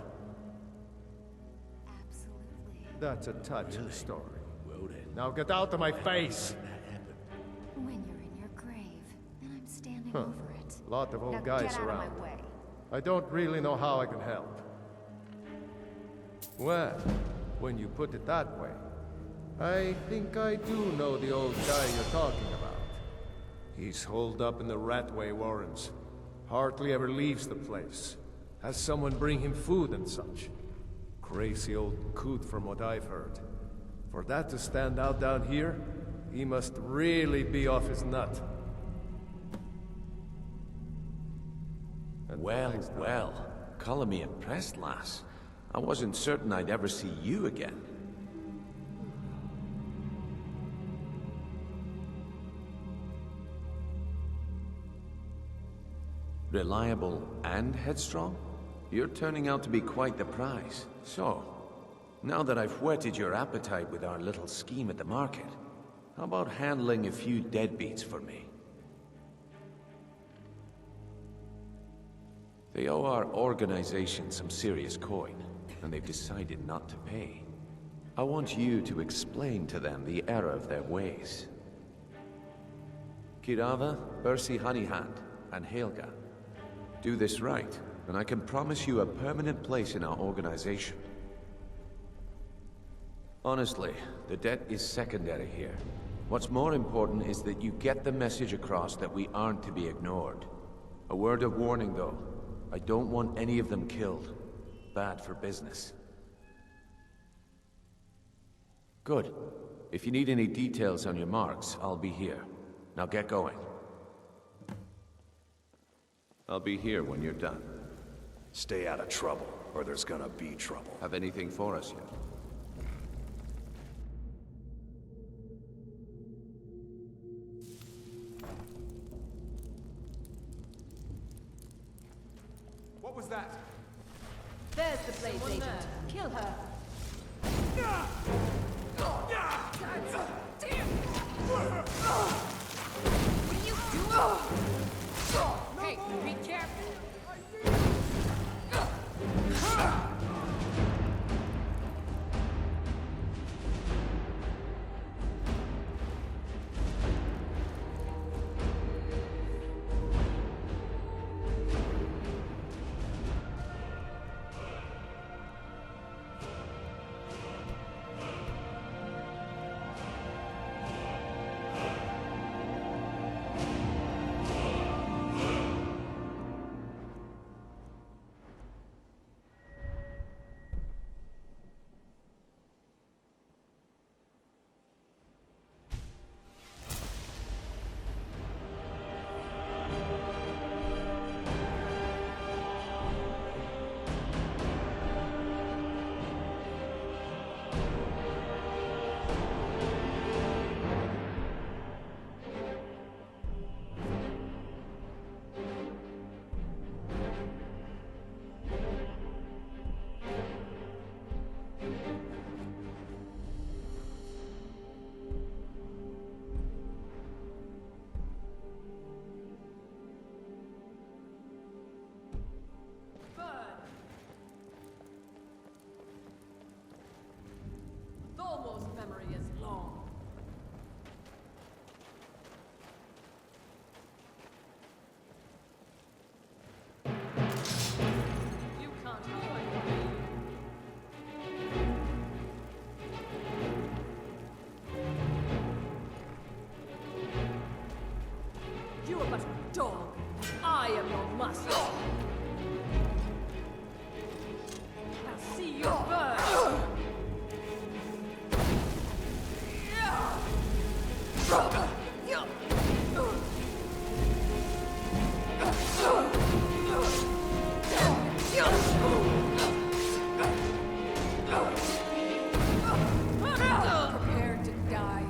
That's a touching story. Well then. Now get out of my face! When you're in your grave, and I'm standing Huh. over it. Lot of old Now guys get out around. of my way. I don't really know how I can help. Well, when you put it that way, I think I do know the old guy you're talking about. He's holed up in the Ratway Warrens. Hardly ever leaves the place. Has someone bring him food and such. Crazy old coot from what I've heard. For that to stand out down here, he must really be off his nut. Well, well. Call me impressed, lass. I wasn't certain I'd ever see you again. Reliable and headstrong? You're turning out to be quite the prize. So, now that I've whetted your appetite with our little scheme at the market, how about handling a few deadbeats for me? They owe our organization some serious coin, and they've decided not to pay. I want you to explain to them the error of their ways. Kirava, Bersi Honeyhand, and Helgen. Do this right, and I can promise you a permanent place in our organization. Honestly, the debt is secondary here. What's more important is that you get the message across that we aren't to be ignored. A word of warning, though. I don't want any of them killed. Bad for business. Good. If you need any details on your marks, I'll be here. Now get going. I'll be here when you're done. Stay out of trouble, or there's gonna be trouble. Have anything for us yet? What was that? There's the Blaze Agent. Kill her. What are you doing? Hey, be careful. Thalmor's memory is long. You can't hide from me. You are but a dog. I am your master. I'll see you burn. Prepare to die.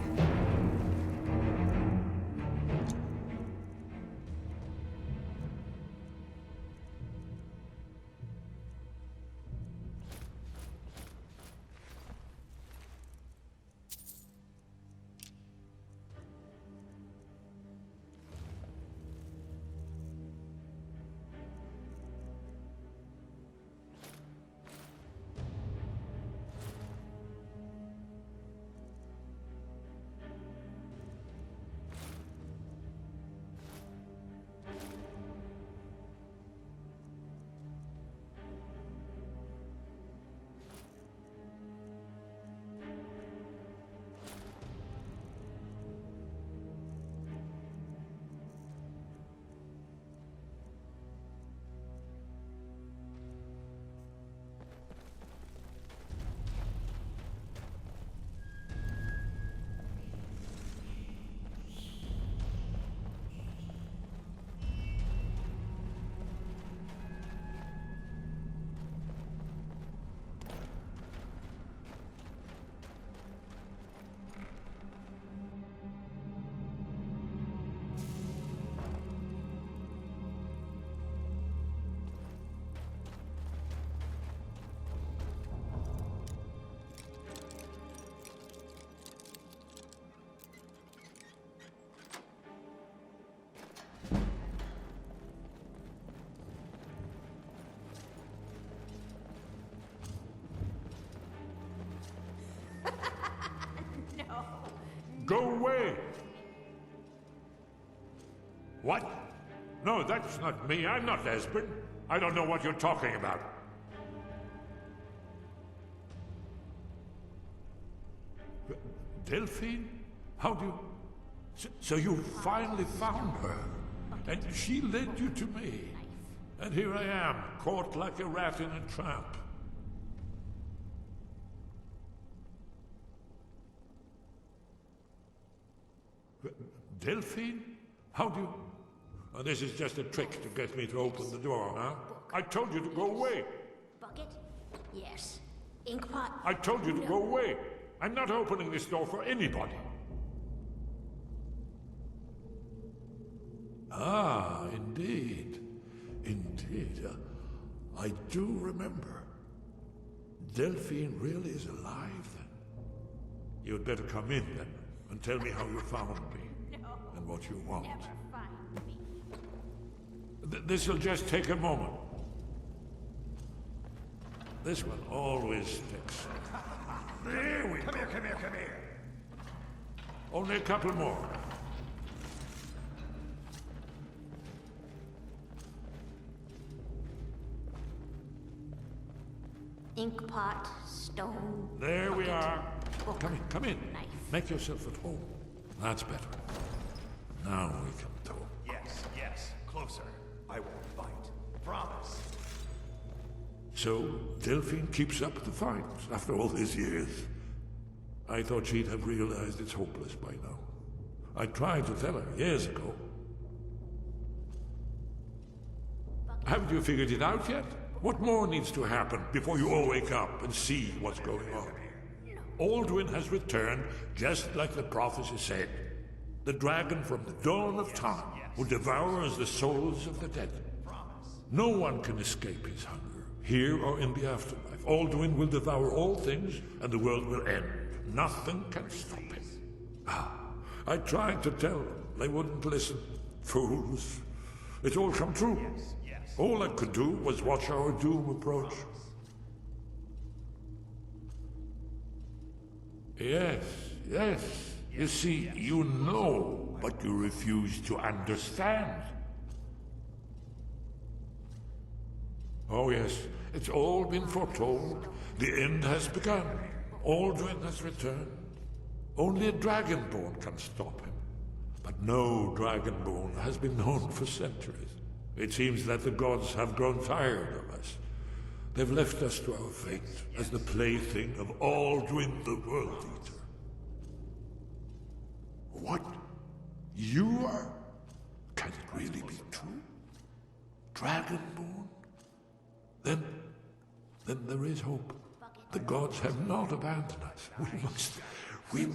Go away! What? No, that's not me. I'm not Esburn. I don't know what you're talking about. Delphine? How do you... So you finally found her, and she led you to me. And here I am, caught like a rat in a trap. Delphine? How do you... Oh, this is just a trick to get me to open the door, huh? I told you to go away. Bucket? Yes. Inkpot? I told you to go away. I'm not opening this door for anybody. Ah, indeed. Indeed. I do remember. Delphine really is alive, then. You'd better come in, then, and tell me how you found me. And what you want. This'll just take a moment. This one always sticks. There we go. Come here. Only a couple more. Inkpot, stone. There we are. Book, come in. Knife. Make yourself at home. That's better. Now we can talk. Yes. Closer. I won't bite. Promise. So, Delphine keeps up the fight after all these years. I thought she'd have realized it's hopeless by now. I tried to tell her years ago. Haven't you figured it out yet? What more needs to happen before you all wake up and see what's going on? Aldwin has returned, just like the prophecy said. The dragon from the dawn of time who devours the souls of the dead. No one can escape his hunger, here or in the afterlife. Aldwin will devour all things, and the world will end. Nothing can stop him. I tried to tell them. They wouldn't listen. Fools. It's all come true. All I could do was watch our doom approach. Yes, yes. You see, you know, but you refuse to understand. Oh yes, it's all been foretold. The end has begun. Alduin has returned. Only a dragonborn can stop him. But no dragonborn has been known for centuries. It seems that the gods have grown tired of us. They've left us to our fate as the plaything of Alduin the World Eater. What? You are? Can it really be true? Dragonborn? Then there is hope. The gods have not abandoned us. We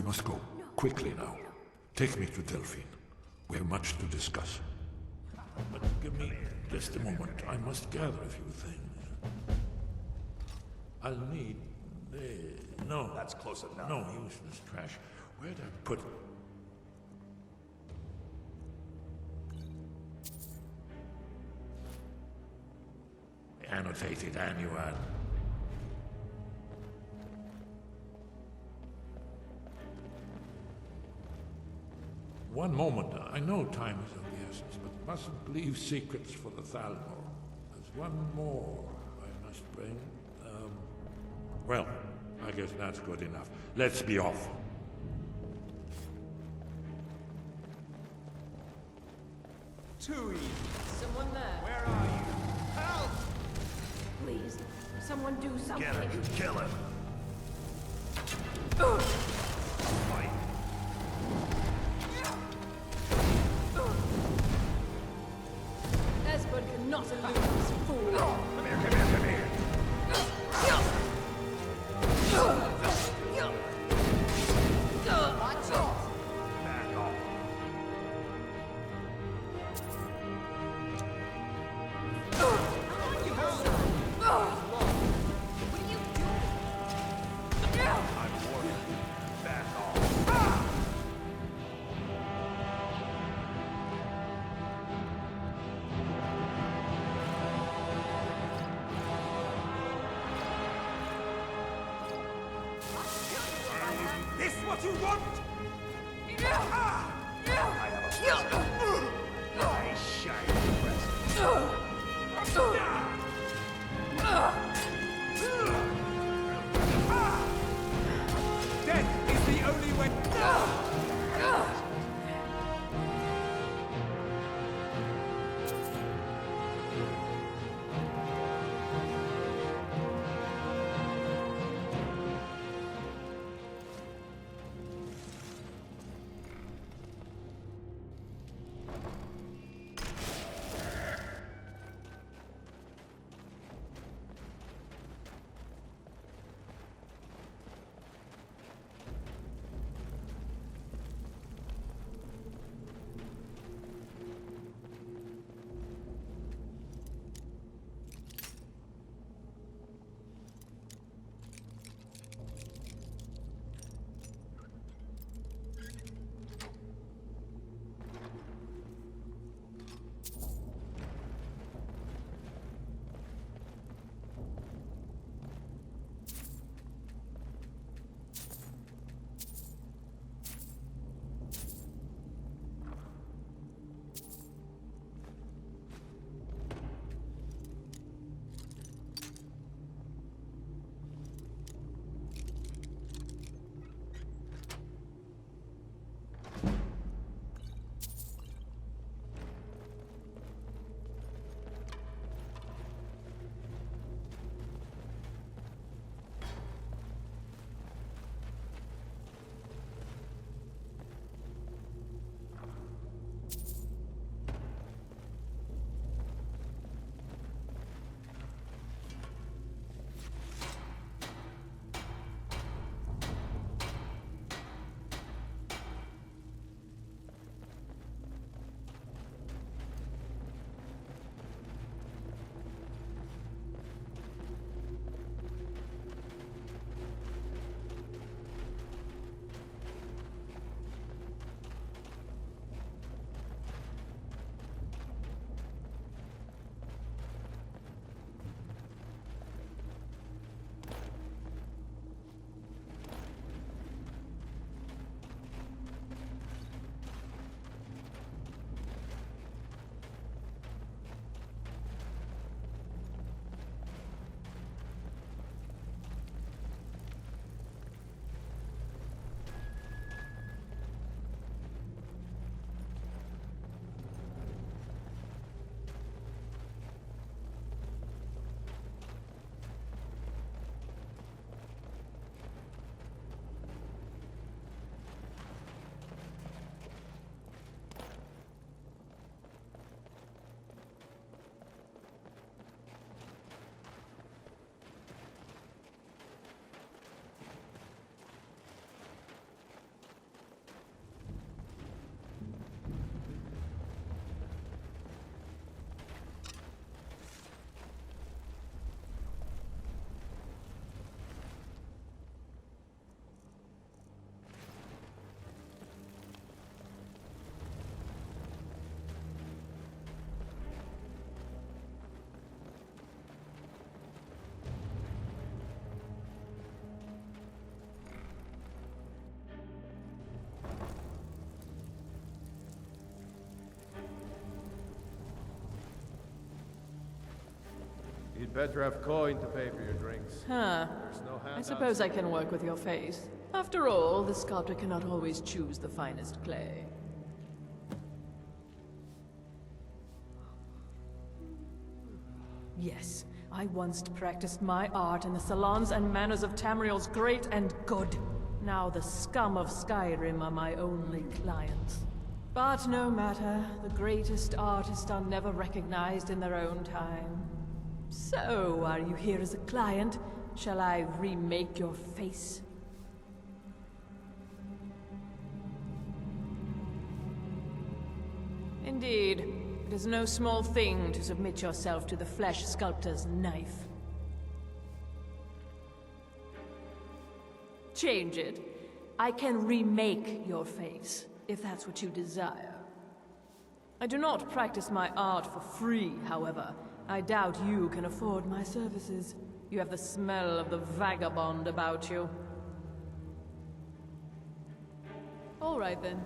must go. Quickly now. Take me to Delphine. We have much to discuss. But give me just a moment. I must gather a few things. I'll need... no. That's close enough. No useless trash. Where'd I put... Annotated annual. One moment. I know time is of the essence, but mustn't leave secrets for the Thalmor. There's one more I must bring. Well, I guess that's good enough. Let's be off. Too easy. Someone there. Where are you? Help! Please, someone do something. Get him. Kill him. Fight. Esburn cannot elude this fool. Come here, come here, come here. Watch it. Back off. I'm warning you. Back off. This what you want? I have a present. Nice shiny present. Death is the only way. better have coin to pay for your drinks. Huh. There's no I handouts. suppose I can work with your face. After all, the sculptor cannot always choose the finest clay. Yes, I once practiced my art in the salons and manners of Tamriel's great and good. Now the scum of Skyrim are my only clients. But no matter, the greatest artists are never recognized in their own time. So, are you here as a client? Shall I remake your face? Indeed. It is no small thing to submit yourself to the flesh sculptor's knife. Change it. I can remake your face, if that's what you desire. I do not practice my art for free, however. I doubt you can afford my services. You have the smell of the vagabond about you. All right, then.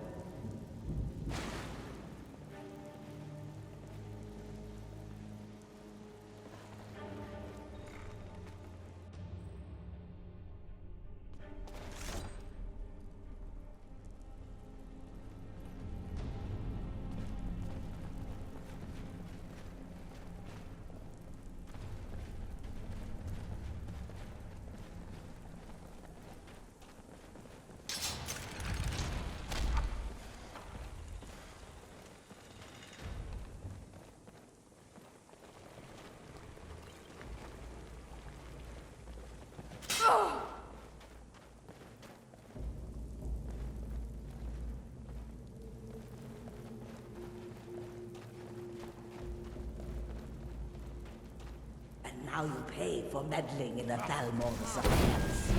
Now you pay for meddling in the Thalmor's affairs.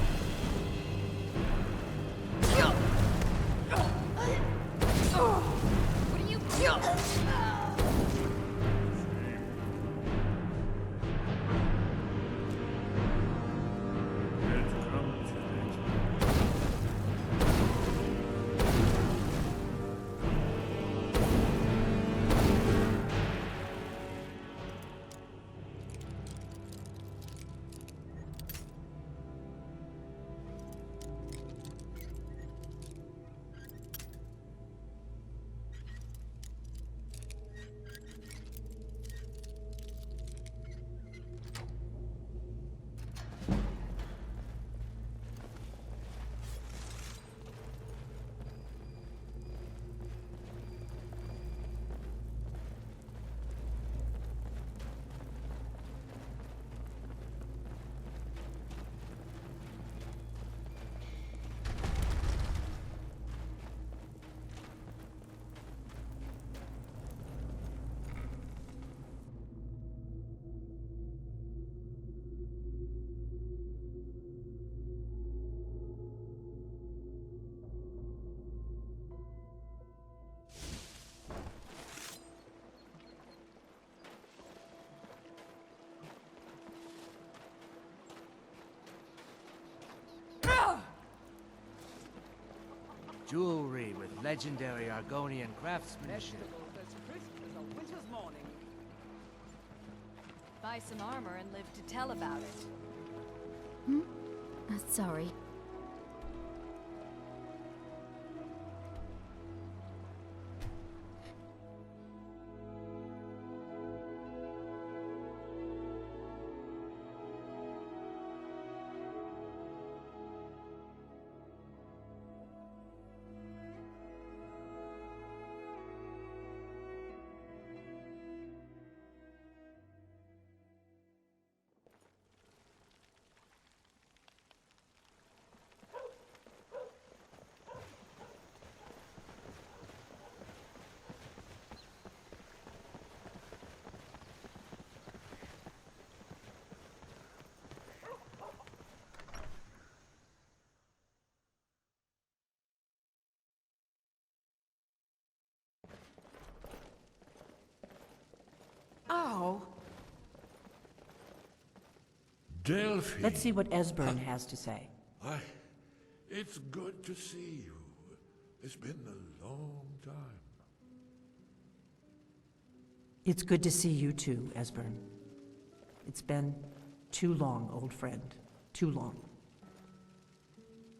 What are you... Jewelry with legendary Argonian craftsmanship. Buy some armor and live to tell about it. Sorry. Ow! Delphi. Let's see what Esburn has to say. It's good to see you. It's been a long time. It's good to see you too, Esburn. It's been too long, old friend. Too long.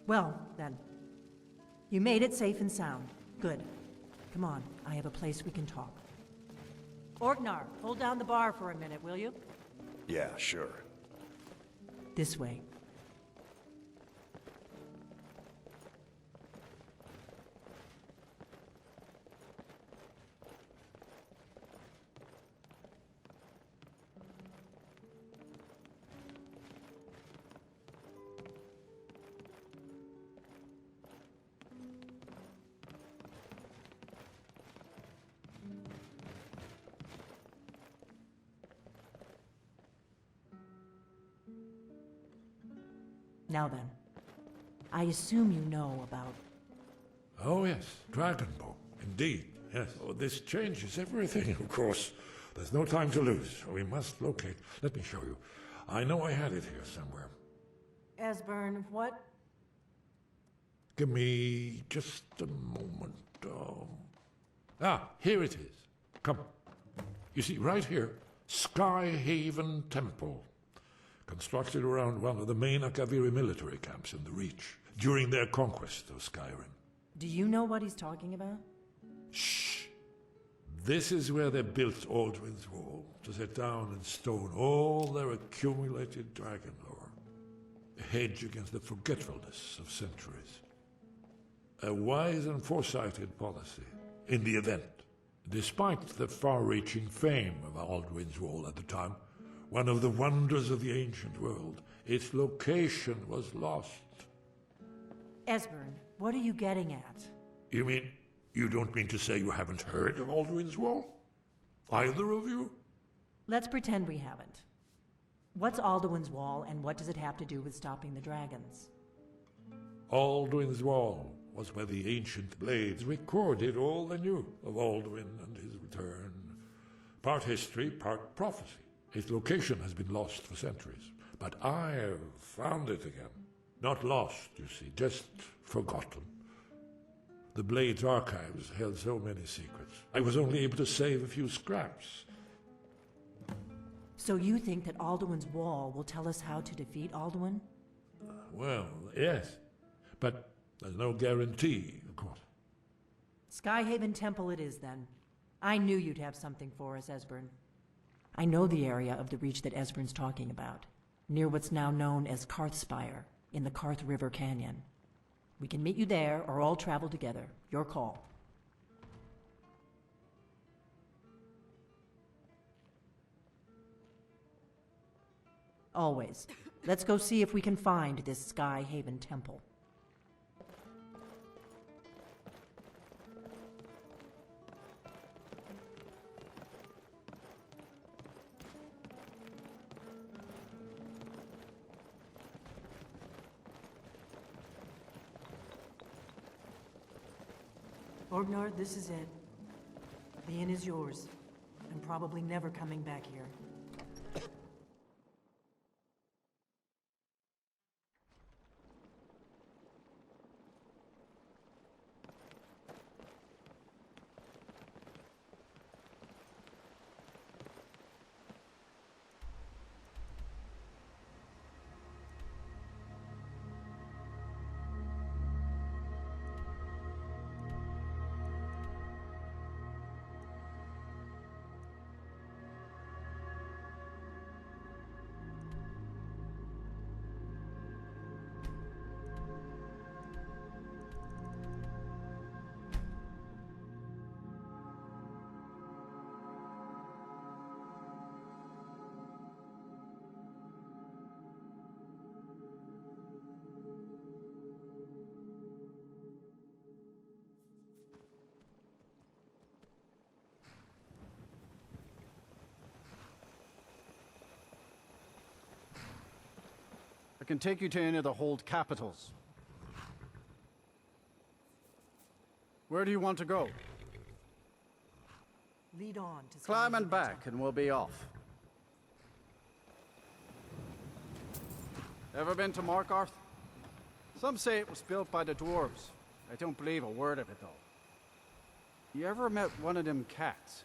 Well, then. You made it safe and sound. Good. Come on, I have a place we can talk. Orgnar, hold down the bar for a minute, will you? Yeah, sure. This way. Now then, I assume you know about... Oh yes, Dragonbow. Indeed, yes. Oh, this changes everything, of course. There's no time to lose. We must locate. Let me show you. I know I had it here somewhere. Esburn, what? Give me just a moment. Here it is. Come. You see, right here, Skyhaven Temple. Constructed around one of the main Archivist military camps in the Reach, during their conquest of Skyrim. Do you know what he's talking about? Shh! This is where they built Alduin's Wall, to set down in stone all their accumulated dragon lore. A hedge against the forgetfulness of centuries. A wise and foresighted policy, in the event. Despite the far-reaching fame of Alduin's Wall at the time, one of the wonders of the ancient world, its location was lost. Esburn, what are you getting at? You mean, you don't mean to say you haven't heard of Alduin's Wall? Either of you? Let's pretend we haven't. What's Alduin's Wall, and what does it have to do with stopping the dragons? Alduin's Wall was where the ancient blades recorded all they knew of Alduin and his return. Part history, part prophecy. Its location has been lost for centuries, but I have found it again. Not lost, you see, just forgotten. The Blade's archives held so many secrets. I was only able to save a few scraps. So you think that Alduin's Wall will tell us how to defeat Alduin? Well, yes, but there's no guarantee, of course. Skyhaven Temple it is, then. I knew you'd have something for us, Esburn. I know the area of the Reach that Esburn's talking about, near what's now known as Karthspire, in the Karth River Canyon. We can meet you there, or all travel together. Your call. Always. Let's go see if we can find this Skyhaven Temple. Orgnar, this is it. The inn is yours. I'm probably never coming back here. I can take you to any of the hold capitals. Where do you want to go? Lead on to Climb and back, and we'll be off. Ever been to Markarth? Some say it was built by the dwarves. I don't believe a word of it, though. You ever met one of them cats?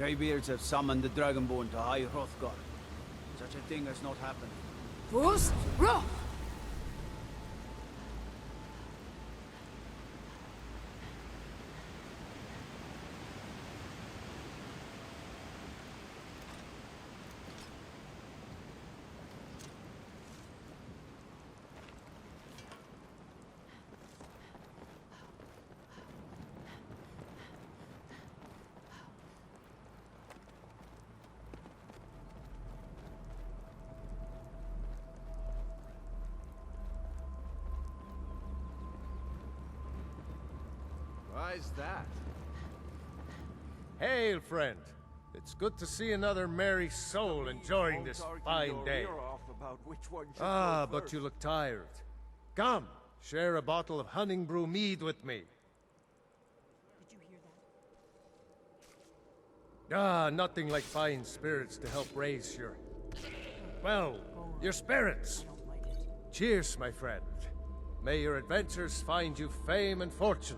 Greybeards have summoned the Dragonborn to High Hrothgar. Such a thing has not happened. Fools, rough! Why's that? Hail, friend. It's good to see another merry soul enjoying this fine day. Ah, but you look tired. Come, share a bottle of hunting brew mead with me. Did you hear that? Ah, nothing like fine spirits to help raise your... well, your spirits. Cheers, my friend. May your adventures find you fame and fortune.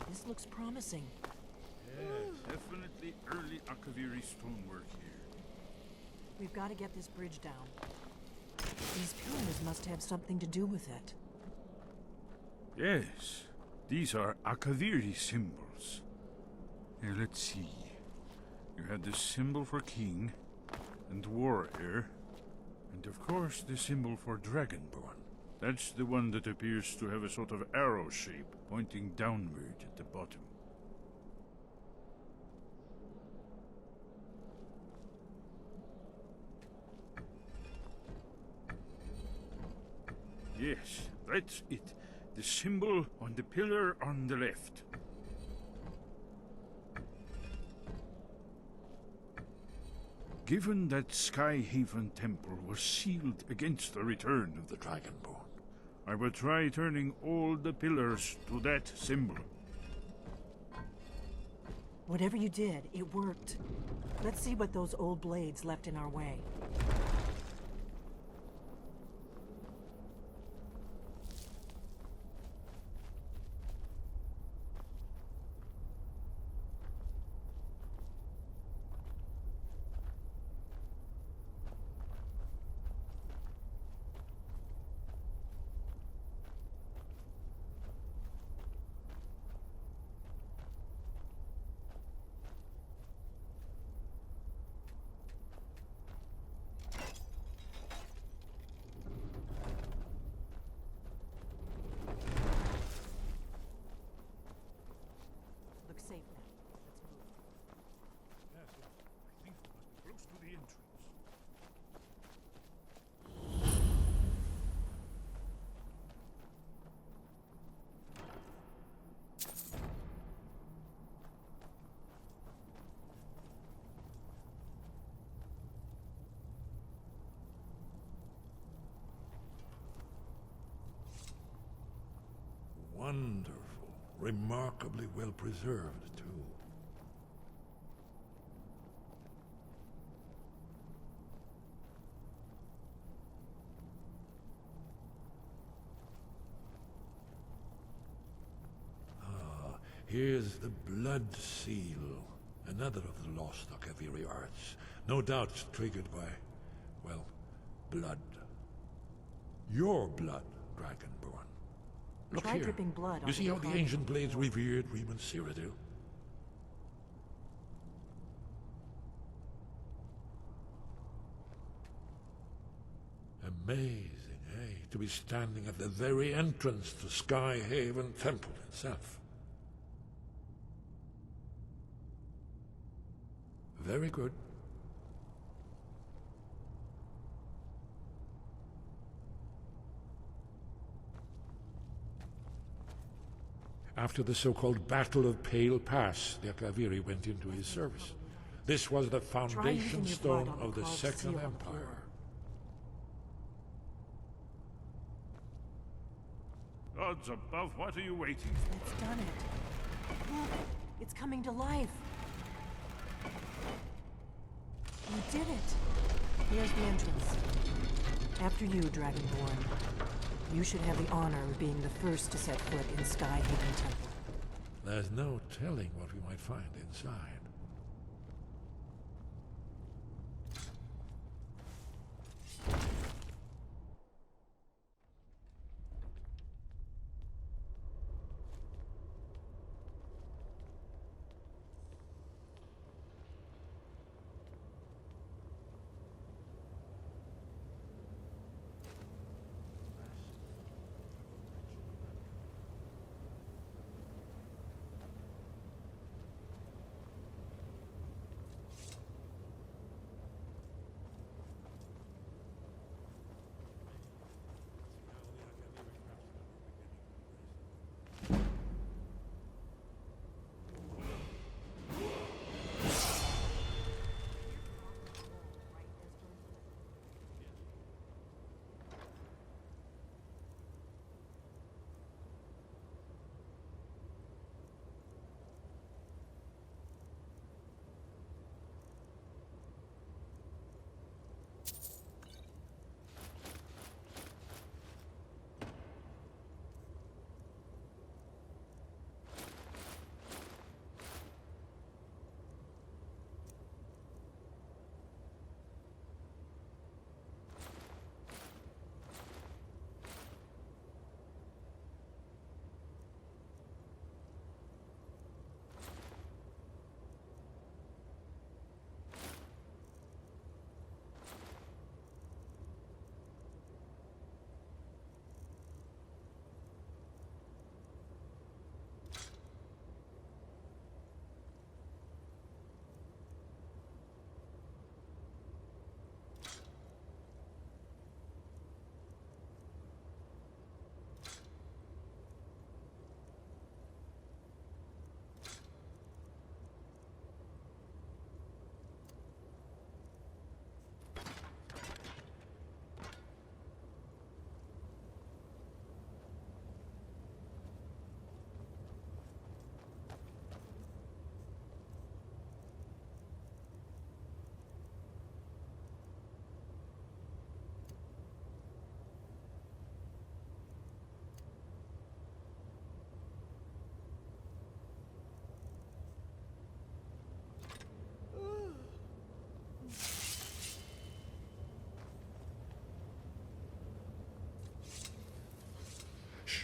This looks promising. Yeah, definitely early Akaviri stonework here. We've got to get this bridge down. These pillars must have something to do with it. Yes, these are Akaviri symbols. Here, let's see. You had the symbol for king, and warrior, and of course the symbol for dragonborn. That's the one that appears to have a sort of arrow shape pointing downward at the bottom. Yes, that's it. The symbol on the pillar on the left. Given that Skyhaven Temple was sealed against the return of the Dragonborn, I will try turning all the pillars to that symbol. Whatever you did, it worked. Let's see what those old blades left in our way. Wonderful. Remarkably well preserved, too. Here's the Blood Seal, another of the lost Archivist arts. No doubt triggered by, well, blood. Your blood, Dragonborn. Look Try here. dripping blood You onto see the how the carpet. ancient blades revered Reman Cyrodiil? Amazing, eh? To be standing at the very entrance to Skyhaven Temple itself. Very good. After the so-called Battle of Pale Pass, the Akaviri went into his service. This was the foundation stone of the Second Empire. Gods above, what are you waiting for? It's done it. Look, it's coming to life. You did it. Here's the entrance. After you, Dragonborn. You should have the honor of being the first to set foot in Skyhaven Temple. There's no telling what we might find inside.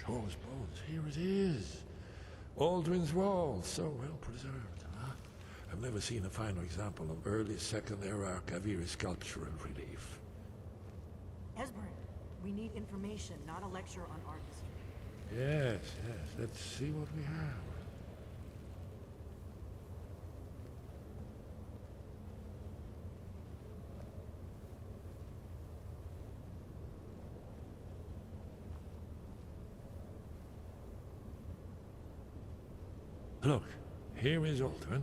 Shaw's bones, here it is. Aldrin's Wall, so well preserved, huh? I've never seen a finer example of early Second Era Archivist sculptural relief. Esburn, we need information, not a lecture on art history. Yes, yes, let's see what we have. Look, here is Aldrin.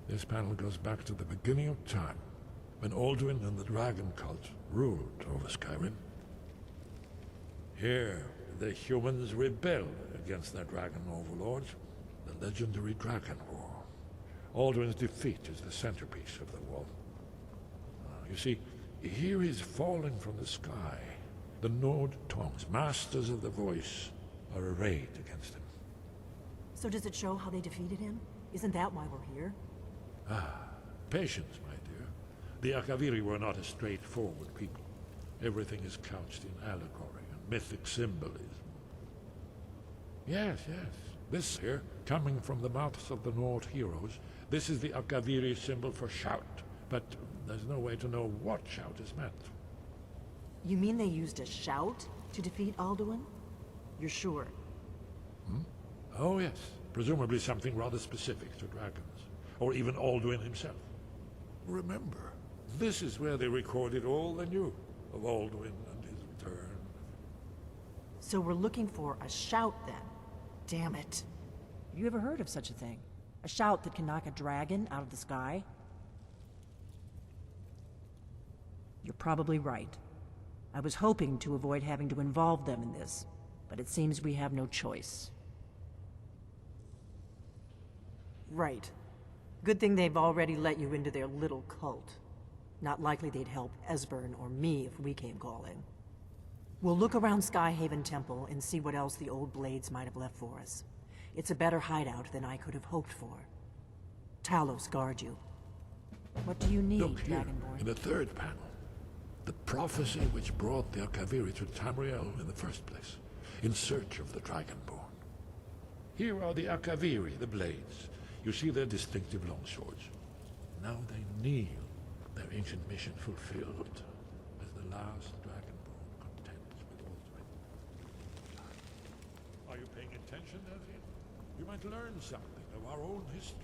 This panel goes back to the beginning of time, when Aldrin and the Dragon Cult ruled over Skyrim. Here, the humans rebelled against their dragon overlords, the legendary Dragon War. Alduin's defeat is the centerpiece of the war. You see, here he's falling from the sky. The Nord tongues, masters of the voice, are arrayed against him. So does it show how they defeated him? Isn't that why we're here? Patience, my dear. The Akaviri were not a straightforward people. Everything is couched in allegory and mythic symbolism. Yes. This here, coming from the mouths of the Nord heroes, this is the Akaviri symbol for shout, but there's no way to know what shout is meant. You mean they used a shout to defeat Alduin? You're sure? Oh yes, presumably something rather specific to dragons, or even Alduin himself. Remember, this is where they recorded all they knew of Alduin and his return. So we're looking for a shout then? Damn it. Have you ever heard of such a thing? A shout that can knock a dragon out of the sky? You're probably right. I was hoping to avoid having to involve them in this, but it seems we have no choice. Right. Good thing they've already let you into their little cult. Not likely they'd help Esburn or me if we came calling. We'll look around Skyhaven Temple and see what else the old blades might have left for us. It's a better hideout than I could have hoped for. Talos guard you. What do you need, Look here, Dragonborn? in the third panel. The prophecy which brought the Akaviri to Tamriel in the first place, in search of the Dragonborn. Here are the Akaviri, the blades. You see their distinctive longswords. Now they kneel, their ancient mission fulfilled, as the last Dragonborn contends with Alduin. Are you paying attention, Helgen? You might learn something of our own history.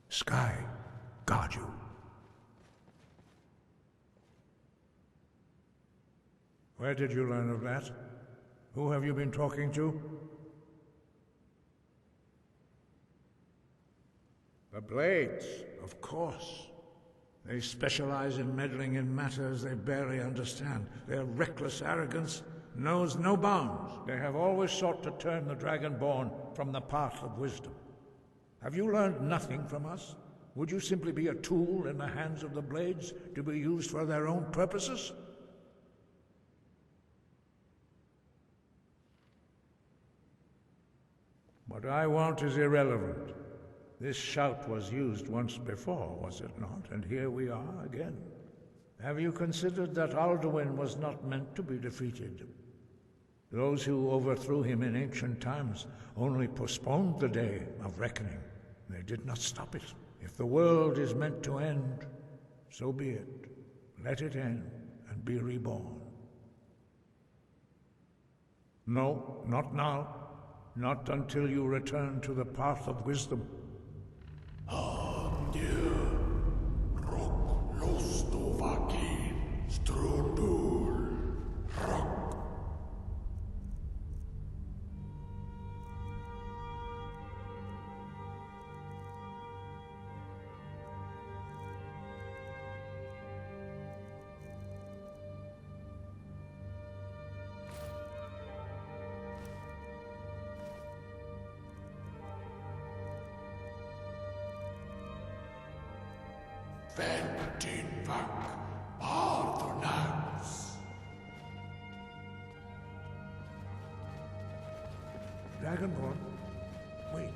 Sky, guard you. Where did you learn of that? Who have you been talking to? The Blades, of course. They specialize in meddling in matters they barely understand. Their reckless arrogance knows no bounds. They have always sought to turn the Dragonborn from the path of wisdom. Have you learned nothing from us? Would you simply be a tool in the hands of the Blades to be used for their own purposes? What I want is irrelevant. This shout was used once before, was it not? And here we are again. Have you considered that Alduin was not meant to be defeated? Those who overthrew him in ancient times only postponed the day of reckoning. They did not stop it. If the world is meant to end, so be it. Let it end and be reborn. No, not now. Not until you return to the path of wisdom. Paarthurnax. Dragonborn, wait.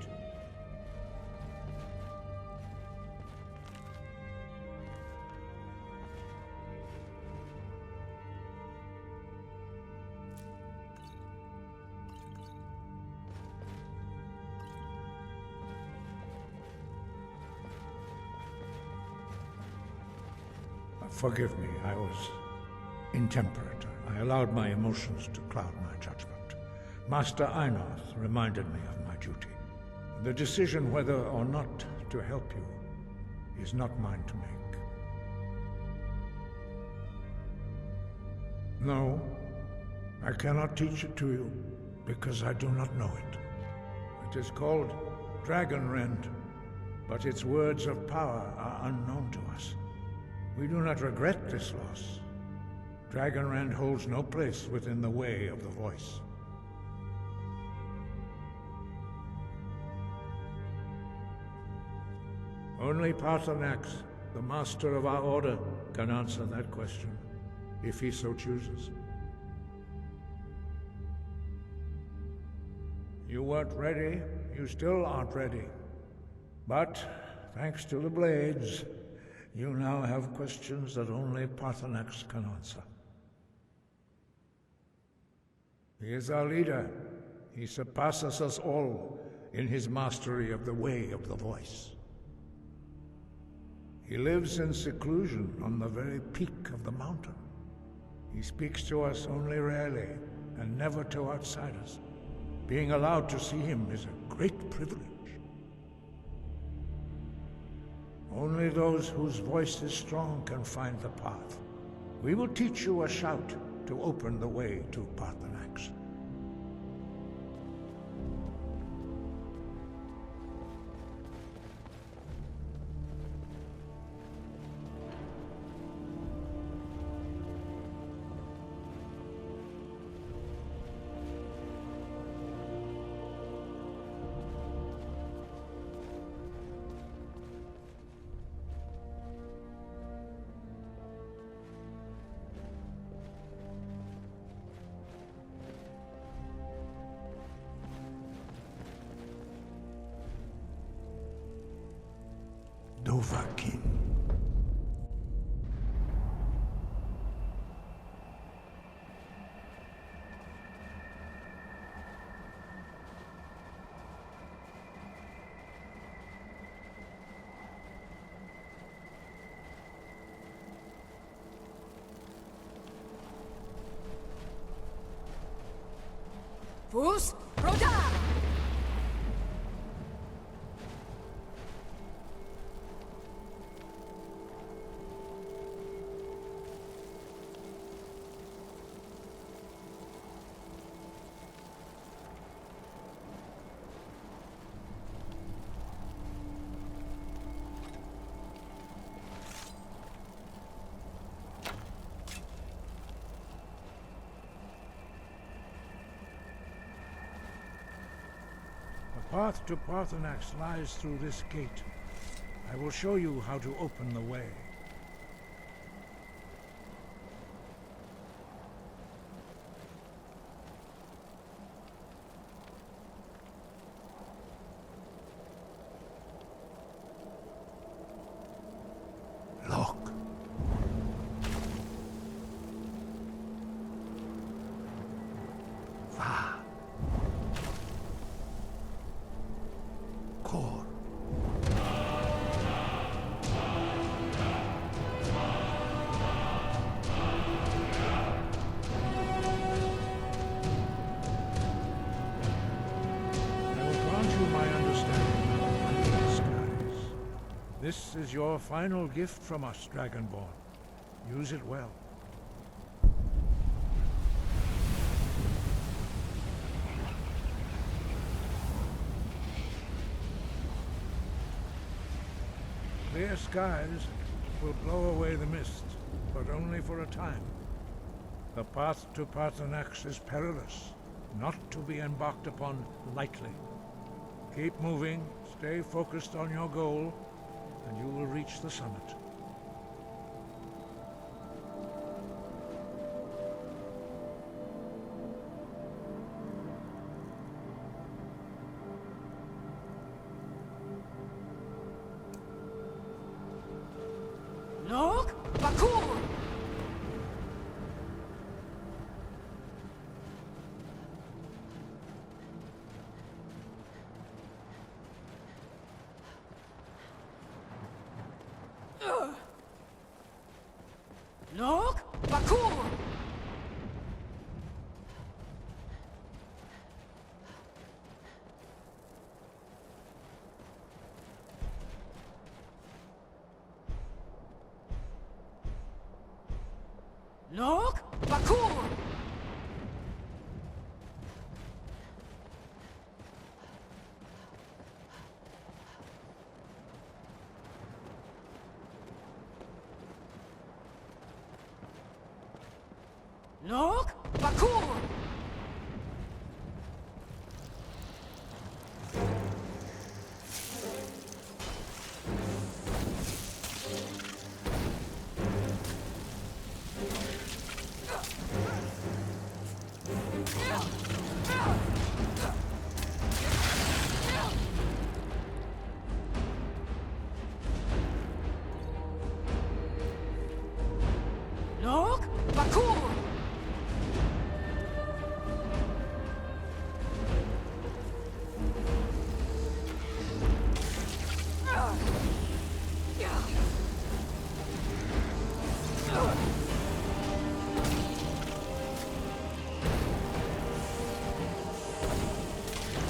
Forgive me, I was intemperate. I allowed my emotions to cloud my judgment. Master Einoth reminded me of my duty. The decision whether or not to help you is not mine to make. No, I cannot teach it to you because I do not know it. It is called Dragonrend, but its words of power are unknown to us. We do not regret this loss. Dragonrend holds no place within the way of the voice. Only Paarthurnax, the master of our order, can answer that question, if he so chooses. You weren't ready, you still aren't ready. But, thanks to the Blades, you now have questions that only Paarthurnax can answer. He is our leader. He surpasses us all in his mastery of the way of the voice. He lives in seclusion on the very peak of the mountain. He speaks to us only rarely, and never to outsiders. Being allowed to see him is a great privilege. Only those whose voice is strong can find the path. We will teach you a shout to open the way to Paarthurnax. Odahviing. Fus, Roda! path to Paarthurnax lies through this gate. I will show you how to open the way. Look. Va. Cor. This is your final gift from us, Dragonborn. Use it well. Clear skies will blow away the mist, but only for a time. The path to Paarthurnax is perilous, not to be embarked upon lightly. Keep moving, stay focused on your goal, and you will reach the summit. Look! Bakur! Look! Bakur! Look! Bakur! Look! Bakur! Look! Bakur! Look! Bakur!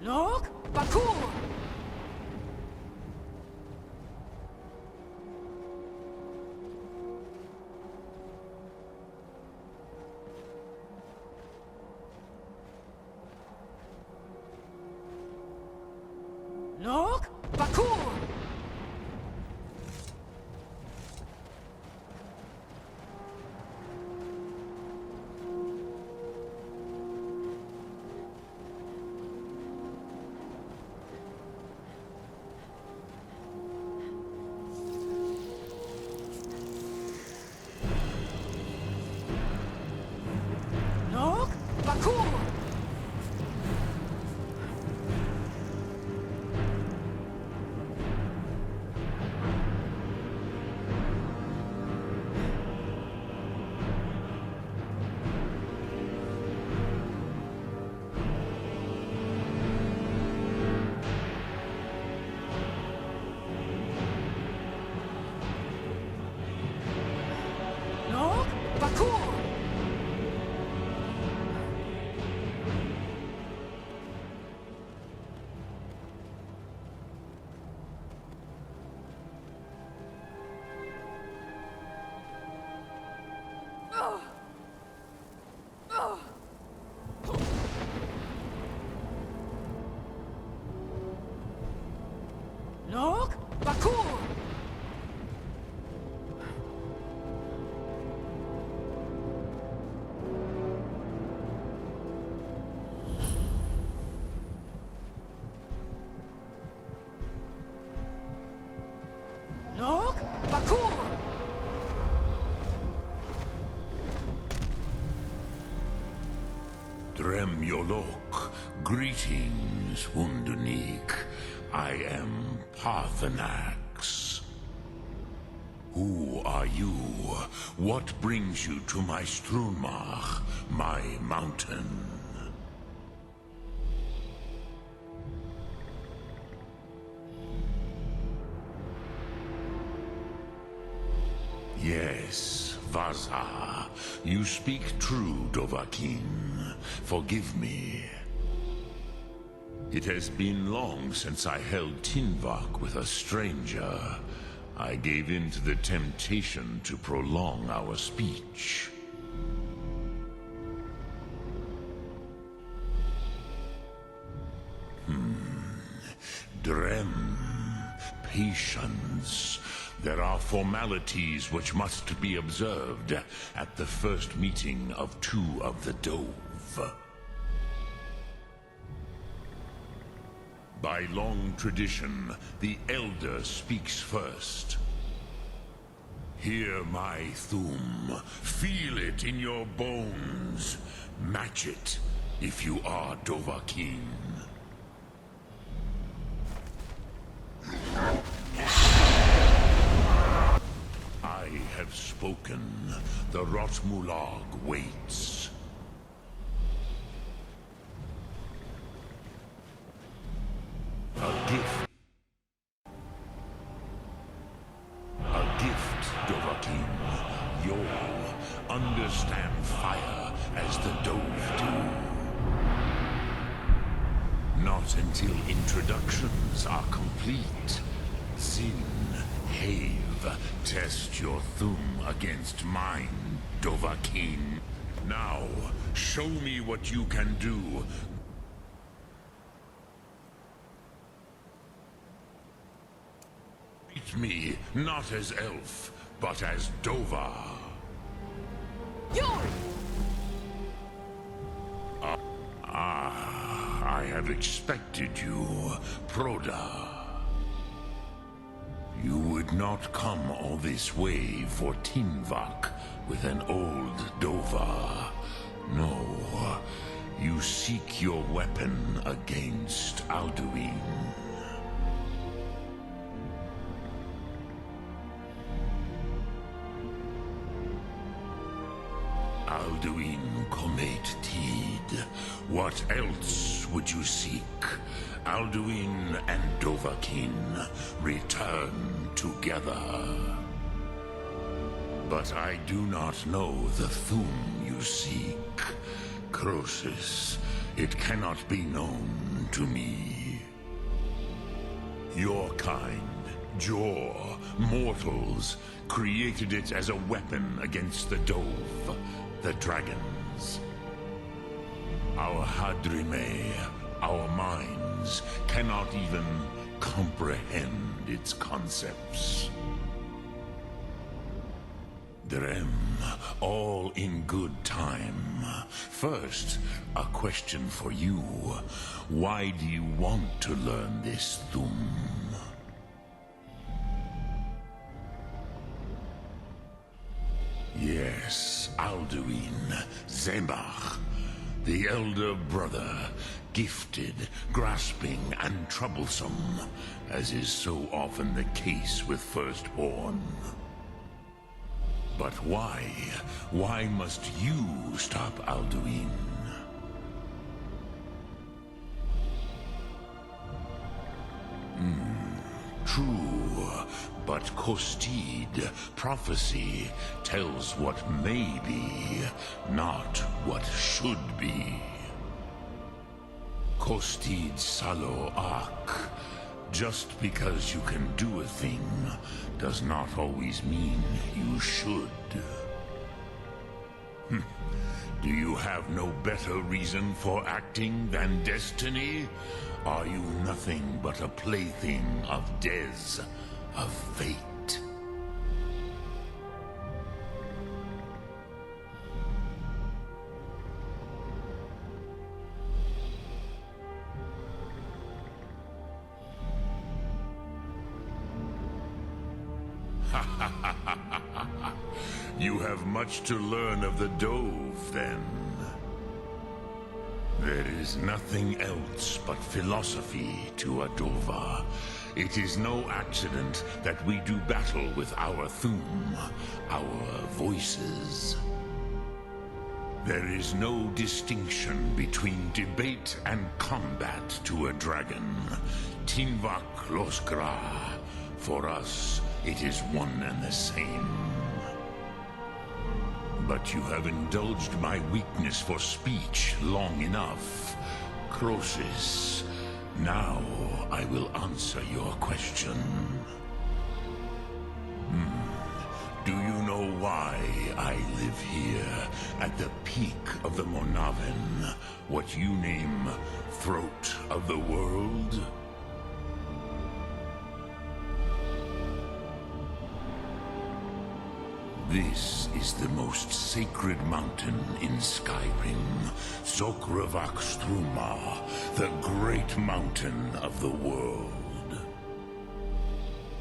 Look! Bakur! Look! Bakur! Look! Bakur! Look! Bakur! Nog? Bakur! Drem Yolok, greetings, Wundernik. I am Paarthurnax. Who are you? What brings you to my Strunmach, my mountain? Yes, Vaza. You speak true, Dovahkiin. Forgive me. It has been long since I held Tinvak with a stranger. I gave in to the temptation to prolong our speech. Drem. Patience. There are formalities which must be observed at the first meeting of two of the Dove. By long tradition, the Elder speaks first. Hear my Thum. Feel it in your bones. Match it if you are Dovahkiin. I have spoken. The Rotmulag waits. A gift. A gift, Dovahkiin. You'll understand fire as the Dove do. Not until introductions are complete. Sin, Have, test your Thum against mine, Dovahkiin. Now, show me what you can do. Treat me not as elf, but as Dova. I have expected you, Proda. You would not come all this way for Tinvak with an old Dova. No, you seek your weapon against Alduin. Alduin Comet Tid. What else would you seek? Alduin and Dovahkiin return together. But I do not know the Thum you seek. Croesus, it cannot be known to me. Your kind, Jor, mortals, created it as a weapon against the Dove, the dragons. Our Hadrime, our minds, cannot even comprehend its concepts. Drem, all in good time. First, a question for you. Why do you want to learn this Thum? Yes, Alduin, Zemach, the elder brother, gifted, grasping, and troublesome, as is so often the case with Firstborn. But why? Why must you stop Alduin? True, but Kostid, prophecy, tells what may be, not what should be. Kostid Salo Ak. Just because you can do a thing does not always mean you should. Do you have no better reason for acting than destiny? Are you nothing but a plaything of Dez, of fate? You have much to learn of the Dove, then. There is nothing else but philosophy to Adova. It is no accident that we do battle with our Thum, our voices. There is no distinction between debate and combat to a dragon. Tinvak Loskra. For us, it is one and the same. But you have indulged my weakness for speech long enough. Croesus, now I will answer your question. Do you know why I live here, at the peak of the Monaven, what you name Throat of the World? This is the most sacred mountain in Skyrim, Zokravakstruma, the great mountain of the world.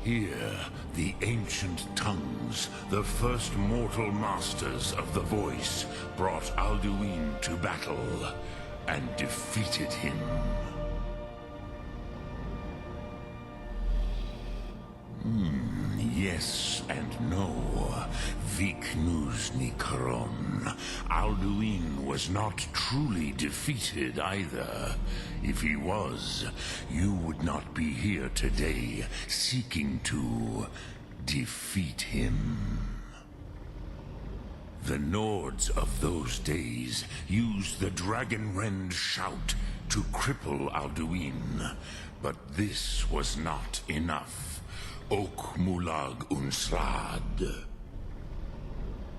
Here, the ancient tongues, the first mortal masters of the voice, brought Alduin to battle and defeated him. Yes and no. Viknus Nikron. Alduin was not truly defeated either. If he was, you would not be here today seeking to defeat him. The Nords of those days used the Dragonrend shout to cripple Alduin, but this was not enough. Ok Mulag Unsrad.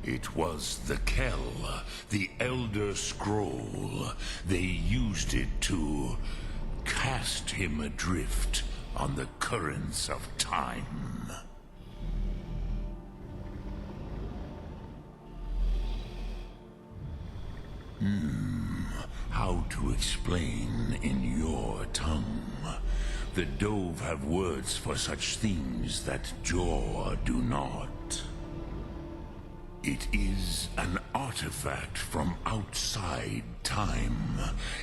It was the Kell, the Elder Scroll. They used it to cast him adrift on the currents of time. How to explain in your tongue? The Dove have words for such things that Jor do not. It is an artifact from outside time.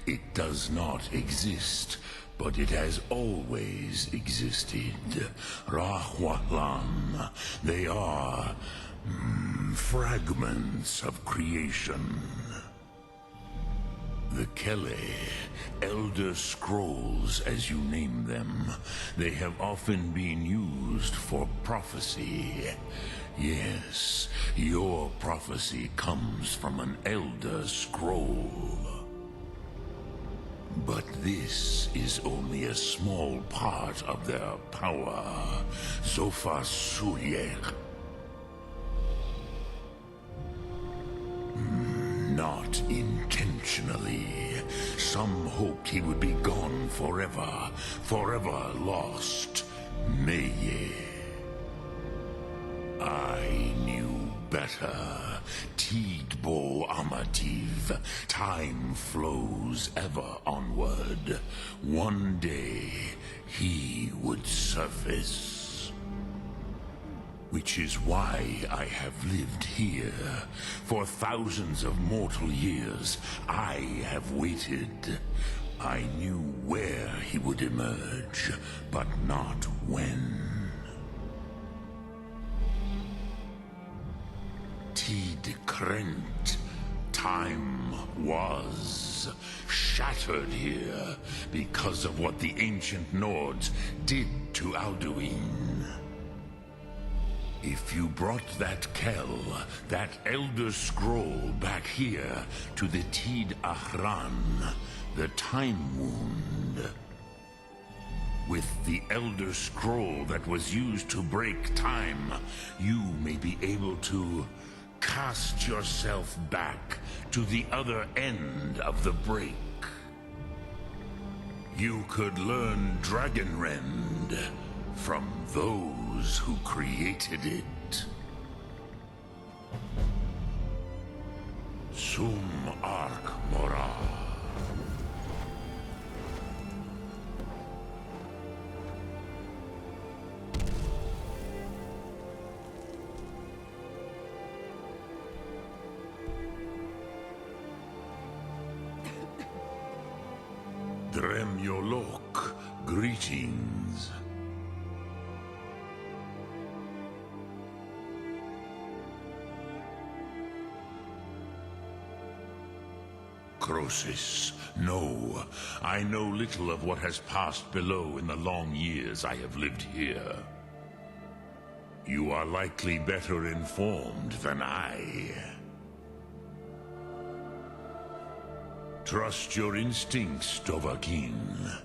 It does not exist, but it has always existed. Rahwalan. They are fragments of creation. The Kelle, Elder Scrolls as you name them, they have often been used for prophecy. Yes, your prophecy comes from an Elder Scroll. But this is only a small part of their power. Zofa Suryek. Not intentionally. Some hoped he would be gone forever, forever lost. Meye. I knew better. Tidbo Amativ. Time flows ever onward. One day, he would surface. Which is why I have lived here. For thousands of mortal years, I have waited. I knew where he would emerge, but not when. Tid Krent. Time was shattered here because of what the ancient Nords did to Alduin. If you brought that Kell, that Elder Scroll back here to the Tid Ahran, the Time Wound, with the Elder Scroll that was used to break time, you may be able to cast yourself back to the other end of the break. You could learn Dragonrend from those who created it. Sum Ark Mora. Dremyolok, greetings. Croesus, no. I know little of what has passed below in the long years I have lived here. You are likely better informed than I. Trust your instincts, Odahviing.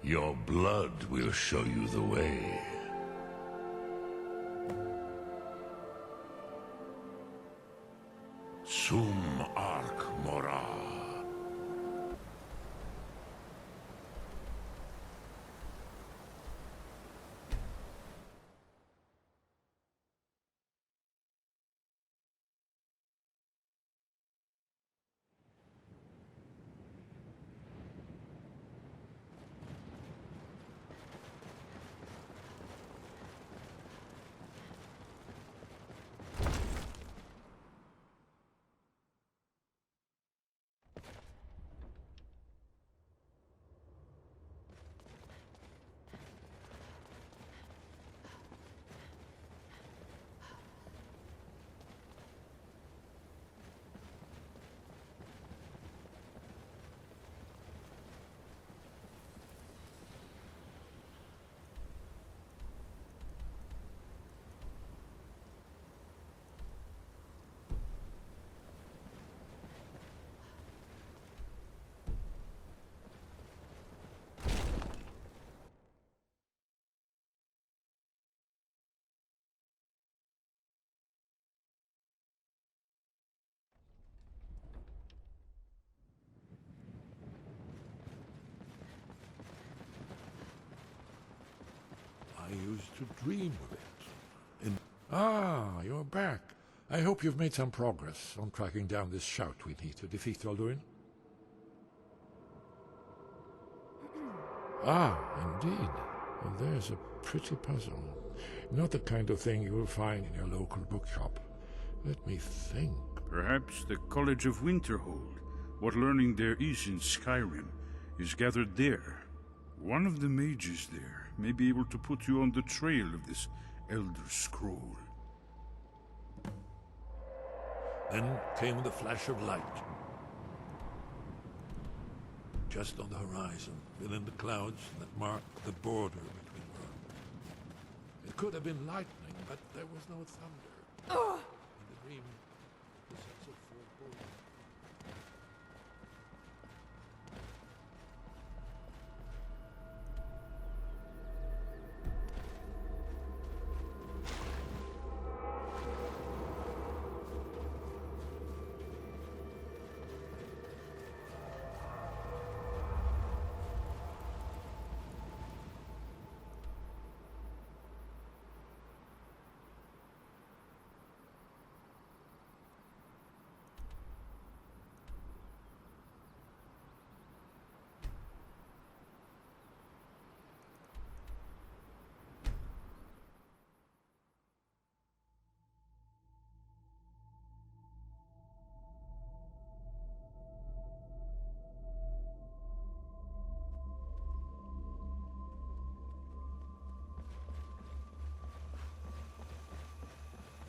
Your blood will show you the way. Sum Arc Mora. I used to dream of it. Ah, you're back. I hope you've made some progress on tracking down this shout we need to defeat Alduin. Ah, indeed. Well, there's a pretty puzzle. Not the kind of thing you will find in your local bookshop. Let me think. Perhaps the College of Winterhold. What learning there is in Skyrim is gathered there. One of the mages there may be able to put you on the trail of this Elder Scroll. Then came the flash of light. Just on the horizon, within the clouds that marked the border between worlds. It could have been lightning, but there was no thunder. In the dream, the sense of foreboding.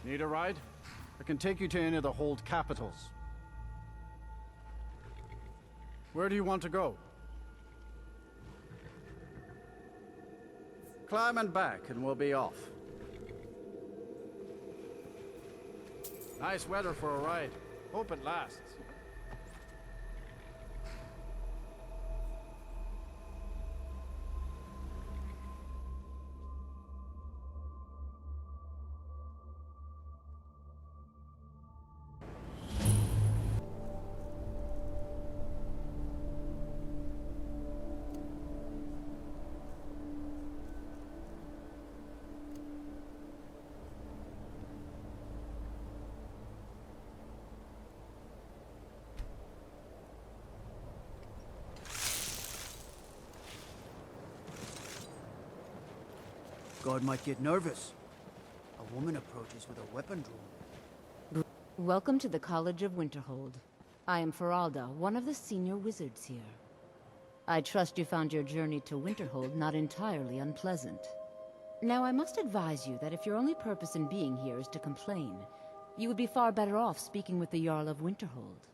Need a ride? I can take you to any of the hold capitals. Where do you want to go? Climb and back and we'll be off. Nice weather for a ride. Hope it lasts. God might get nervous. A woman approaches with a weapon drawn. Welcome to the College of Winterhold. I am Feralda, one of the senior wizards here. I trust you found your journey to Winterhold not entirely unpleasant. Now, I must advise you that if your only purpose in being here is to complain, you would be far better off speaking with the Jarl of Winterhold.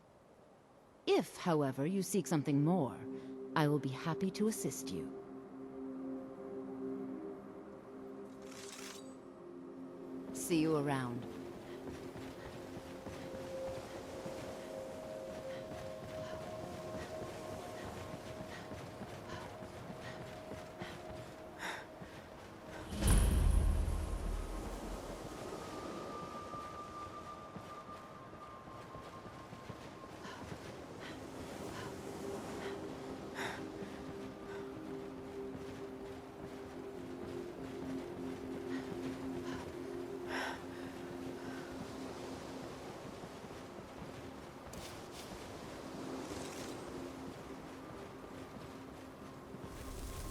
If, however, you seek something more, I will be happy to assist you. See you around.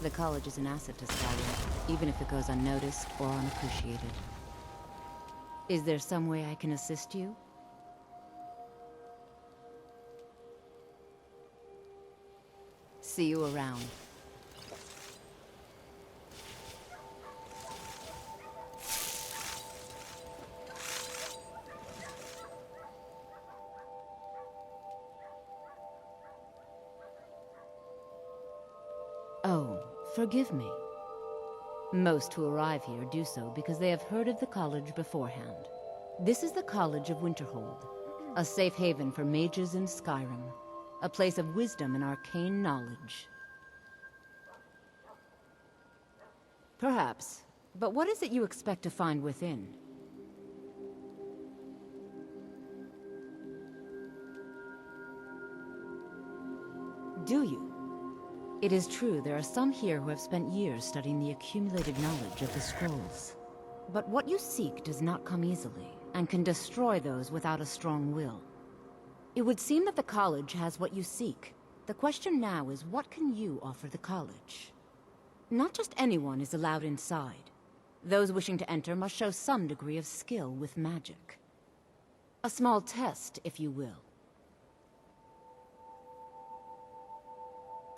The college is an asset to Skyrim, even if it goes unnoticed or unappreciated. Is there some way I can assist you? See you around. Oh, forgive me. Most who arrive here do so because they have heard of the college beforehand. This is the College of Winterhold, a safe haven for mages in Skyrim, a place of wisdom and arcane knowledge. Perhaps, but what is it you expect to find within? Do you? It is true, there are some here who have spent years studying the accumulated knowledge of the scrolls. But what you seek does not come easily, and can destroy those without a strong will. It would seem that the college has what you seek. The question now is, what can you offer the college? Not just anyone is allowed inside. Those wishing to enter must show some degree of skill with magic. A small test, if you will.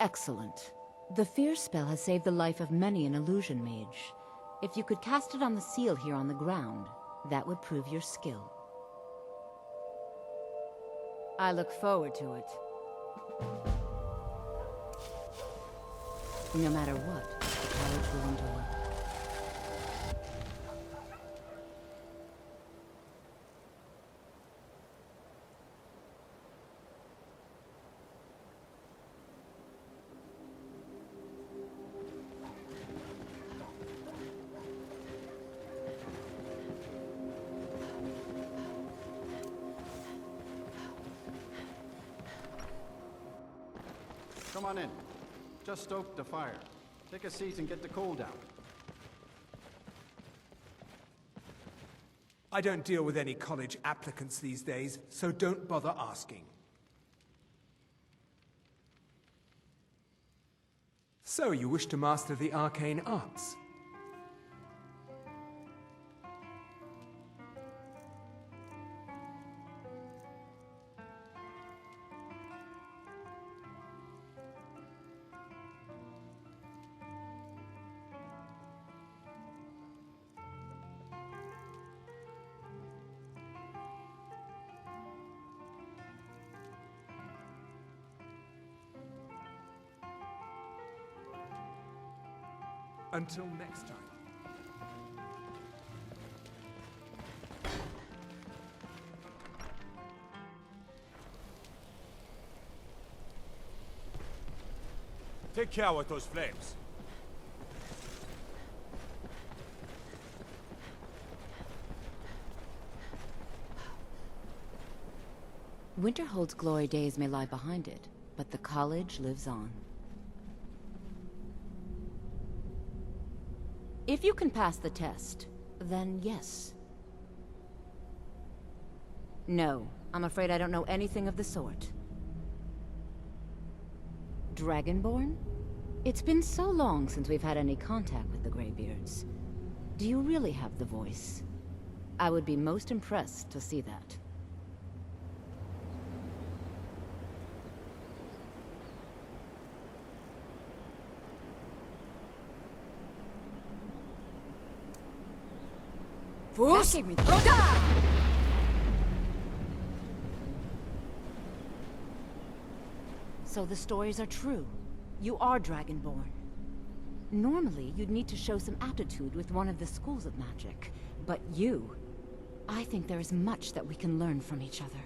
Excellent. The fear spell has saved the life of many an illusion mage. If you could cast it on the seal here on the ground, that would prove your skill. I look forward to it. No matter what, the college will endure. Come on in. Just stoke the fire. Take a seat and get the coal down. I don't deal with any college applicants these days, so don't bother asking. So, you wish to master the arcane arts? Until next time. Take care with those flames. Winterhold's glory days may lie behind it, but the college lives on. If you can pass the test, then yes. No, I'm afraid I don't know anything of the sort. Dragonborn? It's been so long since we've had any contact with the Greybeards. Do you really have the voice? I would be most impressed to see that. So the stories are true. You are Dragonborn. Normally, you'd need to show some aptitude with one of the schools of magic. But you... I think there is much that we can learn from each other.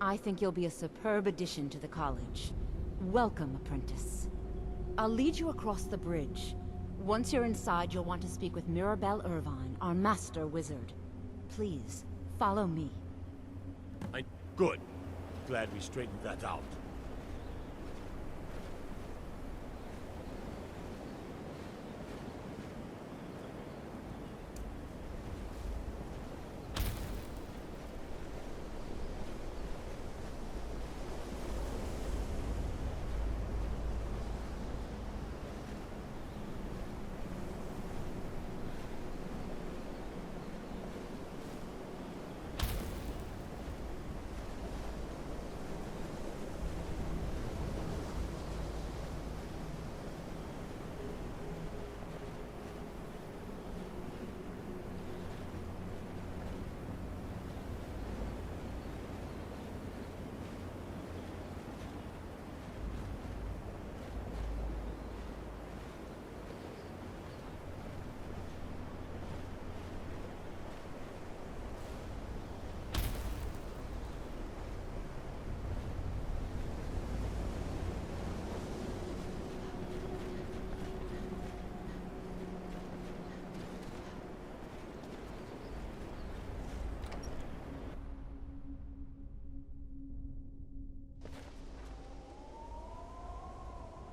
I think you'll be a superb addition to the college. Welcome, apprentice. I'll lead you across the bridge. Once you're inside, you'll want to speak with Mirabelle Irvine, our master wizard. Please, follow me. Good. Glad we straightened that out.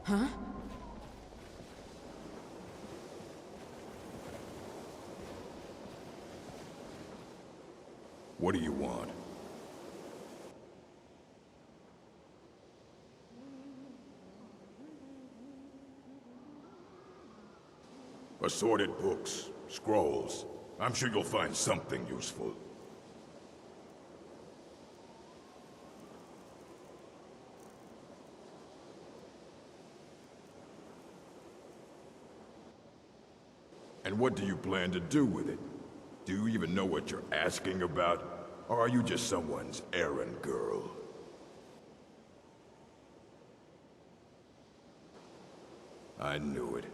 Huh? What do you want? Assorted books, scrolls. I'm sure you'll find something useful. And what do you plan to do with it? Do you even know what you're asking about? Or are you just someone's errand girl? I knew it.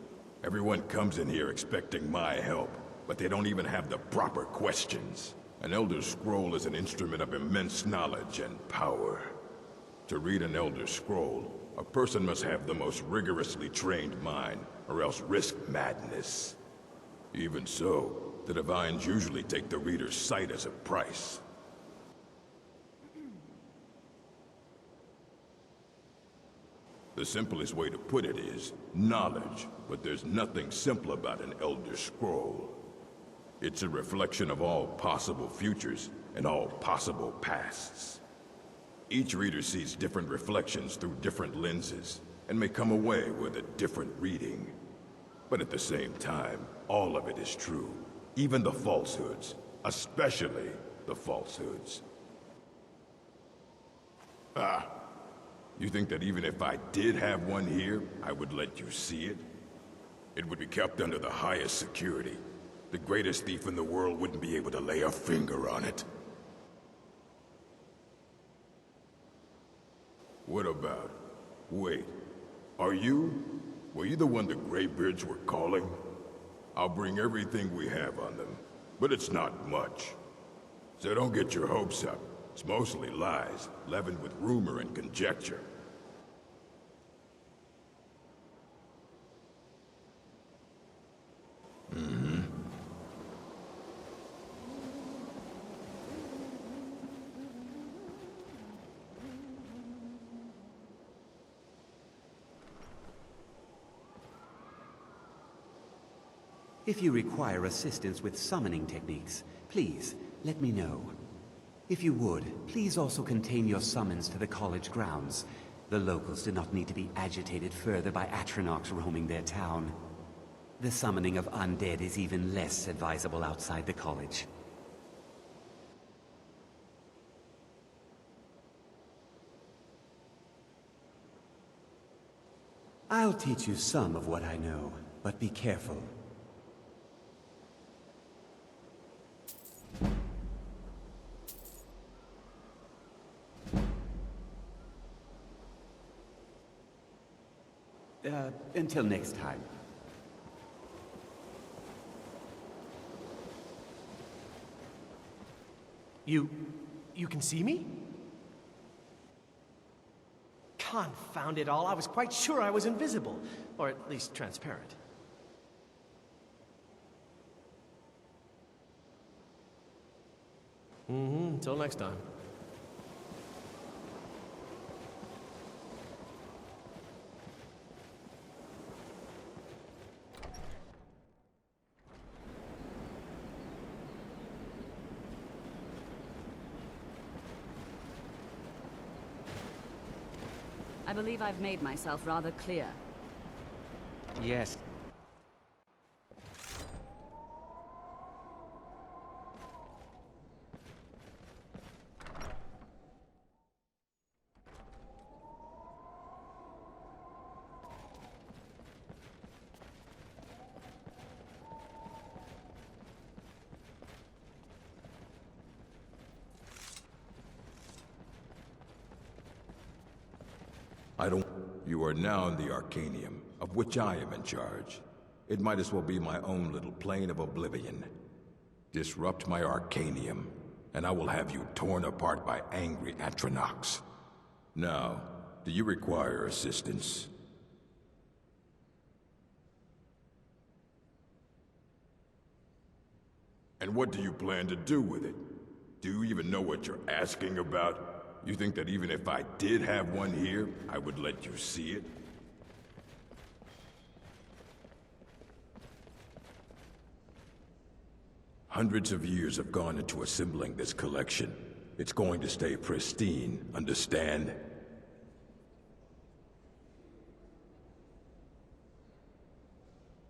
Everyone comes in here expecting my help, but they don't even have the proper questions. An Elder Scroll is an instrument of immense knowledge and power. To read an Elder Scroll, a person must have the most rigorously trained mind, or else risk madness. Even so, the Divines usually take the reader's sight as a price. The simplest way to put it is knowledge, but there's nothing simple about an Elder Scroll. It's a reflection of all possible futures and all possible pasts. Each reader sees different reflections through different lenses, and may come away with a different reading. But at the same time, all of it is true. Even the falsehoods. Especially the falsehoods. Ah. You think that even if I did have one here, I would let you see it? It would be kept under the highest security. The greatest thief in the world wouldn't be able to lay a finger on it. What about... Wait. Were you the one the Greybeards were calling? I'll bring everything we have on them, but it's not much. So don't get your hopes up. It's mostly lies, leavened with rumor and conjecture. If you require assistance with summoning techniques, please, let me know. If you would, please also contain your summons to the college grounds. The locals do not need to be agitated further by Paarthurnax roaming their town. The summoning of undead is even less advisable outside the college. I'll teach you some of what I know, but be careful. Until next time. You can see me? Confound it all, I was quite sure I was invisible. Or at least transparent. Until next time. I believe I've made myself rather clear. Yes. You are now in the Arcanium, of which I am in charge. It might as well be my own little plane of oblivion. Disrupt my Arcanium, and I will have you torn apart by angry Paarthurnax. Now, do you require assistance? And what do you plan to do with it? Do you even know what you're asking about? You think that even if I did have one here, I would let you see it? Hundreds of years have gone into assembling this collection. It's going to stay pristine, understand?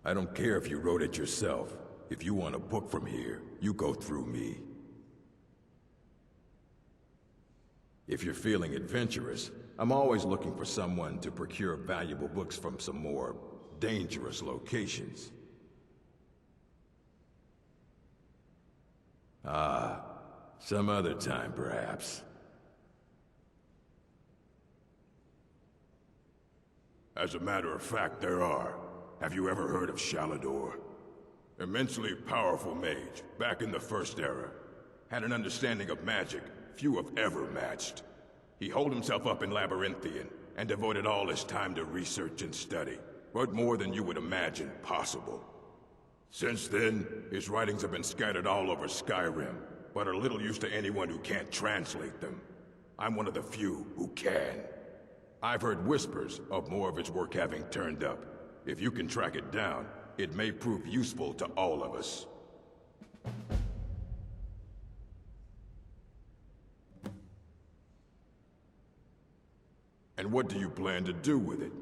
I don't care if you wrote it yourself. If you want a book from here, you go through me. If you're feeling adventurous, I'm always looking for someone to procure valuable books from some more dangerous locations. Some other time, perhaps. As a matter of fact, there are. Have you ever heard of Shalador? Immensely powerful mage, back in the First Era. Had an understanding of magic few have ever matched. He holed himself up in Labyrinthian, and devoted all his time to research and study, but more than you would imagine possible. Since then, his writings have been scattered all over Skyrim, but are little use to anyone who can't translate them. I'm one of the few who can. I've heard whispers of more of his work having turned up. If you can track it down, it may prove useful to all of us. And what do you plan to do with it?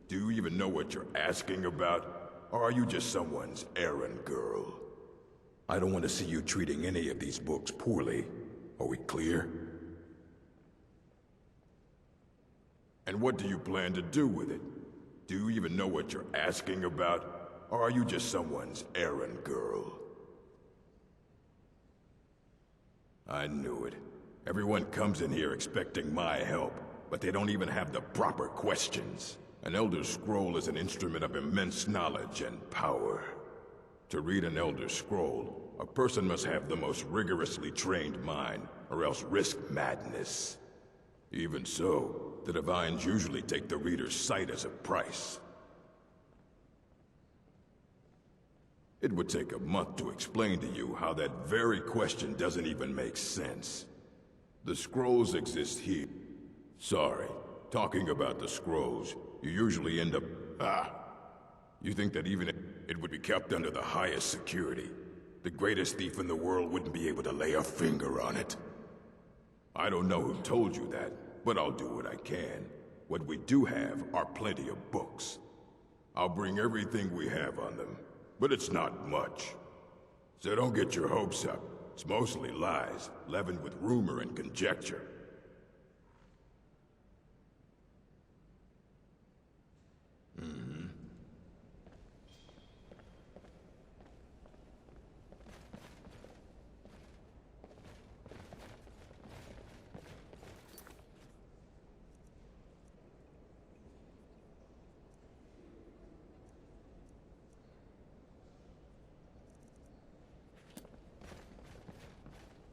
Do you even know what you're asking about? Or are you just someone's errand girl? I don't want to see you treating any of these books poorly. Are we clear? And what do you plan to do with it? Do you even know what you're asking about? Or are you just someone's errand girl? I knew it. Everyone comes in here expecting my help, but they don't even have the proper questions. An Elder Scroll is an instrument of immense knowledge and power. To read an Elder Scroll, a person must have the most rigorously trained mind, or else risk madness. Even so, the Divines usually take the reader's sight as a price. It would take a month to explain to you how that very question doesn't even make sense. The scrolls exist here. Sorry, talking about the scrolls, you usually end up... You think that even if it would be kept under the highest security, the greatest thief in the world wouldn't be able to lay a finger on it? I don't know who told you that, but I'll do what I can. What we do have are plenty of books. I'll bring everything we have on them, but it's not much. So don't get your hopes up. It's mostly lies, leavened with rumor and conjecture.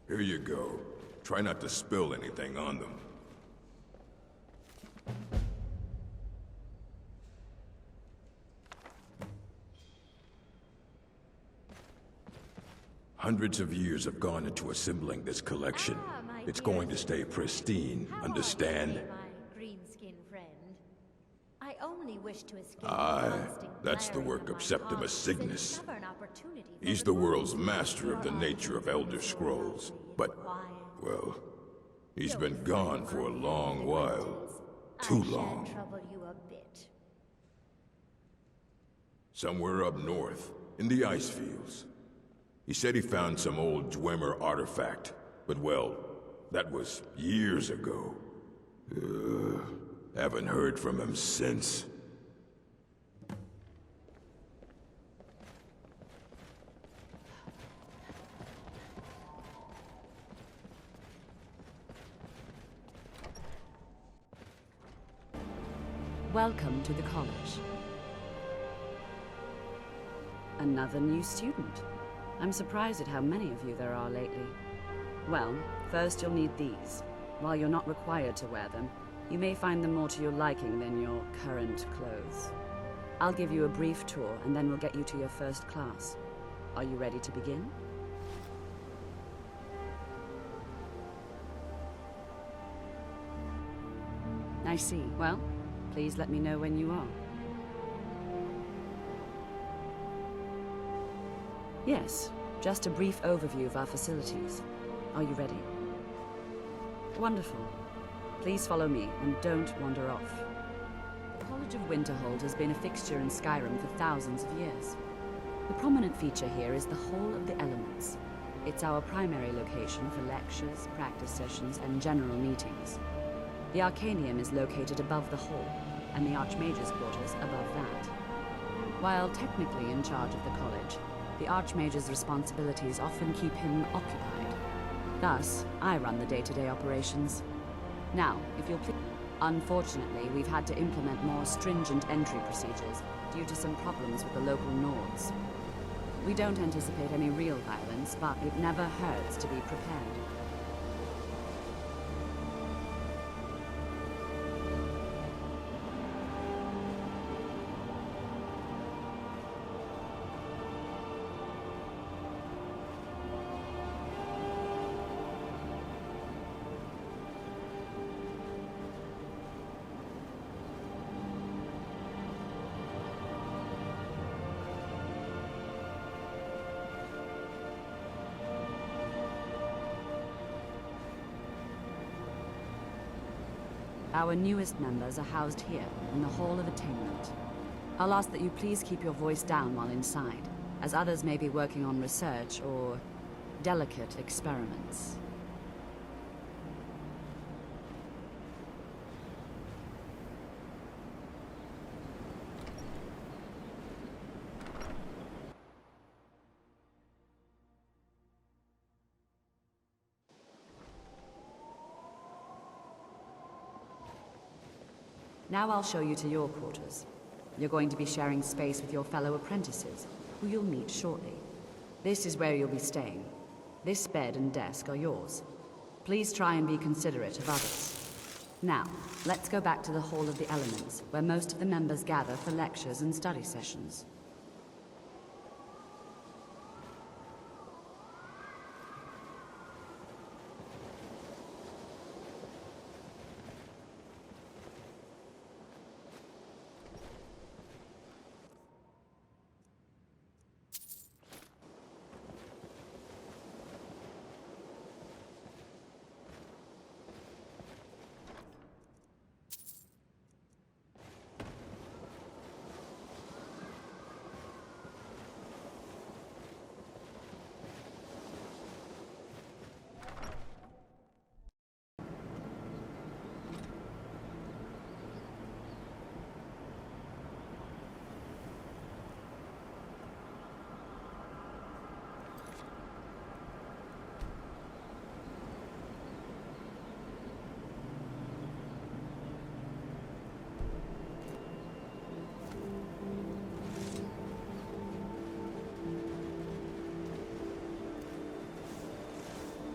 Here you go. Try not to spill anything on them. Hundreds of years have gone into assembling this collection. It's going to stay pristine, understand? My green-skinned friend. I only wish to escape. Aye, that's the work of Septimus Signus. He's the world's master of the nature of Elder Scrolls. But, well, he's been gone for a long while. Too long. Trouble you a bit. Somewhere up north, in the ice fields. He said he found some old Dwemer artifact, but well, that was years ago. Haven't heard from him since. Welcome to the college. Another new student. I'm surprised at how many of you there are lately. Well, first you'll need these. While you're not required to wear them, you may find them more to your liking than your current clothes. I'll give you a brief tour, and then we'll get you to your first class. Are you ready to begin? I see. Well, please let me know when you are. Yes, just a brief overview of our facilities. Are you ready? Wonderful. Please follow me, and don't wander off. The College of Winterhold has been a fixture in Skyrim for thousands of years. The prominent feature here is the Hall of the Elements. It's our primary location for lectures, practice sessions, and general meetings. The Arcanium is located above the hall, and the Archmage's quarters above that. While technically in charge of the college, the Archmage's responsibilities often keep him occupied. Thus, I run the day-to-day operations. Now, if you'll please... Unfortunately, we've had to implement more stringent entry procedures due to some problems with the local Nords. We don't anticipate any real violence, but it never hurts to be prepared. Our newest members are housed here, in the Hall of Attainment. I'll ask that you please keep your voice down while inside, as others may be working on research or delicate experiments. Now I'll show you to your quarters. You're going to be sharing space with your fellow apprentices, who you'll meet shortly. This is where you'll be staying. This bed and desk are yours. Please try and be considerate of others. Now, let's go back to the Hall of the Elements, where most of the members gather for lectures and study sessions.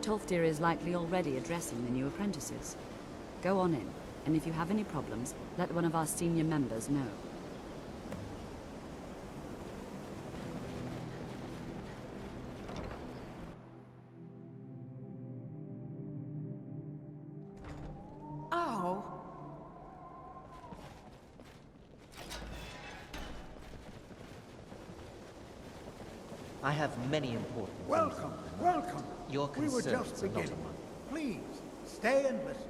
Tolfdir is likely already addressing the new apprentices. Go on in, and if you have any problems, let one of our senior members know. Oh. I have many important Welcome, welcome. Your We were concerns just are not beginning. Please, stay and listen.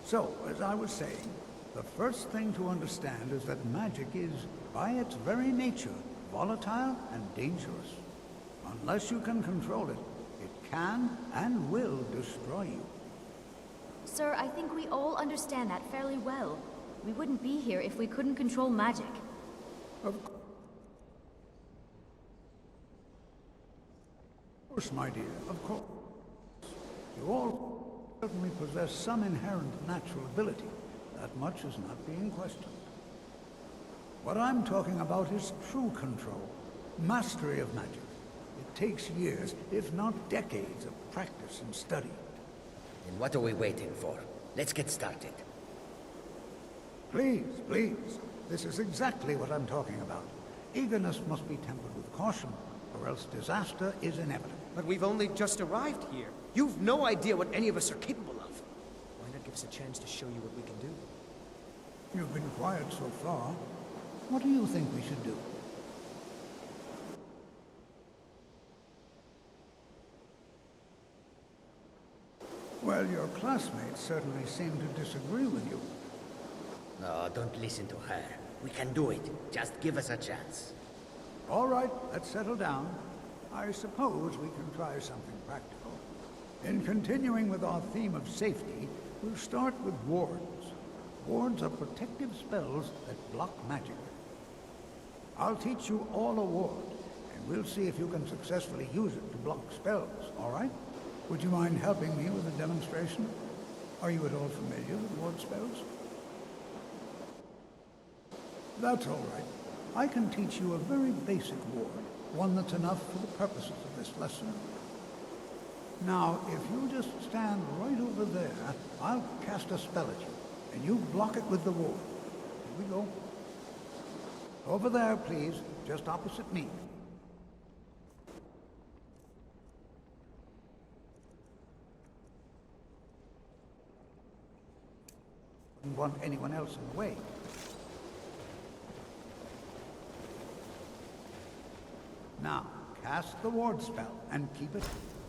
So, as I was saying, the first thing to understand is that magic is, by its very nature, volatile and dangerous. Unless you can control it, it can and will destroy you. Sir, I think we all understand that fairly well. We wouldn't be here if we couldn't control magic. Of course, my dear, of course. You all certainly possess some inherent natural ability. That much is not being questioned. What I'm talking about is true control, mastery of magic. It takes years, if not decades, of practice and study. Then what are we waiting for? Let's get started. Please, please. This is exactly what I'm talking about. Eagerness must be tempered with caution, or else disaster is inevitable. But we've only just arrived here. You've no idea what any of us are capable of. Why not give us a chance to show you what we can do? You've been quiet so far. What do you think we should do? Well, your classmates certainly seem to disagree with you. No, don't listen to her. We can do it. Just give us a chance. All right, let's settle down. I suppose we can try something practical. In continuing with our theme of safety, we'll start with wards. Wards are protective spells that block magic. I'll teach you all a ward, and we'll see if you can successfully use it to block spells, all right? Would you mind helping me with a demonstration? Are you at all familiar with ward spells? That's all right. I can teach you a very basic ward, one that's enough for the purposes of this lesson. Now, if you just stand right over there, I'll cast a spell at you, and you block it with the ward. Here we go. Over there, please, just opposite me. Wouldn't want anyone else in the way. Now, cast the ward spell and keep it.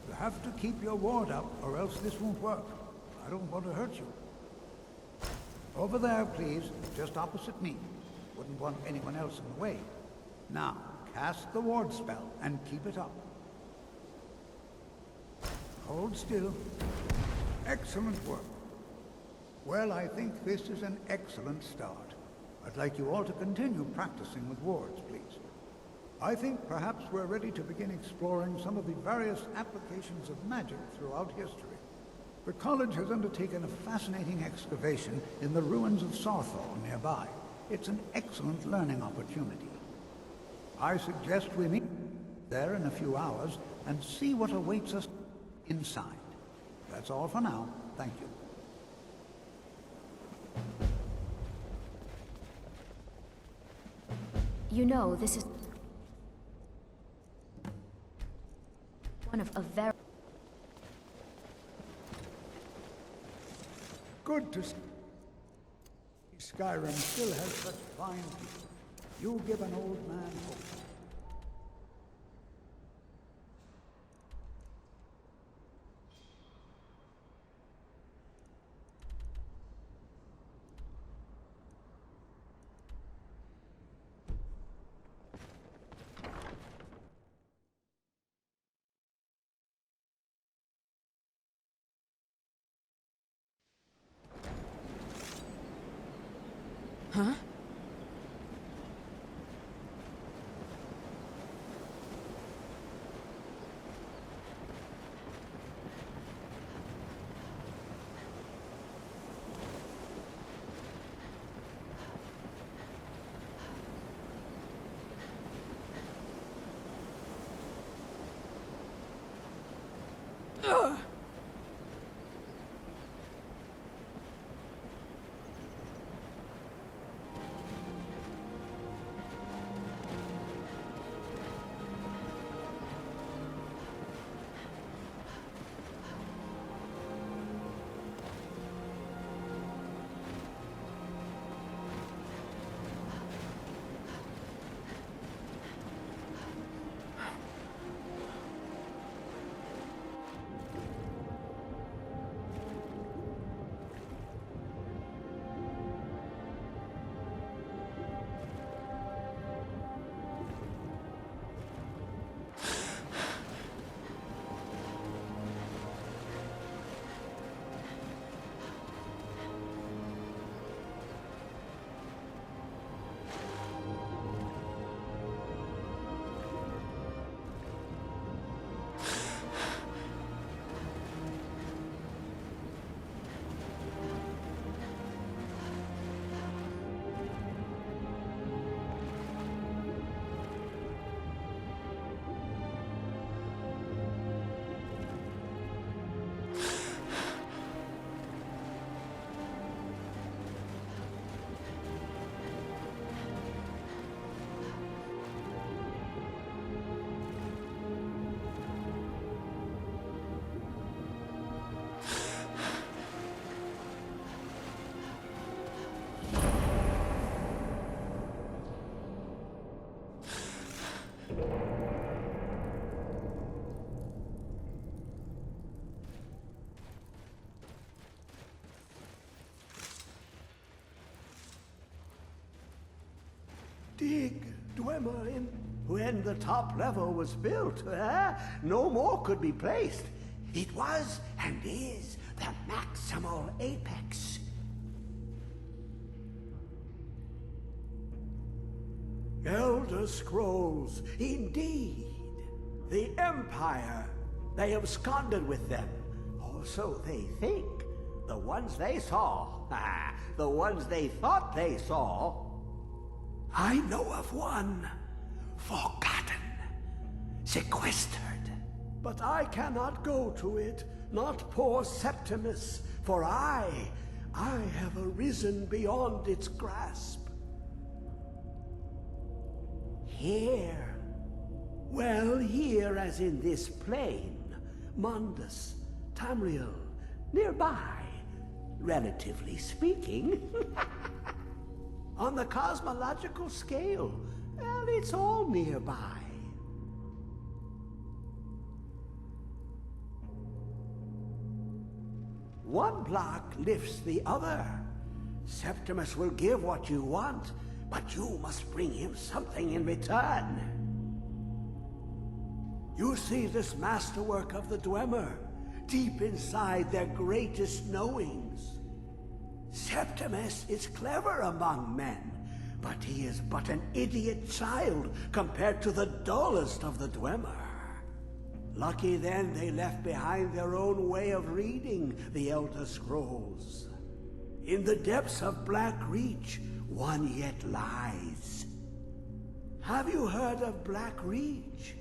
You have to keep your ward up, or else this won't work. I don't want to hurt you. Over there, please, just opposite me. Wouldn't want anyone else in the way. Now, cast the ward spell and keep it up. Hold still. Excellent work. Well, I think this is an excellent start. I'd like you all to continue practicing with wards, please. I think perhaps we're ready to begin exploring some of the various applications of magic throughout history. The college has undertaken a fascinating excavation in the ruins of Sarthal nearby. It's an excellent learning opportunity. I suggest we meet there in a few hours and see what awaits us inside. That's all for now. Thank you. You know, this is one of a very... Good to see Skyrim still has such fine people. You give an old man hope. Huh? Dig, Dwemer, in... When the top level was built, no more could be placed. It was, and is, the maximal apex. Elder Scrolls, indeed. The Empire, they absconded with them. Or so they think. The ones they saw, the ones they thought they saw. I know of one. Forgotten. Sequestered. But I cannot go to it, not poor Septimus, for I have arisen beyond its grasp. Here. Well, here as in this plain. Mundus, Tamriel, nearby, relatively speaking. On the cosmological scale, well, it's all nearby. One block lifts the other. Septimus will give what you want, but you must bring him something in return. You see this masterwork of the Dwemer, deep inside their greatest knowings. Septimus is clever among men, but he is but an idiot child compared to the dullest of the Dwemer. Lucky then they left behind their own way of reading the Elder Scrolls. In the depths of Blackreach, one yet lies. Have you heard of Blackreach?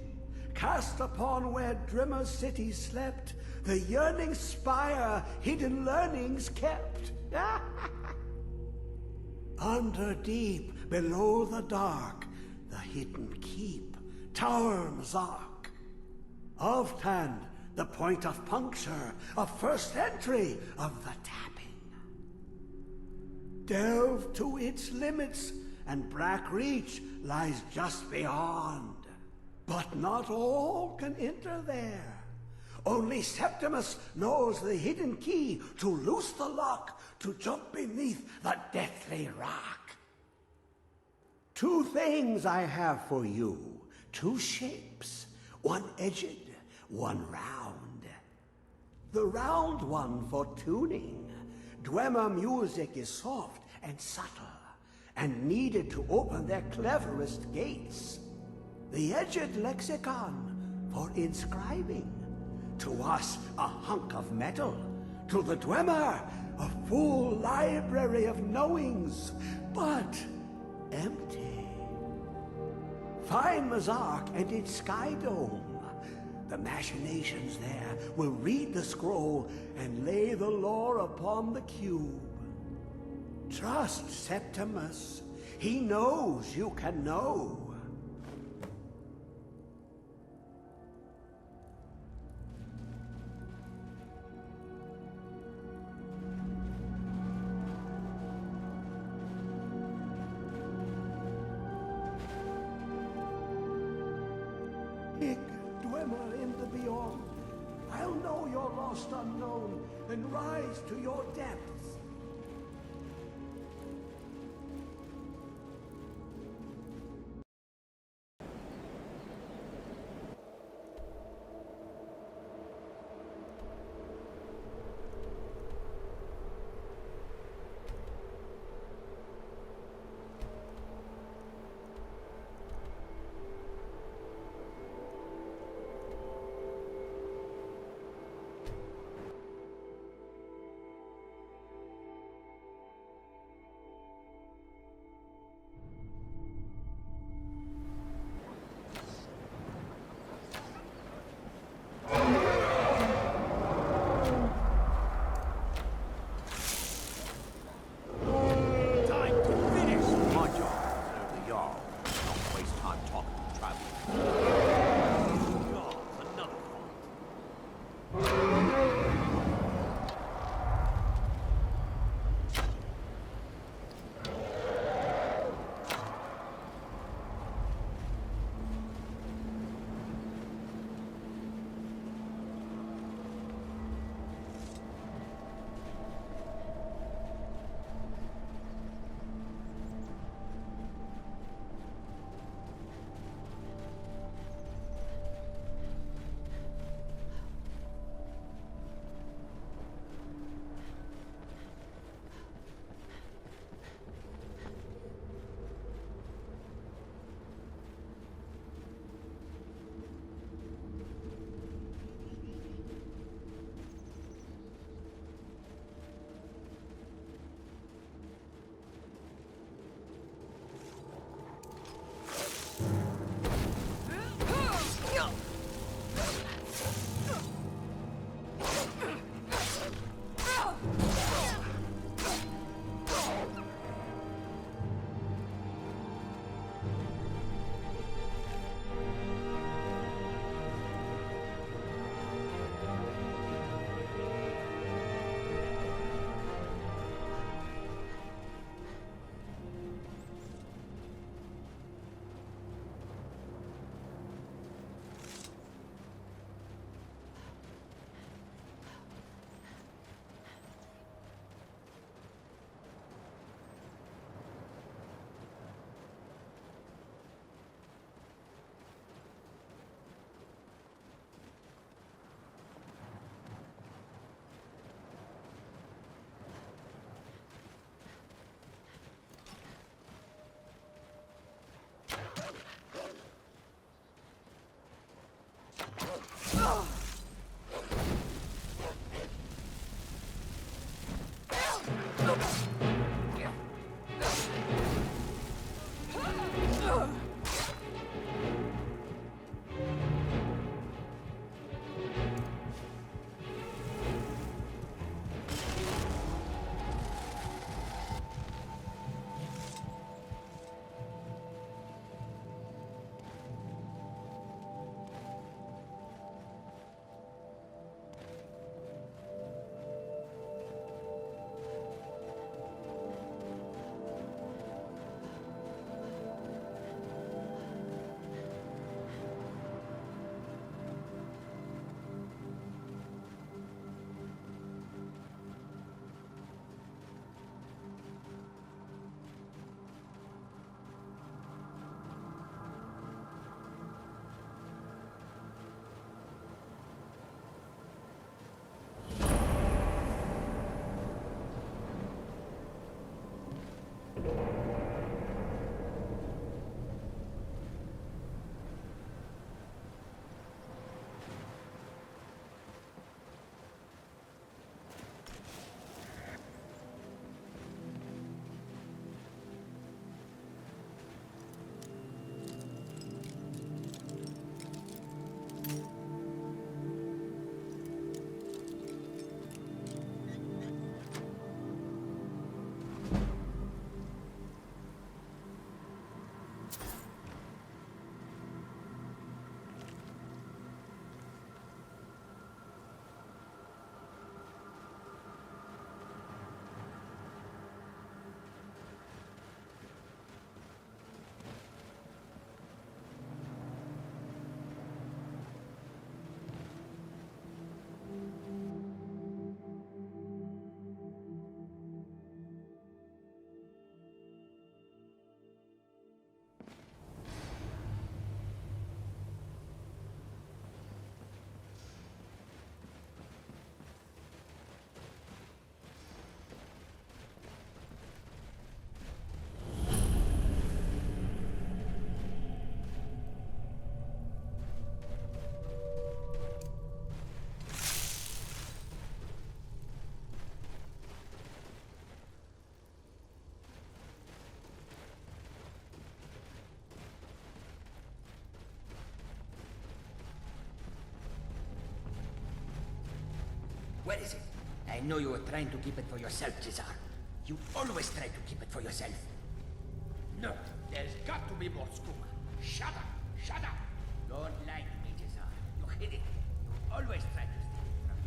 Cast upon where Drimmer's city slept, the yearning spire hidden learnings kept. Under deep, below the dark, the hidden keep, Tower Mazark. Of Tand, the point of puncture, of first entry of the tapping. Delve to its limits, and Blackreach lies just beyond. But not all can enter there. Only Septimus knows the hidden key to loose the lock, to jump beneath the deathly rock. Two things I have for you, two shapes, one edged, one round. The round one for tuning. Dwemer music is soft and subtle, and needed to open their cleverest gates. The edged lexicon for inscribing. To us, a hunk of metal. To the Dwemer, a full library of knowings, but empty. Find Mazark and its sky dome. The machinations there will read the scroll and lay the lore upon the cube. Trust Septimus. He knows you can know. I'll know your lost unknown and rise to your depths. Where is it? I know you were trying to keep it for yourself, Cesar. You always try to keep it for yourself. No, there's got to be more skooma. Shut up! Shut up! Don't lie to me, Cesar. You hid it. You always try to steal it from me.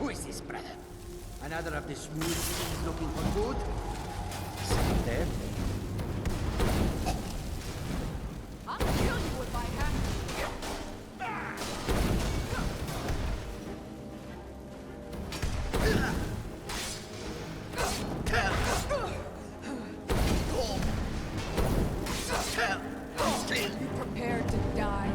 Who is this, brother? Another of the smooth things looking for food? Sit there. I'll kill you if I have to. Be prepared to die.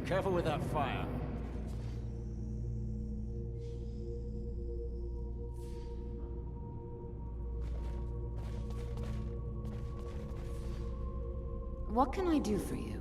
Careful with that fire. What can I do for you?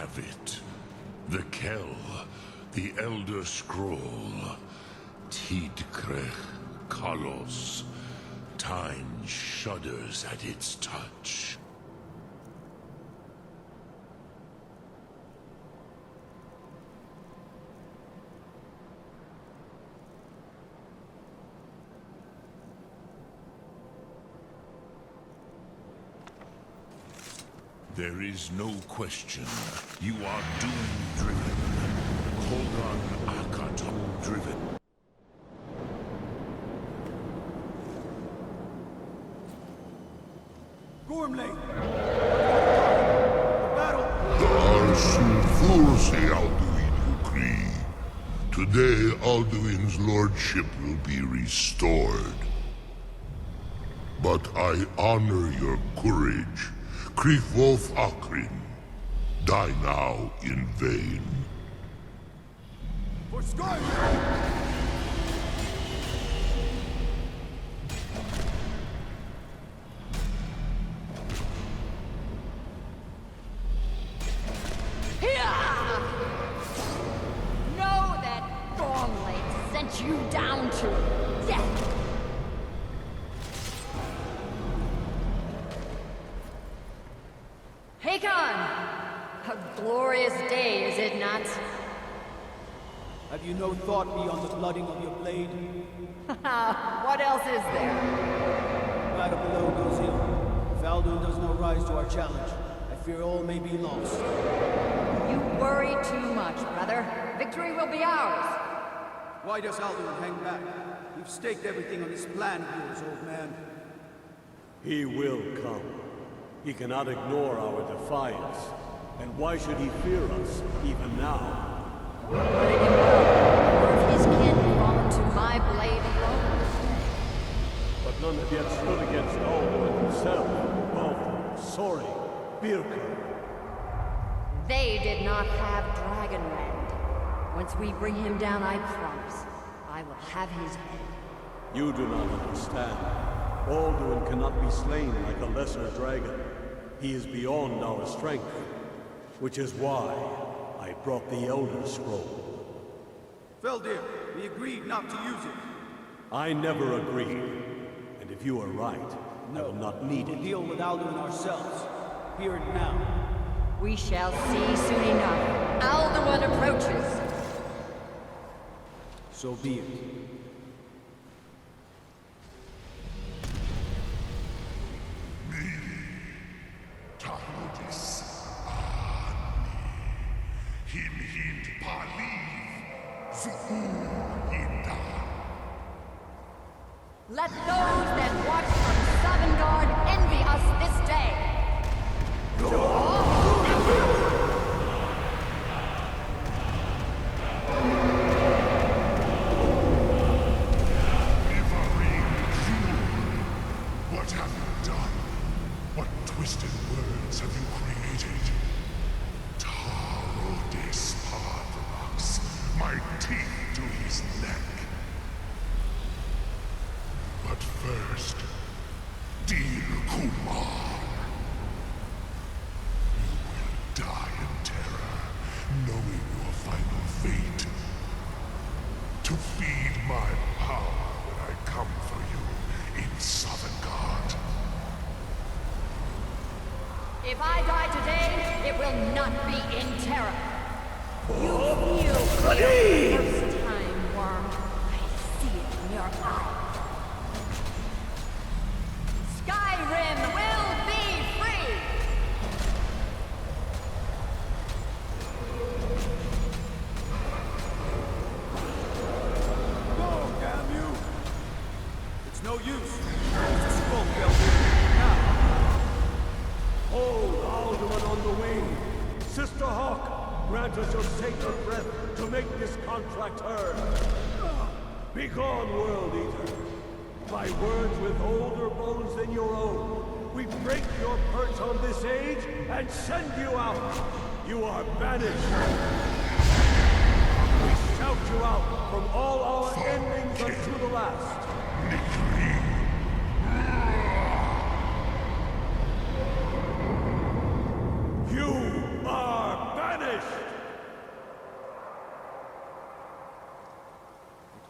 have it. The Kell, the Elder Scroll. Tidkrech Kalos. Time shudders at its touch. There is no question. You are doom-driven. Holgan Akatom-driven. Gormley! The battle! Sulfurse Alduin Ukri. Today, Alduin's lordship will be restored. But I honor your courage. Kriegwolf Akrin. Die now in vain. For Skyrim! Know that Gormley sent you down to death! Hakon! A glorious day, is it not? Have you no thought beyond the blooding of your blade? What else is there? Battle below goes ill. If Alduin does not rise to our challenge, I fear all may be lost. You worry too much, brother. Victory will be ours. Why does Alduin hang back? We've staked everything on this plan of yours, old man. He will come. He cannot ignore our defiance. And why should he fear us, even now? Letting him go. Or if his kin fall to my blade alone. But none have yet stood against Alduin himself. Baldur, Sori, Birka. They did not have Dragonrend. Once we bring him down, I promise, I will have his head. You do not understand. Alduin cannot be slain like a lesser dragon. He is beyond our strength. Which is why I brought the Elder Scroll. Feldir, we agreed not to use it. I never agreed. And if you are right, I will not need it. We'll deal with Alduin ourselves. Here and now. We shall see soon enough. Alduin approaches. So be it. Let those that watch from Sovngarde envy us this day. What have you done? What twisted words have you created? Tarodis Paarthurnax, my teeth to his neck. But first, dear Kumar, you will die in terror, knowing your final fate. To feed my power when I come for you in Sovngarde. If I die today, it will not be in terror. You feel fear the first time, Worm. I see it in your eyes. Skyrim will be free! Go, damn you! It's no use. It's a scroll built now. Hold Alduin on the wing. Sister Hawk, grant us your sacred breath to make this contract heard. Begone, World Eater. By words with older bones than your own, we break your perch on this age and send you out. You are banished. We shout you out from all our endings unto the last. You are banished!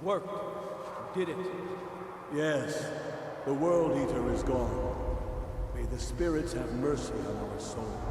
Worked. Did it. Yes, the World Eater is gone. May the spirits have mercy on our souls.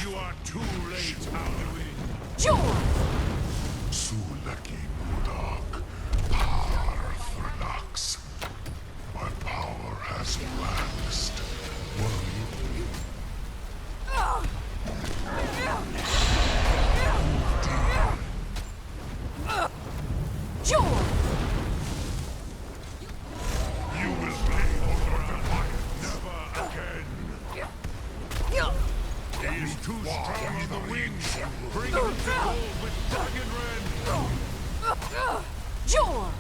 You are too late, Alduin. Paarthurnax. My power has waxed. You will pay for the fight. Never again. He is too strong on the wings. Bring him to hold with Dragonrend. Jarl!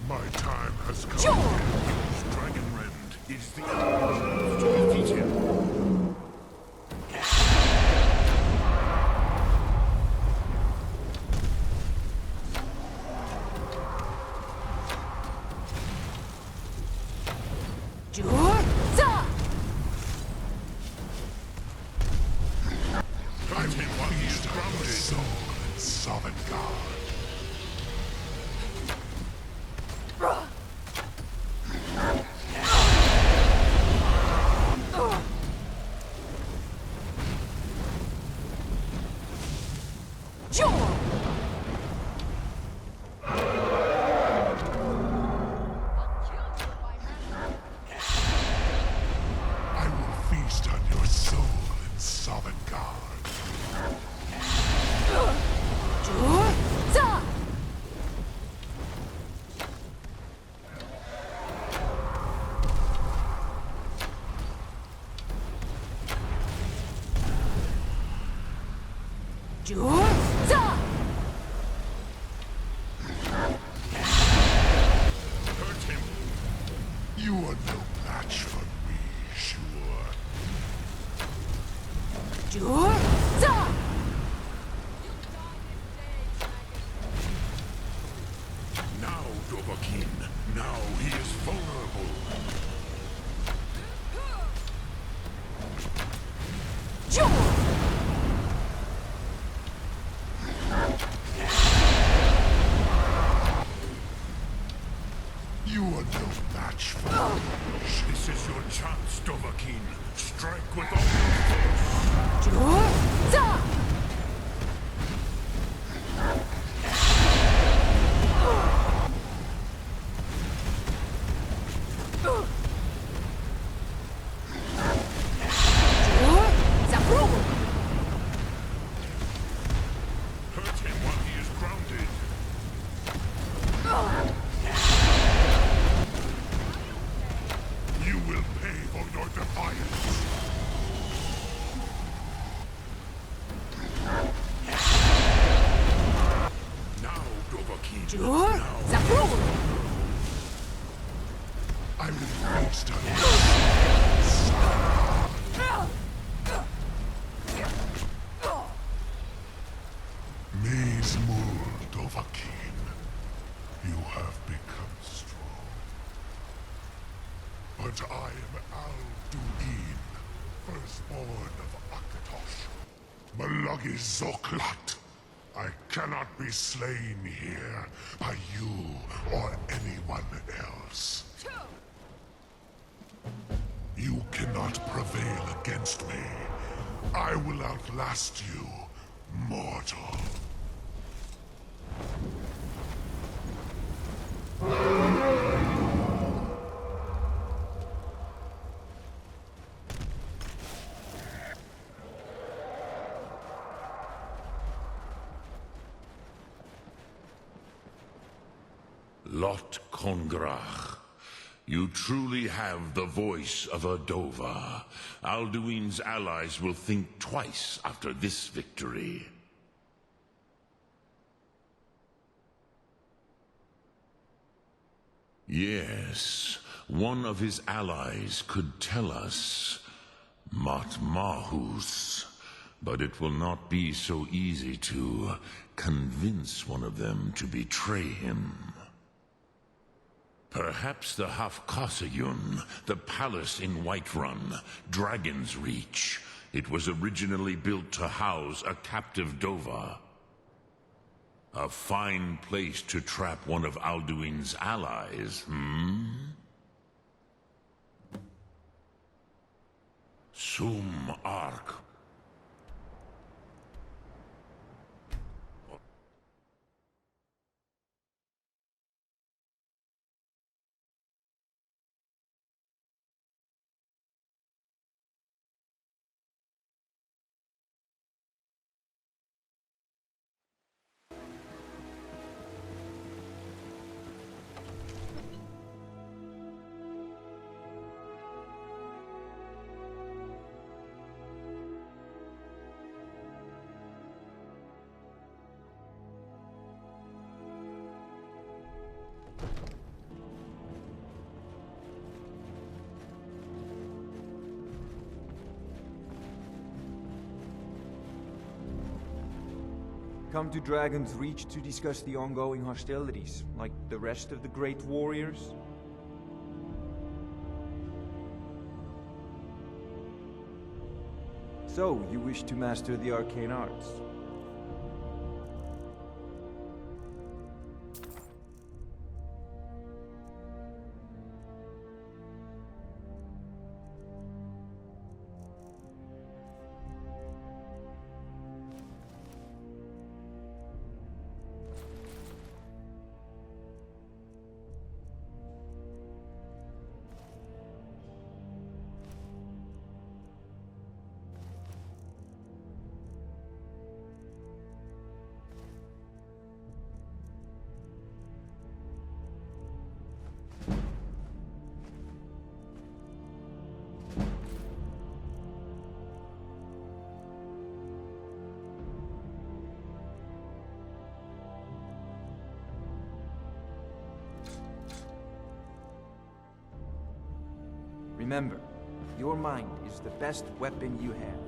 My time has come. Dragonrend is the only to defeat him. I will feast on your soul in Sovngarde. You are no match for me. Now, Dovahkiin. Now he is vulnerable. You are no match for me. This is your chance, Dovahkiin. Strike with all your force. Hurt him while he is grounded. You will pay for your defiance. Now, Dovahkiin. Now. I will feast on you. Maze Mul, Dovahkiin. You have become strong. But I am Alduin, firstborn of Akatosh. Malagi Zoklat. I cannot be slain here by you or anyone else. You cannot prevail against me. I will outlast you, mortal. Lot Kongrach. You truly have the voice of a Dova. Alduin's allies will think twice after this victory. Yes, one of his allies could tell us. Matmahus. But it will not be so easy to convince one of them to betray him. Perhaps the Hafkasayun, the palace in Whiterun, Dragon's Reach. It was originally built to house a captive Dova. A fine place to trap one of Alduin's allies, Sum Ark. Come to Dragon's Reach to discuss the ongoing hostilities, like the rest of the great warriors? So, you wish to master the arcane arts? Remember, your mind is the best weapon you have.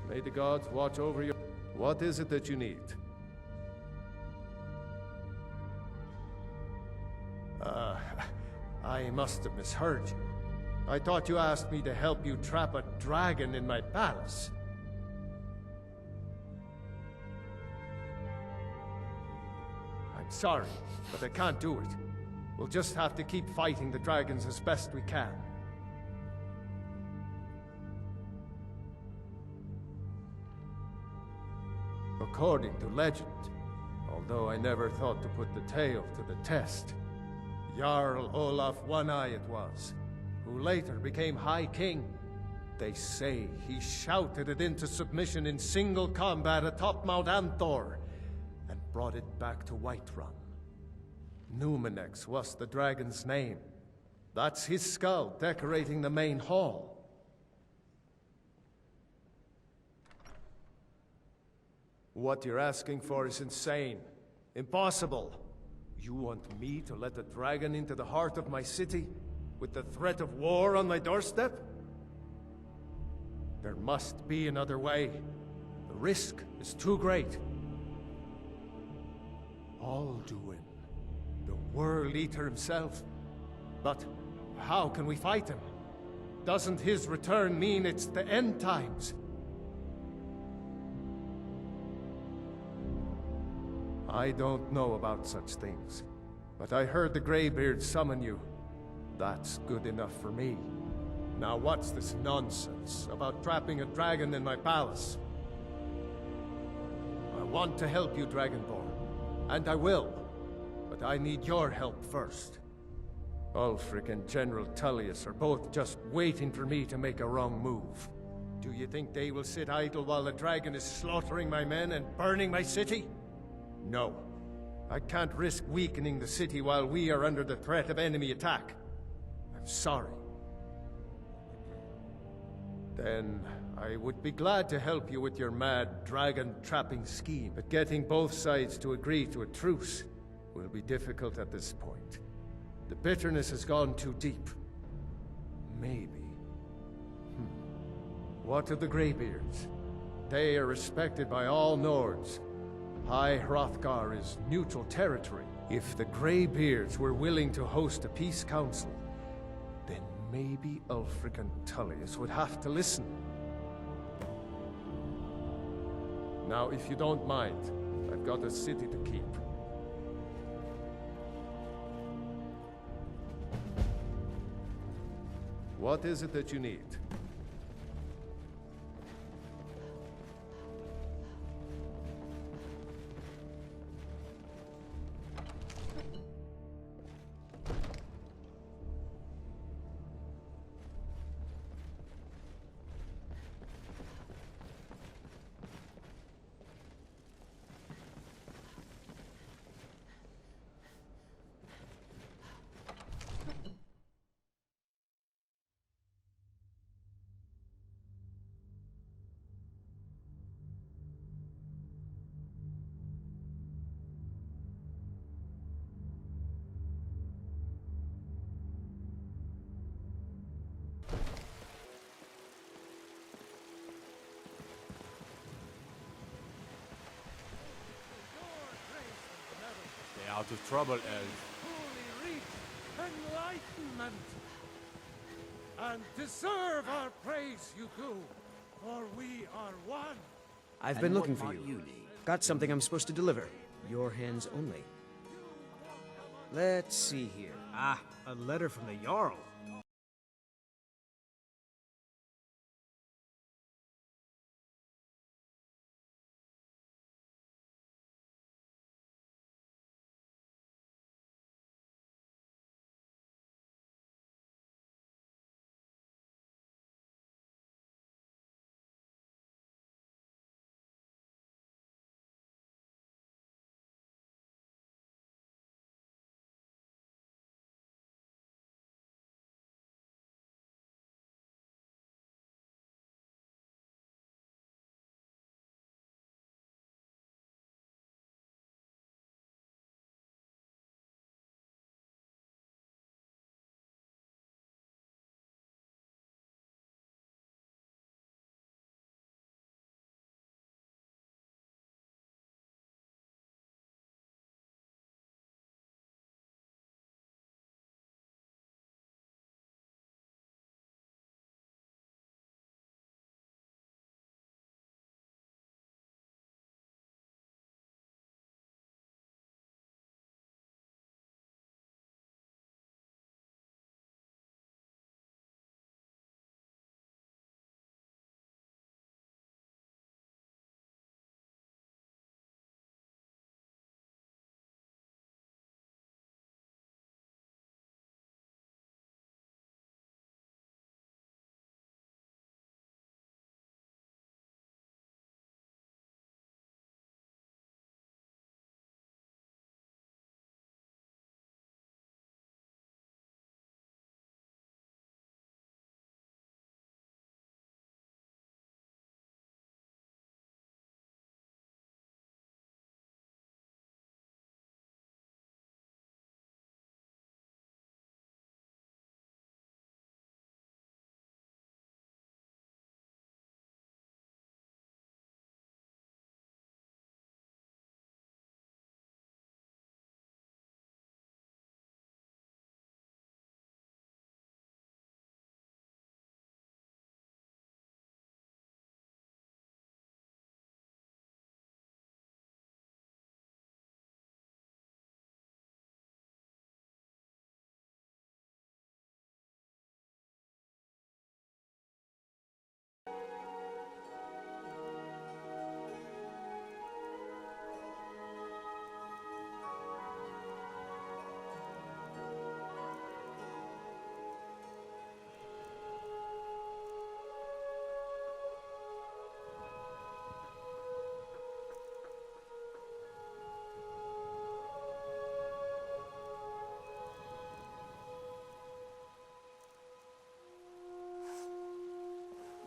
May the gods watch over you. What is it that you need? I must have misheard you. I thought you asked me to help you trap a dragon in my palace. I'm sorry, but I can't do it. We'll just have to keep fighting the dragons as best we can. According to legend, although I never thought to put the tale to the test, Jarl Olaf One-Eye it was, who later became High King. They say he shouted it into submission in single combat atop Mount Anthor, and brought it back to Whiterun. Numenex was the dragon's name. That's his skull decorating the main hall. What you're asking for is insane. Impossible. You want me to let a dragon into the heart of my city, with the threat of war on my doorstep? There must be another way. The risk is too great. Alduin, the World Eater himself. But how can we fight him? Doesn't his return mean it's the end times? I don't know about such things, but I heard the Greybeard summon you. That's good enough for me. Now what's this nonsense about trapping a dragon in my palace? I want to help you, Dragonborn, and I will, but I need your help first. Ulfric and General Tullius are both just waiting for me to make a wrong move. Do you think they will sit idle while the dragon is slaughtering my men and burning my city? No. I can't risk weakening the city while we are under the threat of enemy attack. I'm sorry. Then I would be glad to help you with your mad dragon-trapping scheme, but getting both sides to agree to a truce will be difficult at this point. The bitterness has gone too deep. Maybe. What of the Greybeards? They are respected by all Nords. High Hrothgar is neutral territory. If the Greybeards were willing to host a peace council, then maybe Ulfric and Tullius would have to listen. Now, if you don't mind, I've got a city to keep. What is it that you need? Out of trouble, Elf. Holy reach, enlightenment, and deserve our praise you do, for we are one. I've been looking for you. Got something I'm supposed to deliver. Your hands only. Let's see here. Ah, a letter from the Jarl.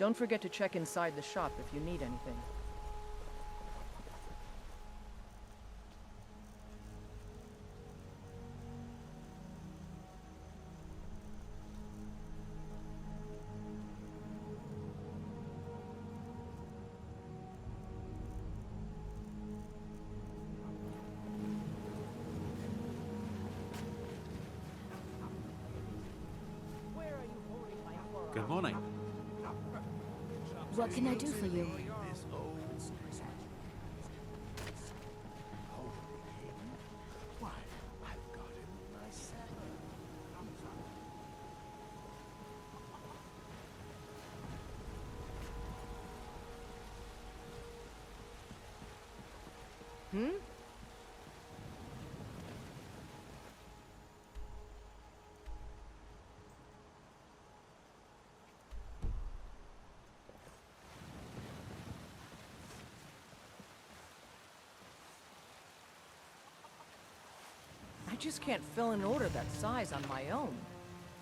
Don't forget to check inside the shop if you need anything. Good morning. What can I do for you? I just can't fill an order that size on my own.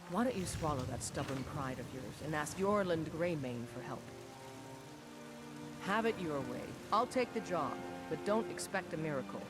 Why don't you swallow that stubborn pride of yours and ask Yorland Greymane for help? Have it your way. I'll take the job, but don't expect a miracle.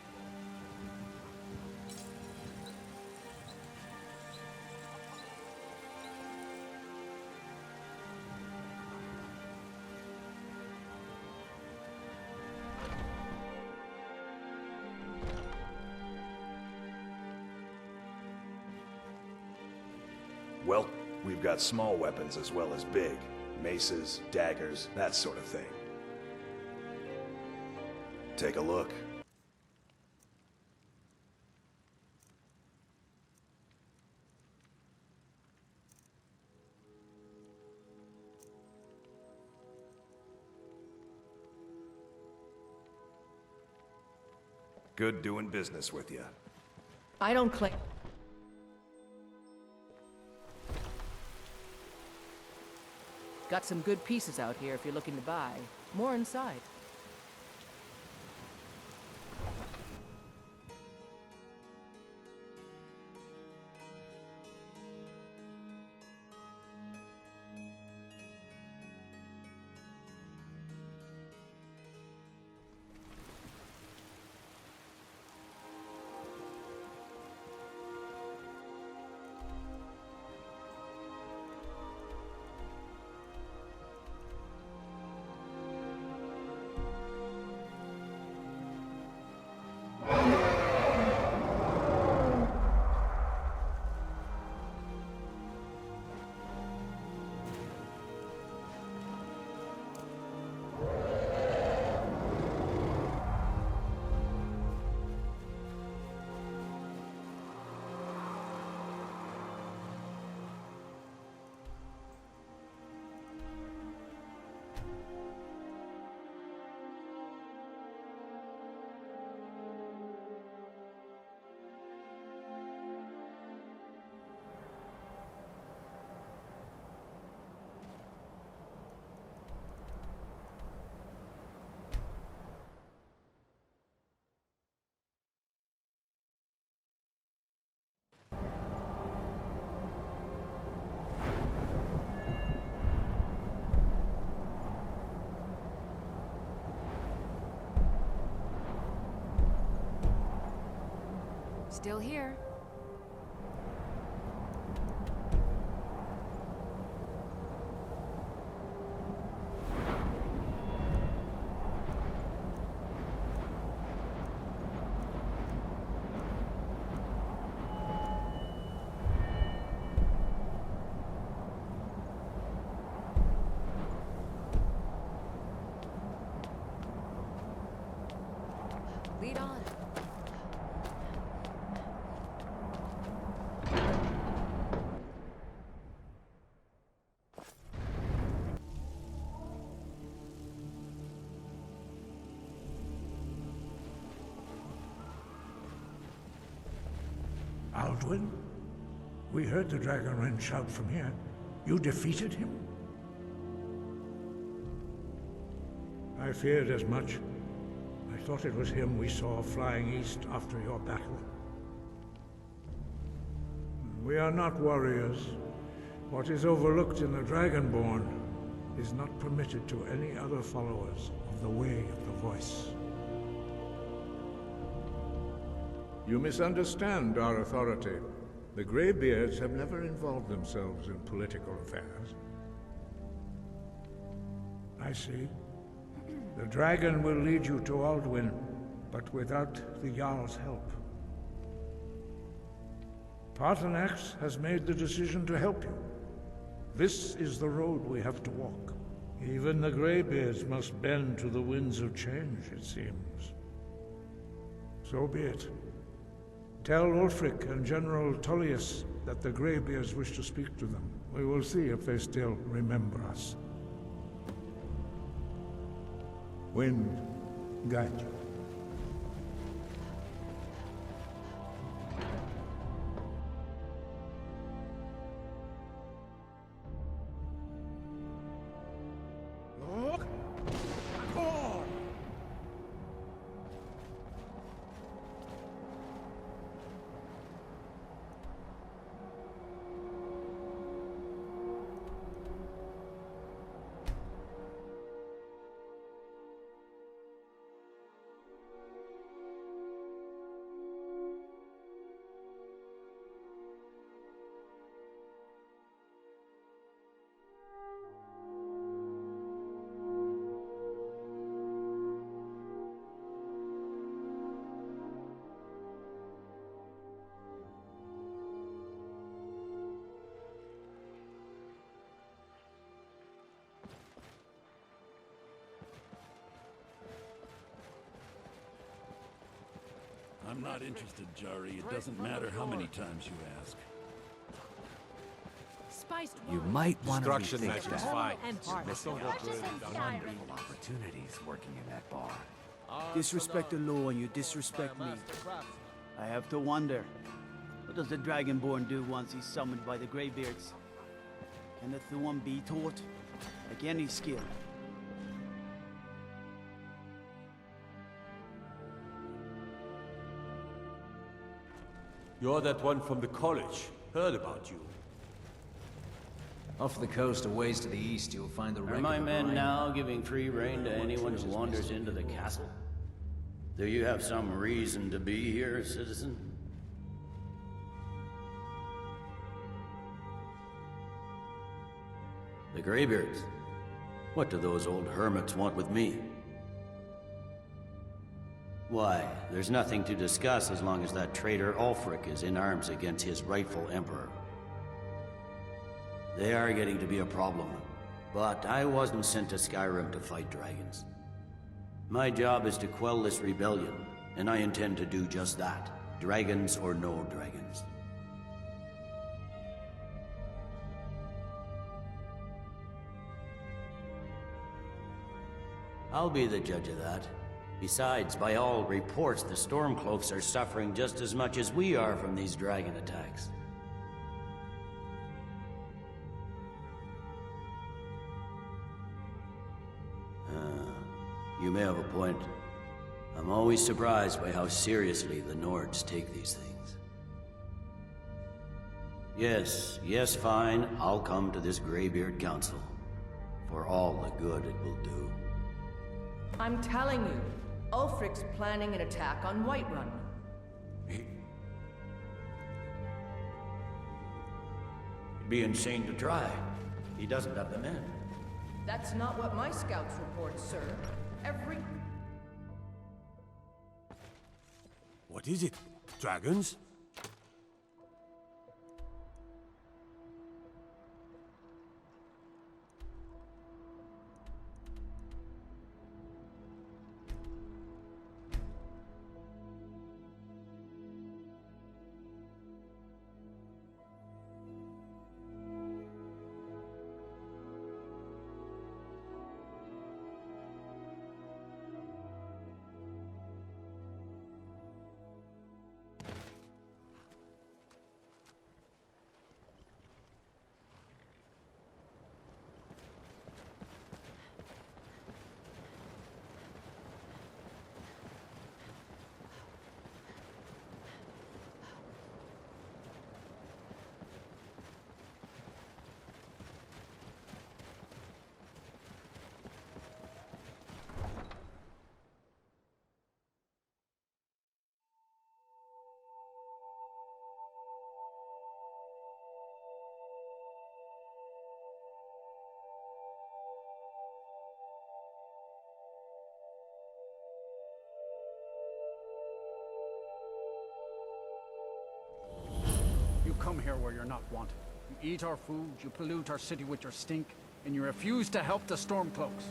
Well, we've got small weapons as well as big. Maces, daggers, that sort of thing. Take a look. Good doing business with you. I don't claim... Got some good pieces out here if you're looking to buy. More inside. Still here. Lead on. Alduin? We heard the Dragonrend shout from here. You defeated him? I feared as much. I thought it was him we saw flying east after your battle. We are not warriors. What is overlooked in the Dragonborn is not permitted to any other followers of the Way of the Voice. You misunderstand our authority. The Greybeards have never involved themselves in political affairs. I see. The dragon will lead you to Alduin, but without the Jarl's help. Paarthurnax has made the decision to help you. This is the road we have to walk. Even the Greybeards must bend to the winds of change, it seems. So be it. Tell Ulfric and General Tullius that the Greybeards wish to speak to them. We will see if they still remember us. Wind, guide you. I'm not interested, Jari. It doesn't matter how many times you ask. You might want to Destruction rethink matches that. fine. Missing out on wonderful opportunities working in that bar. Disrespect the law and you disrespect me. I have to wonder, what does the Dragonborn do once he's summoned by the Greybeards? Can the Thorn be taught? Like any skill. You're that one from the college. Heard about you. Off the coast, a ways to the east, you'll find the Are my men now giving free rein to anyone who wanders into the castle? Do you have some reason to be here, citizen? The Greybeards? What do those old hermits want with me? Why, there's nothing to discuss as long as that traitor Ulfric is in arms against his rightful emperor. They are getting to be a problem, but I wasn't sent to Skyrim to fight dragons. My job is to quell this rebellion, and I intend to do just that, dragons or no dragons. I'll be the judge of that. Besides, by all reports, the Stormcloaks are suffering just as much as we are from these dragon attacks. You may have a point. I'm always surprised by how seriously the Nords take these things. Yes, fine. I'll come to this Greybeard Council. For all the good it will do. I'm telling you, Ulfric's planning an attack on Whiterun. It'd be insane to try. He doesn't have the men. That's not what my scouts report, sir. What is it? Dragons? You come here where you're not wanted. You eat our food, you pollute our city with your stink, and you refuse to help the Stormcloaks.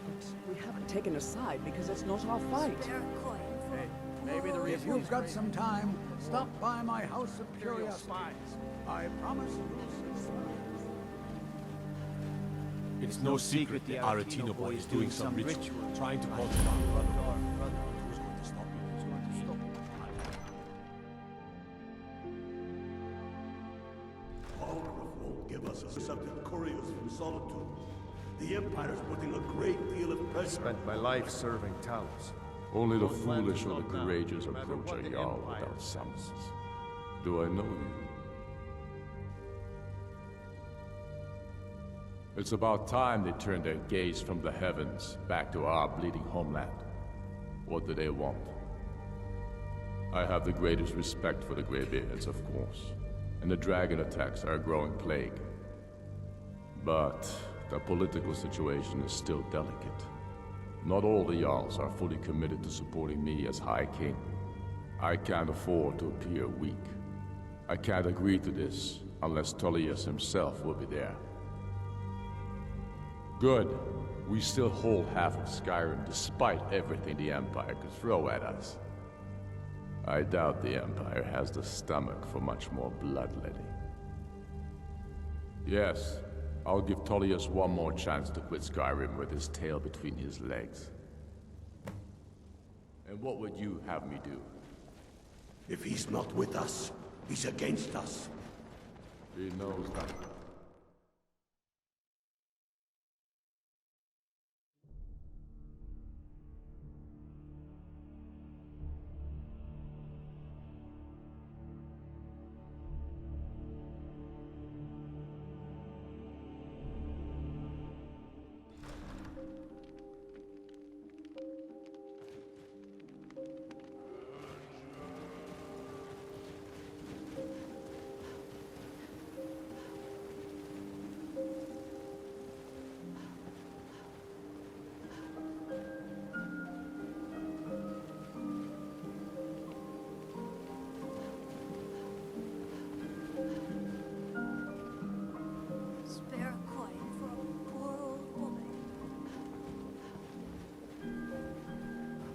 But we haven't taken a side because it's not our fight. Hey, maybe the reason If you've got some time, stop by my House of Curiosity. I promise you'll see. It's no secret the Aretino boy is doing some ritual, trying to call down Brotherhood. Who's going to stop him? Who's going to stop him? Barrow won't give us a subject couriers from Solitude. The Empire's putting a great deal of pressure. Spent my life serving Talos. Only the foolish or the courageous approach a Jarl without summonses. Do I know you? It's about time they turned their gaze from the heavens back to our bleeding homeland. What do they want? I have the greatest respect for the Greybeards, of course, and the dragon attacks are a growing plague. But the political situation is still delicate. Not all the Jarls are fully committed to supporting me as High King. I can't afford to appear weak. I can't agree to this unless Tullius himself will be there. Good. We still hold half of Skyrim despite everything the Empire could throw at us. I doubt the Empire has the stomach for much more bloodletting. Yes, I'll give Tullius one more chance to quit Skyrim with his tail between his legs. And what would you have me do? If he's not with us, he's against us. He knows that.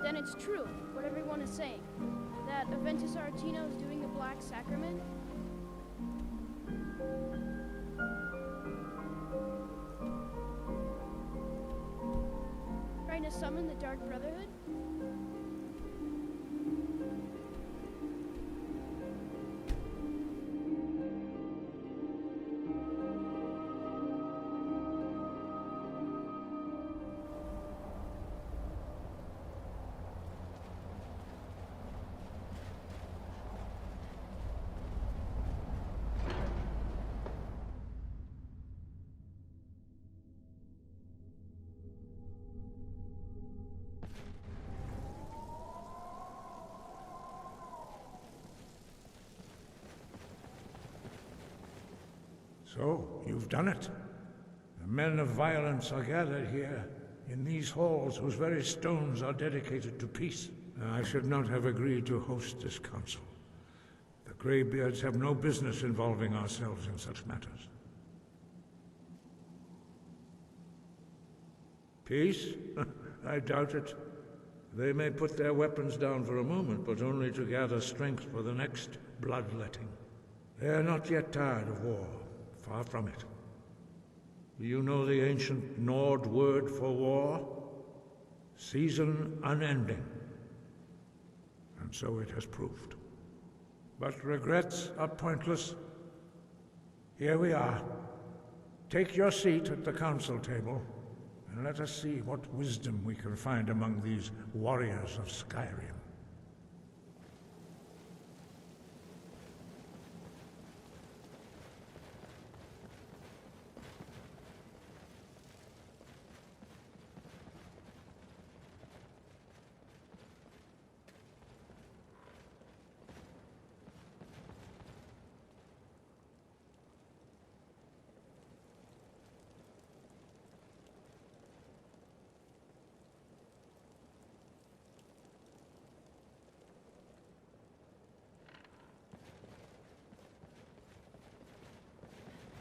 Then it's true, what everyone is saying, that Aventus Aretino is doing the Black Sacrament? Trying to summon the Dark Brotherhood? So, you've done it. The men of violence are gathered here, in these halls whose very stones are dedicated to peace. I should not have agreed to host this council. The Greybeards have no business involving ourselves in such matters. Peace? I doubt it. They may put their weapons down for a moment, but only to gather strength for the next bloodletting. They are not yet tired of war. Far from it. Do you know the ancient Nord word for war? Season unending. And so it has proved. But regrets are pointless. Here we are. Take your seat at the council table, and let us see what wisdom we can find among these warriors of Skyrim.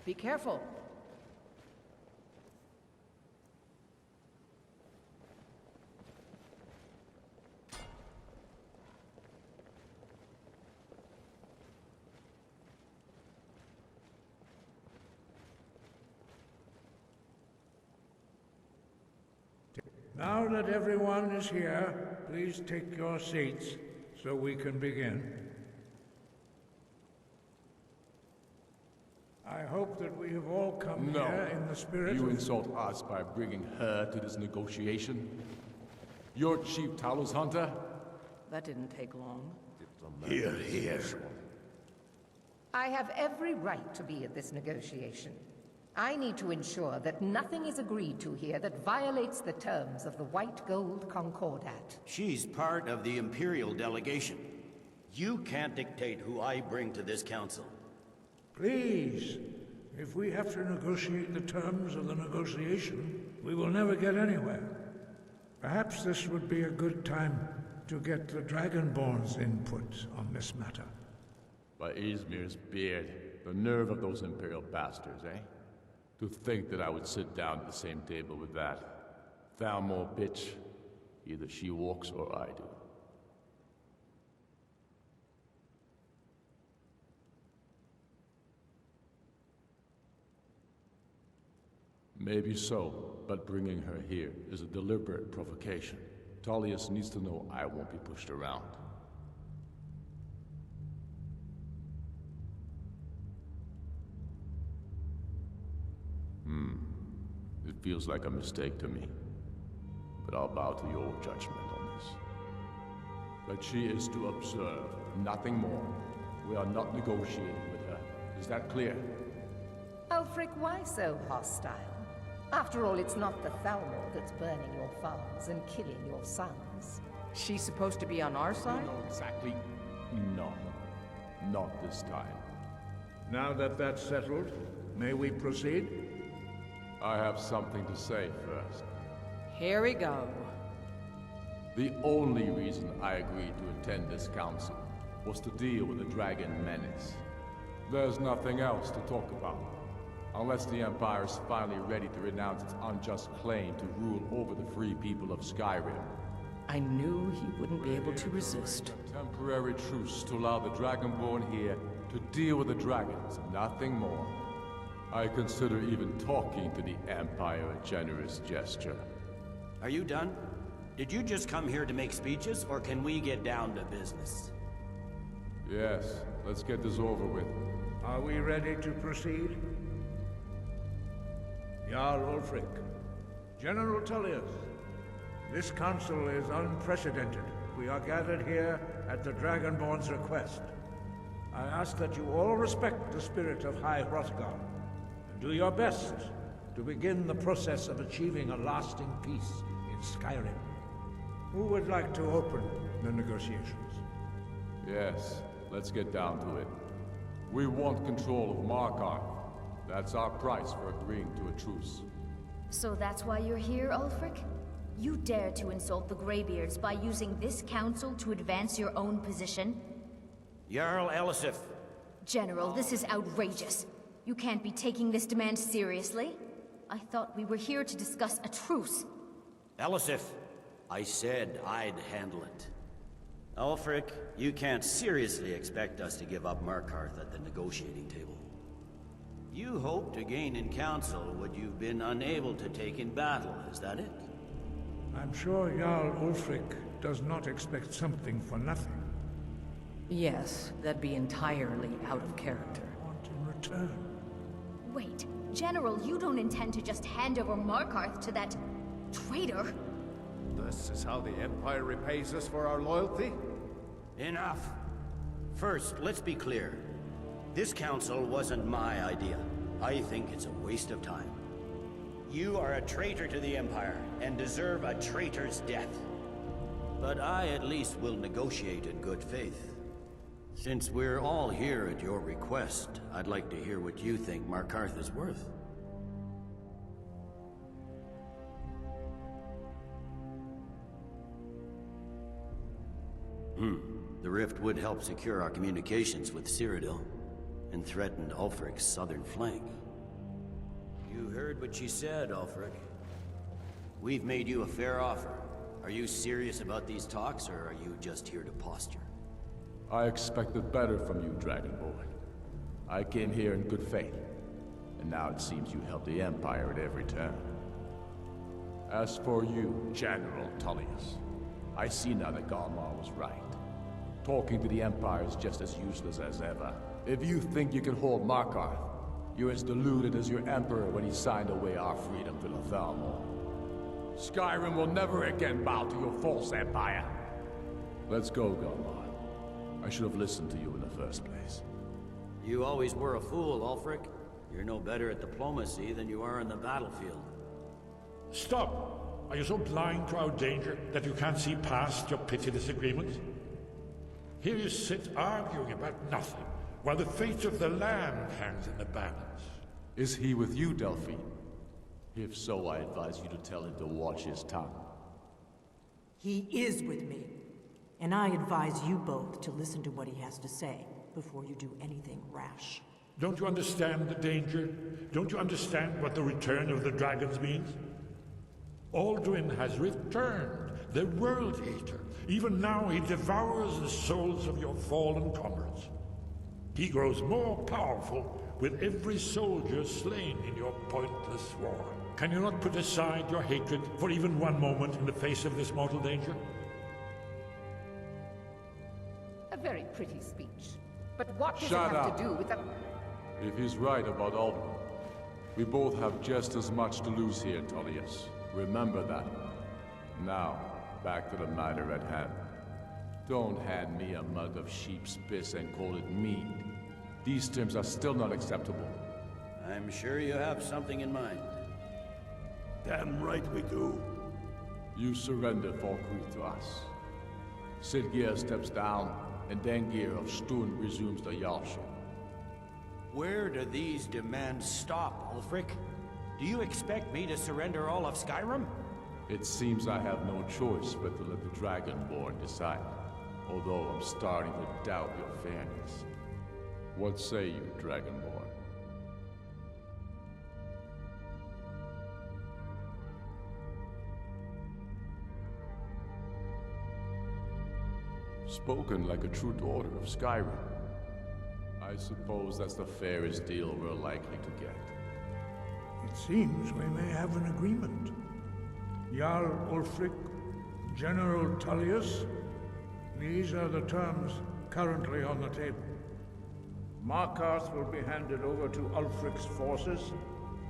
Be careful. Now that everyone is here, please take your seats so we can begin. I hope that we have all come here in the spirit You of... insult us by bringing her to this negotiation? You're Chief Talos Hunter? That didn't take long. Here, here. I have every right to be at this negotiation. I need to ensure that nothing is agreed to here that violates the terms of the White Gold Concordat. She's part of the Imperial delegation. You can't dictate who I bring to this council. Please, if we have to negotiate the terms of the negotiation, we will never get anywhere. Perhaps this would be a good time to get the Dragonborn's input on this matter. By Izmir's beard, the nerve of those Imperial bastards, eh? To think that I would sit down at the same table with that Thalmor bitch. Either she walks or I do. Maybe so, but bringing her here is a deliberate provocation. Tullius needs to know I won't be pushed around. It feels like a mistake to me. But I'll bow to your judgment on this. But she is to observe, nothing more. We are not negotiating with her. Is that clear? Ulfric, why so hostile? After all, it's not the Thalmor that's burning your farms and killing your sons. She's supposed to be on our side? No, exactly. No. Not this time. Now that that's settled, may we proceed? I have something to say first. Here we go. The only reason I agreed to attend this council was to deal with the dragon menace. There's nothing else to talk about. Unless the Empire is finally ready to renounce its unjust claim to rule over the free people of Skyrim. I knew he wouldn't be able to resist. A temporary truce to allow the Dragonborn here to deal with the dragons, nothing more. I consider even talking to the Empire a generous gesture. Are you done? Did you just come here to make speeches, or can we get down to business? Yes, let's get this over with. Are we ready to proceed? Jarl Ulfric, General Tullius, this council is unprecedented. We are gathered here at the Dragonborn's request. I ask that you all respect the spirit of High Hrothgar, and do your best to begin the process of achieving a lasting peace in Skyrim. Who would like to open the negotiations? Yes, let's get down to it. We want control of Markarth. That's our price for agreeing to a truce. So that's why you're here, Ulfric? You dare to insult the Greybeards by using this council to advance your own position? Jarl Elisif. General, this is outrageous. You can't be taking this demand seriously. I thought we were here to discuss a truce. Elisif, I said I'd handle it. Ulfric, you can't seriously expect us to give up Markarth at the negotiating table. You hoped to gain in council what you've been unable to take in battle, is that it? I'm sure Jarl Ulfric does not expect something for nothing. Yes, that'd be entirely out of character. Want in return? Wait, General, you don't intend to just hand over Markarth to that traitor? This is how the Empire repays us for our loyalty? Enough. First, let's be clear. This council wasn't my idea. I think it's a waste of time. You are a traitor to the Empire, and deserve a traitor's death. But I at least will negotiate in good faith. Since we're all here at your request, I'd like to hear what you think Markarth is worth. The rift would help secure our communications with Cyrodiil, and threatened Ulfric's southern flank. You heard what she said, Ulfric. We've made you a fair offer. Are you serious about these talks, or are you just here to posture? I expected better from you, Dragonborn. I came here in good faith, and now it seems you help the Empire at every turn. As for you, General Tullius, I see now that Thalmor was right. Talking to the Empire is just as useless as ever. If you think you can hold Markarth, you're as deluded as your Emperor when he signed away our freedom to the Thalmor. Skyrim will never again bow to your false empire. Let's go, Thalmor. I should have listened to you in the first place. You always were a fool, Ulfric. You're no better at diplomacy than you are in the battlefield. Stop! Are you so blind to our danger that you can't see past your petty disagreements? Here you sit arguing about nothing, while the fate of the land hangs in the balance. Is he with you, Delphine? If so, I advise you to tell him to watch his tongue. He is with me, and I advise you both to listen to what he has to say before you do anything rash. Don't you understand the danger? Don't you understand what the return of the dragons means? Alduin has returned, the World Eater. Even now he devours the souls of your fallen comrades. He grows more powerful with every soldier slain in your pointless war. Can you not put aside your hatred for even one moment in the face of this mortal danger? A very pretty speech. But what does Shut it have up. to do with the... If he's right about Alduin, we both have just as much to lose here, Tullius. Remember that. Now, back to the matter at hand. Don't hand me a mug of sheep's piss and call it mead. These terms are still not acceptable. I'm sure you have something in mind. Damn right we do. You surrender Falkreath to us. Sidgeir steps down, and Dengir of Stun resumes the Jarlship. Where do these demands stop, Ulfric? Do you expect me to surrender all of Skyrim? It seems I have no choice but to let the Dragonborn decide, although I'm starting to doubt your fairness. What say you, Dragonborn? Spoken like a true daughter of Skyrim. I suppose that's the fairest deal we're likely to get. It seems we may have an agreement. Jarl Ulfric, General Tullius, these are the terms currently on the table. Markarth will be handed over to Ulfric's forces,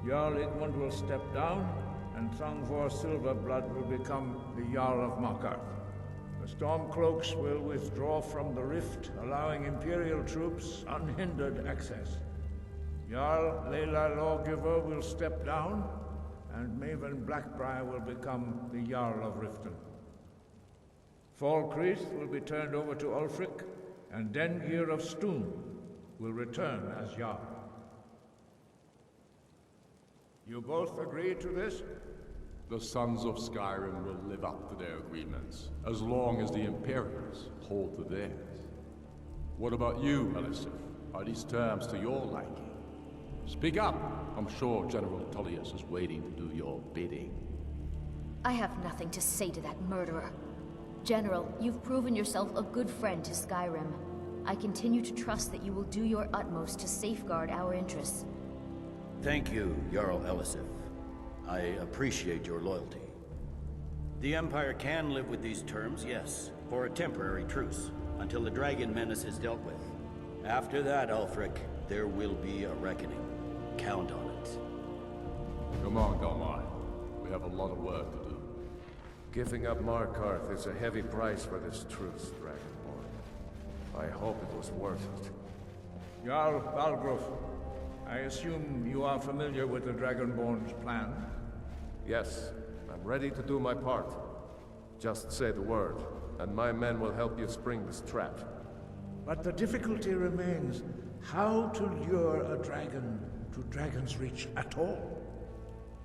Jarl Igmund will step down, and Thangvor Silverblood will become the Jarl of Markarth. The Stormcloaks will withdraw from the rift, allowing Imperial troops unhindered access. Jarl Leila Lawgiver will step down, and Maven Blackbriar will become the Jarl of Riften. Falkreath will be turned over to Ulfric, and Dengir of Stun will return as Jarl. You both agree to this? The Sons of Skyrim will live up to their agreements, as long as the Imperials hold to theirs. What about you, Elisif? Are these terms to your liking? Speak up! I'm sure General Tullius is waiting to do your bidding. I have nothing to say to that murderer. General, you've proven yourself a good friend to Skyrim. I continue to trust that you will do your utmost to safeguard our interests. Thank you, Jarl Elisif. I appreciate your loyalty. The Empire can live with these terms, yes, for a temporary truce, until the dragon menace is dealt with. After that, Ulfric, there will be a reckoning. Count on it. Come on, Thalmor. We have a lot of work to do. Giving up Markarth is a heavy price for this truce, Dragonborn. I hope it was worth it. Jarl Balgruf, I assume you are familiar with the Dragonborn's plan? Yes, I'm ready to do my part. Just say the word, and my men will help you spring this trap. But the difficulty remains how to lure a dragon to Dragon's Reach at all.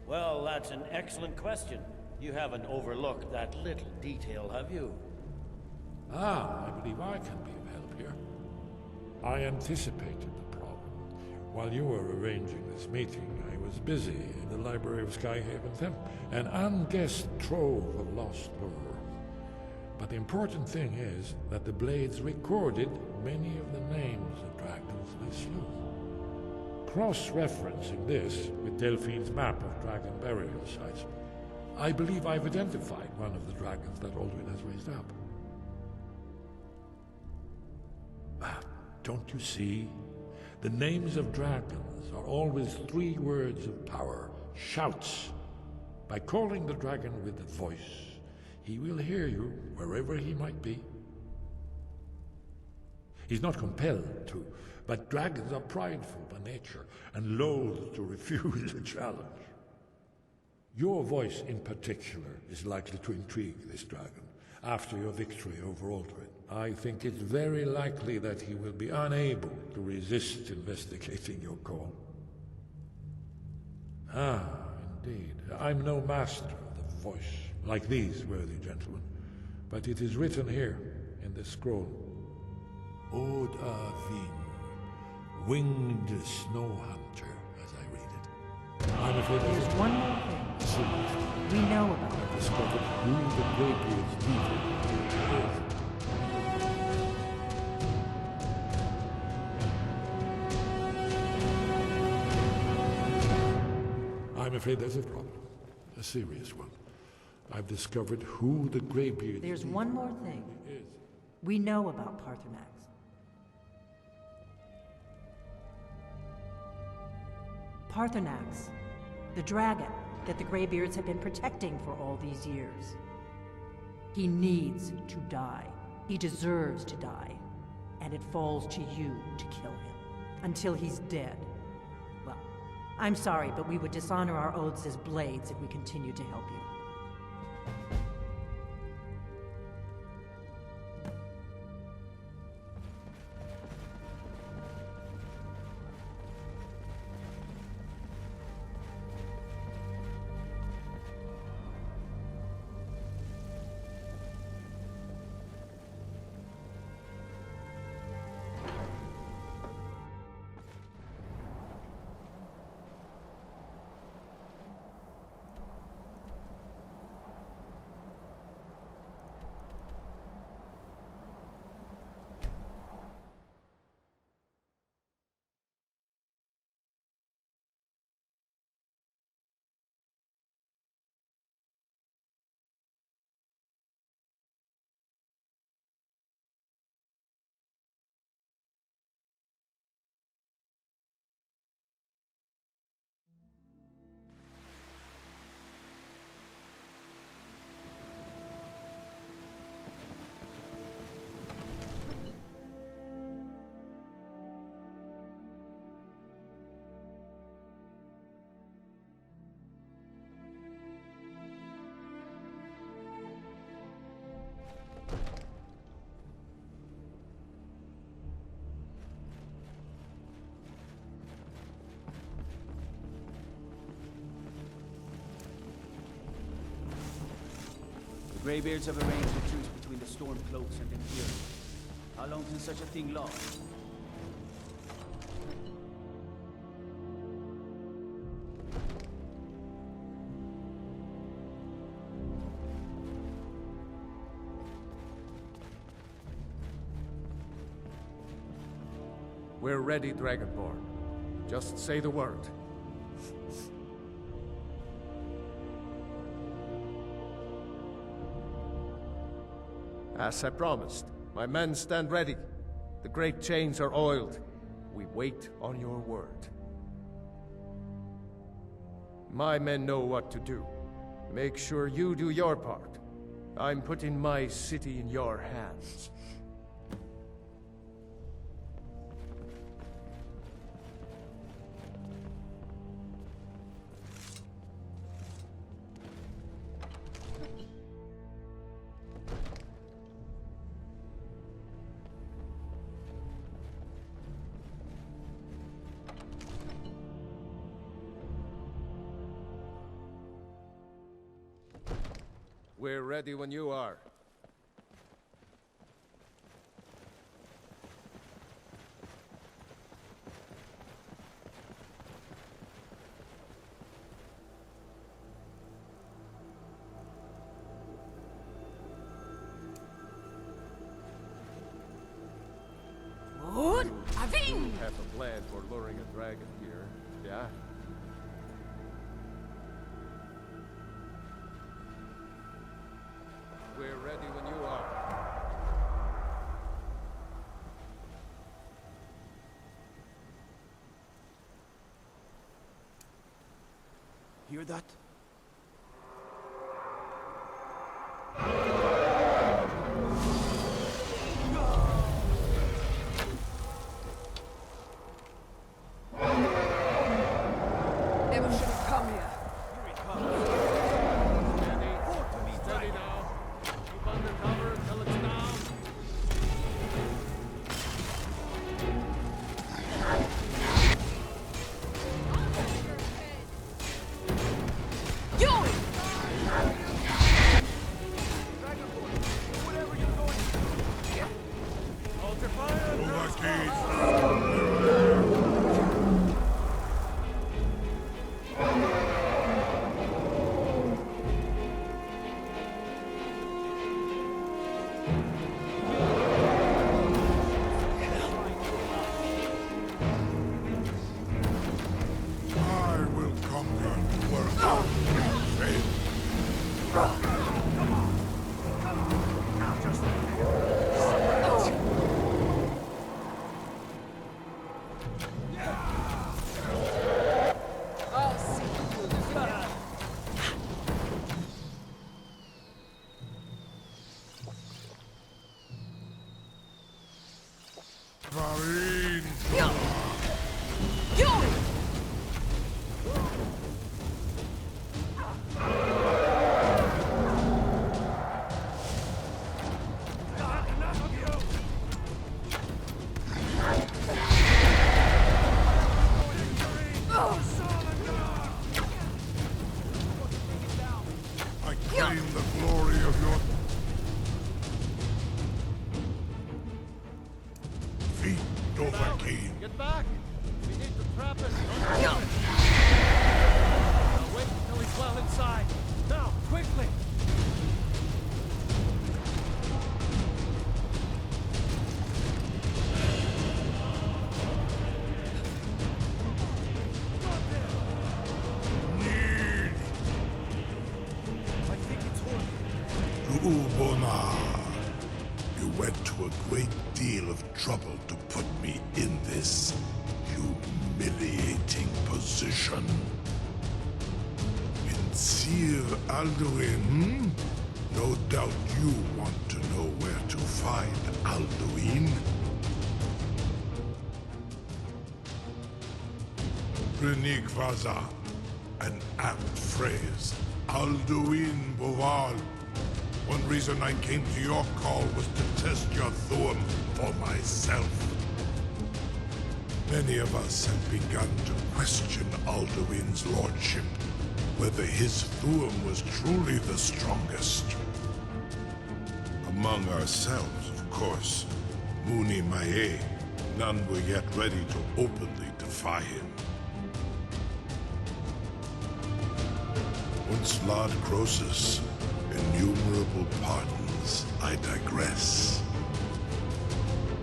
Well, that's an excellent question. You haven't overlooked that little detail, have you? I believe I can be of help here. I anticipated the problem. While you were arranging this meeting, I was busy in the library of Skyhaven Temple, an unguessed trove of lost lore. But the important thing is that the blades recorded many of the names of dragons they slew. Cross-referencing this with Delphine's map of dragon burial sites, I believe I've identified one of the dragons that Alduin has raised up. Don't you see? The names of dragons are always 3 words of power, shouts. By calling the dragon with a voice, he will hear you wherever he might be. He's not compelled to, but dragons are prideful by nature and loath to refuse a challenge. Your voice in particular is likely to intrigue this dragon after your victory over Alduin. I think it's very likely that he will be unable to resist investigating your call. Ah, indeed. I'm no master of the voice, like these worthy gentlemen, but it is written here in this scroll. Odahviing, winged snow hunter, as I read it. I'm afraid there's one more thing we know about. I've discovered who the Greybeard's leader is. I'm afraid there's a problem. A serious one. I've discovered who the Greybeard... There's one more thing we know about Paarthurnax. Paarthurnax, the dragon that the Greybeards have been protecting for all these years. He needs to die. He deserves to die. And it falls to you to kill him. Until he's dead. Well, I'm sorry, but we would dishonor our oaths as blades if we continue to help you. Greybeards have arranged a truce between the Stormcloaks and Imperials. How long can such a thing last? We're ready, Dragonborn. Just say the word. As I promised, my men stand ready. The great chains are oiled. We wait on your word. My men know what to do. Make sure you do your part. I'm putting my city in your hands. We're ready when you are. have a plan for luring a dragon here, yeah? We're ready when you are. Hear that? Never should have come here. Steady now. Keep under cover until it's down. Hold your fire! I will conquer wherever you fail. I'll see you through this. Varine! I claim the glory of your feet, Odahviing. Get back! We need to trap it! Now wait until he's well inside! Now, quickly! I think it's Ubona. You went to a great deal of trouble to put me in this humiliating position. Sir Alduin, no doubt you want to know where to find Alduin. Renikvaza, an apt phrase. Alduin Boval. One reason I came to your call was to test your Thuum for myself. Many of us have begun to question Alduin's lordship, whether his Thuum was truly the strongest. Among ourselves, of course. Muni Mae, none were yet ready to openly defy him. Once Lord Croesus, innumerable pardons, I digress.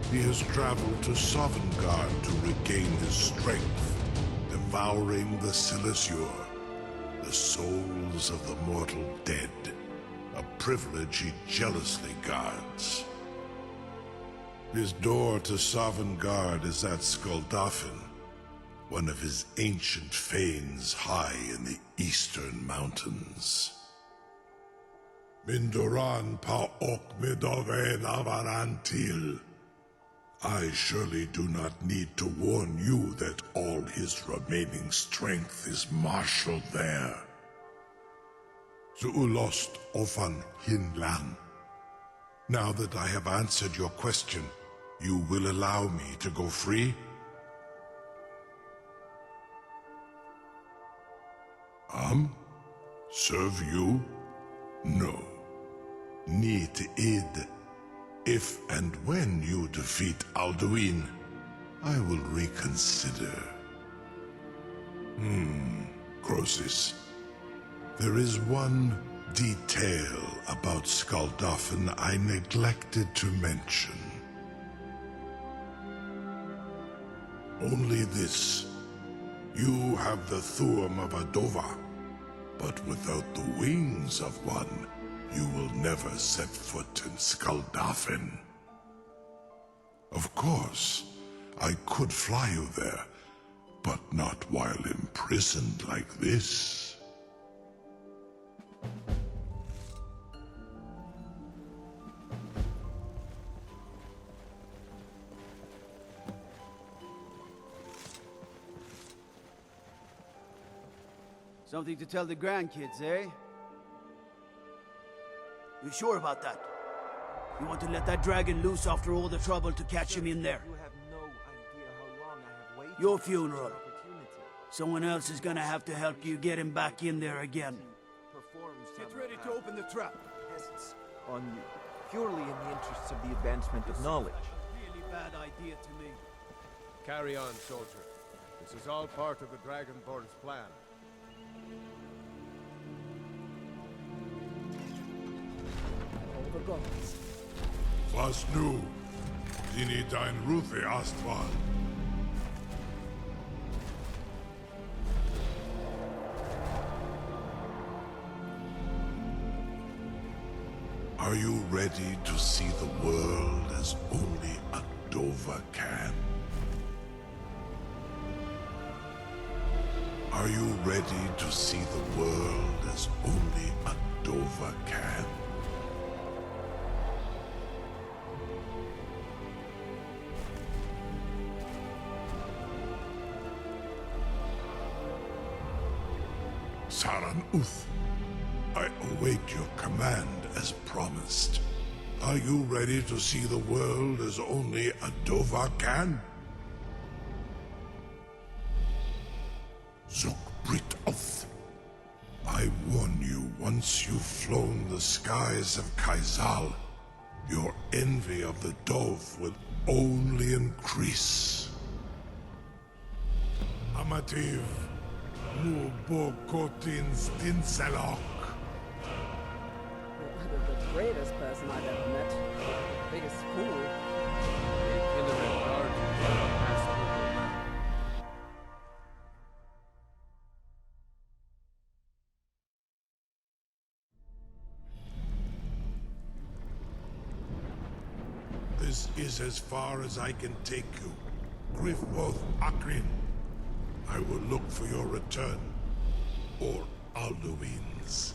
He has traveled to Sovngarde to regain his strength, devouring the Silesure, the souls of the mortal dead, a privilege he jealously guards. His door to Sovngarde is at Skuldafn, one of his ancient fanes high in the eastern mountains. Mindoran pa ok midoven avarantil. I surely do not need to warn you that all his remaining strength is marshaled there. Zuulost ofan hinlan. Now that I have answered your question, you will allow me to go free? Serve you? No. Need id. If and when you defeat Alduin, I will reconsider. Croesus. There is one detail about Skuldafn I neglected to mention. Only this. You have the Thuum of Adova, but without the wings of one, you will never set foot in Skuldafn. Of course, I could fly you there, but not while imprisoned like this. Something to tell the grandkids, eh? You sure about that? You want to let that dragon loose after all the trouble to catch him in there? You have no idea how long I have waited. Your funeral. Someone else is gonna have to help you get him back in there again. Get ready to open the trap. Peasants on you, purely in the interests of the advancement of knowledge. Really bad idea to me. Carry on, soldier. This is all part of the Dragonborn's plan. All the gods. Was nu? Dini dein Rufe Astval. Are you ready to see the world as only Adova can? Are you ready to see the world as only Adova can? Saran Uth, I await your command as promised. Are you ready to see the world as only Adova can? Zukbrit Oth, I warn you, once you've flown the skies of Kaizal, your envy of the Dove will only increase. Amativ, Mubo Kotin Stinselok. The greatest person I've ever met. The biggest fool. This is as far as I can take you. Griffboth Akrin. I will look for your return. Or Alduin's.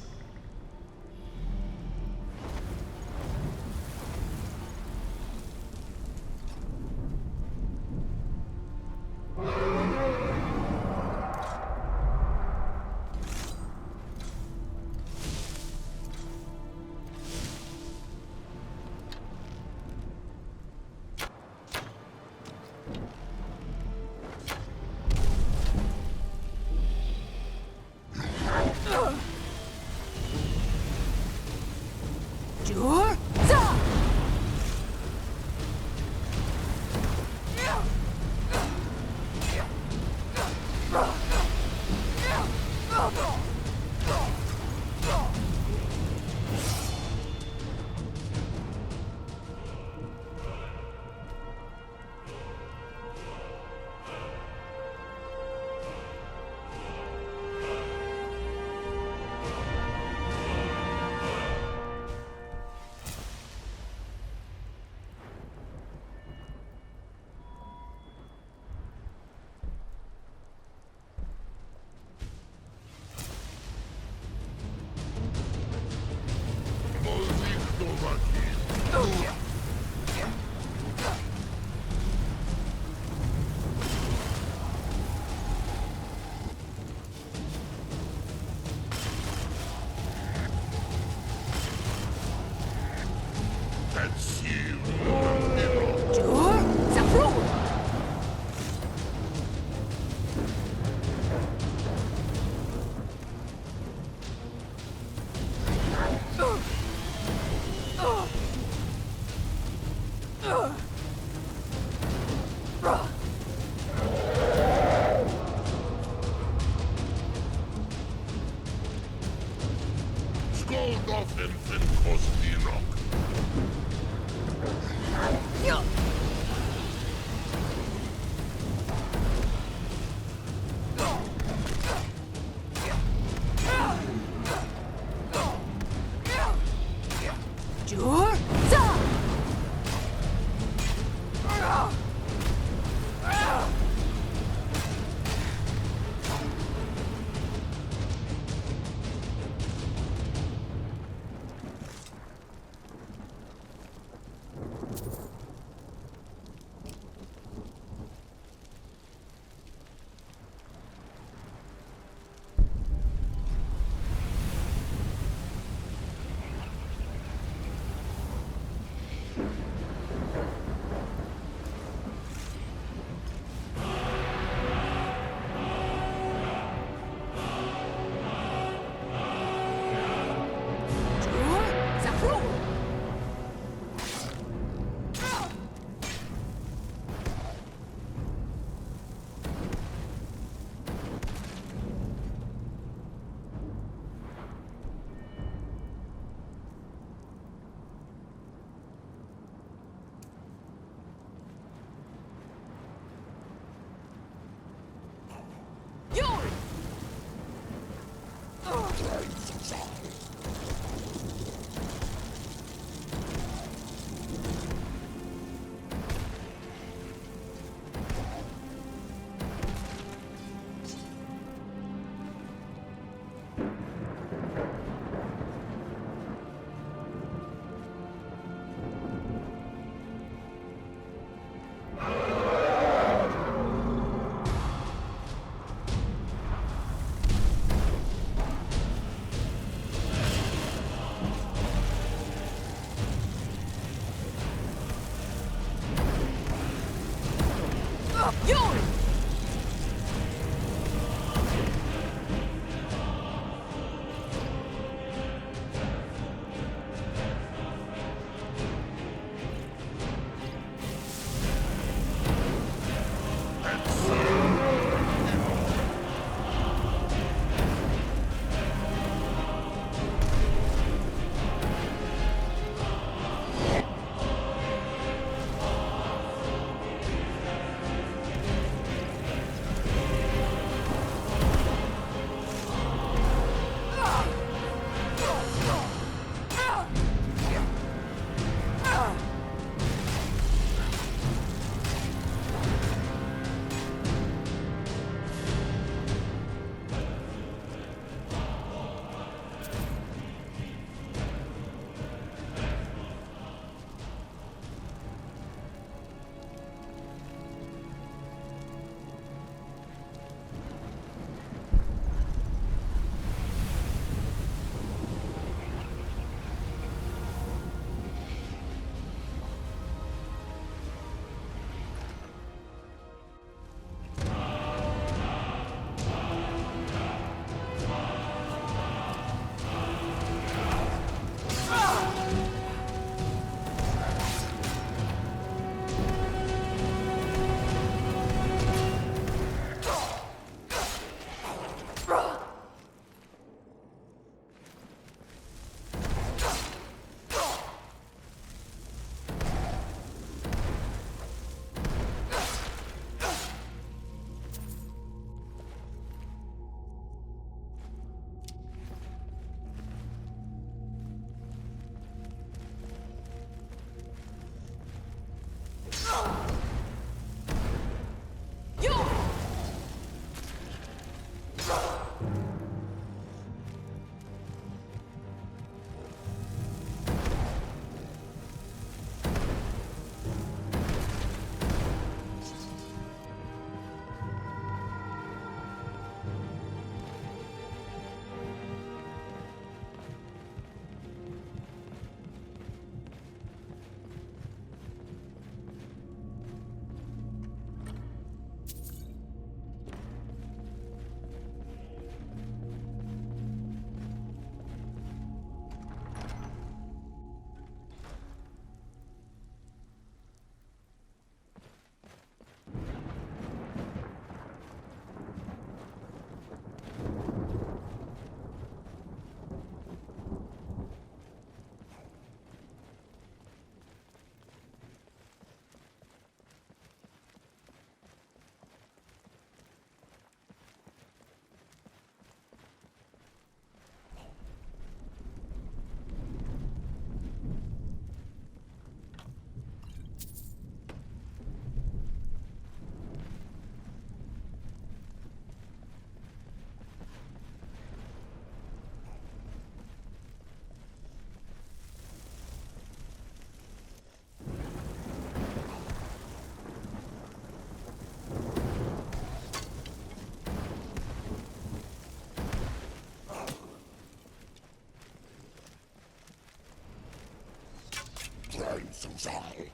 Jarl.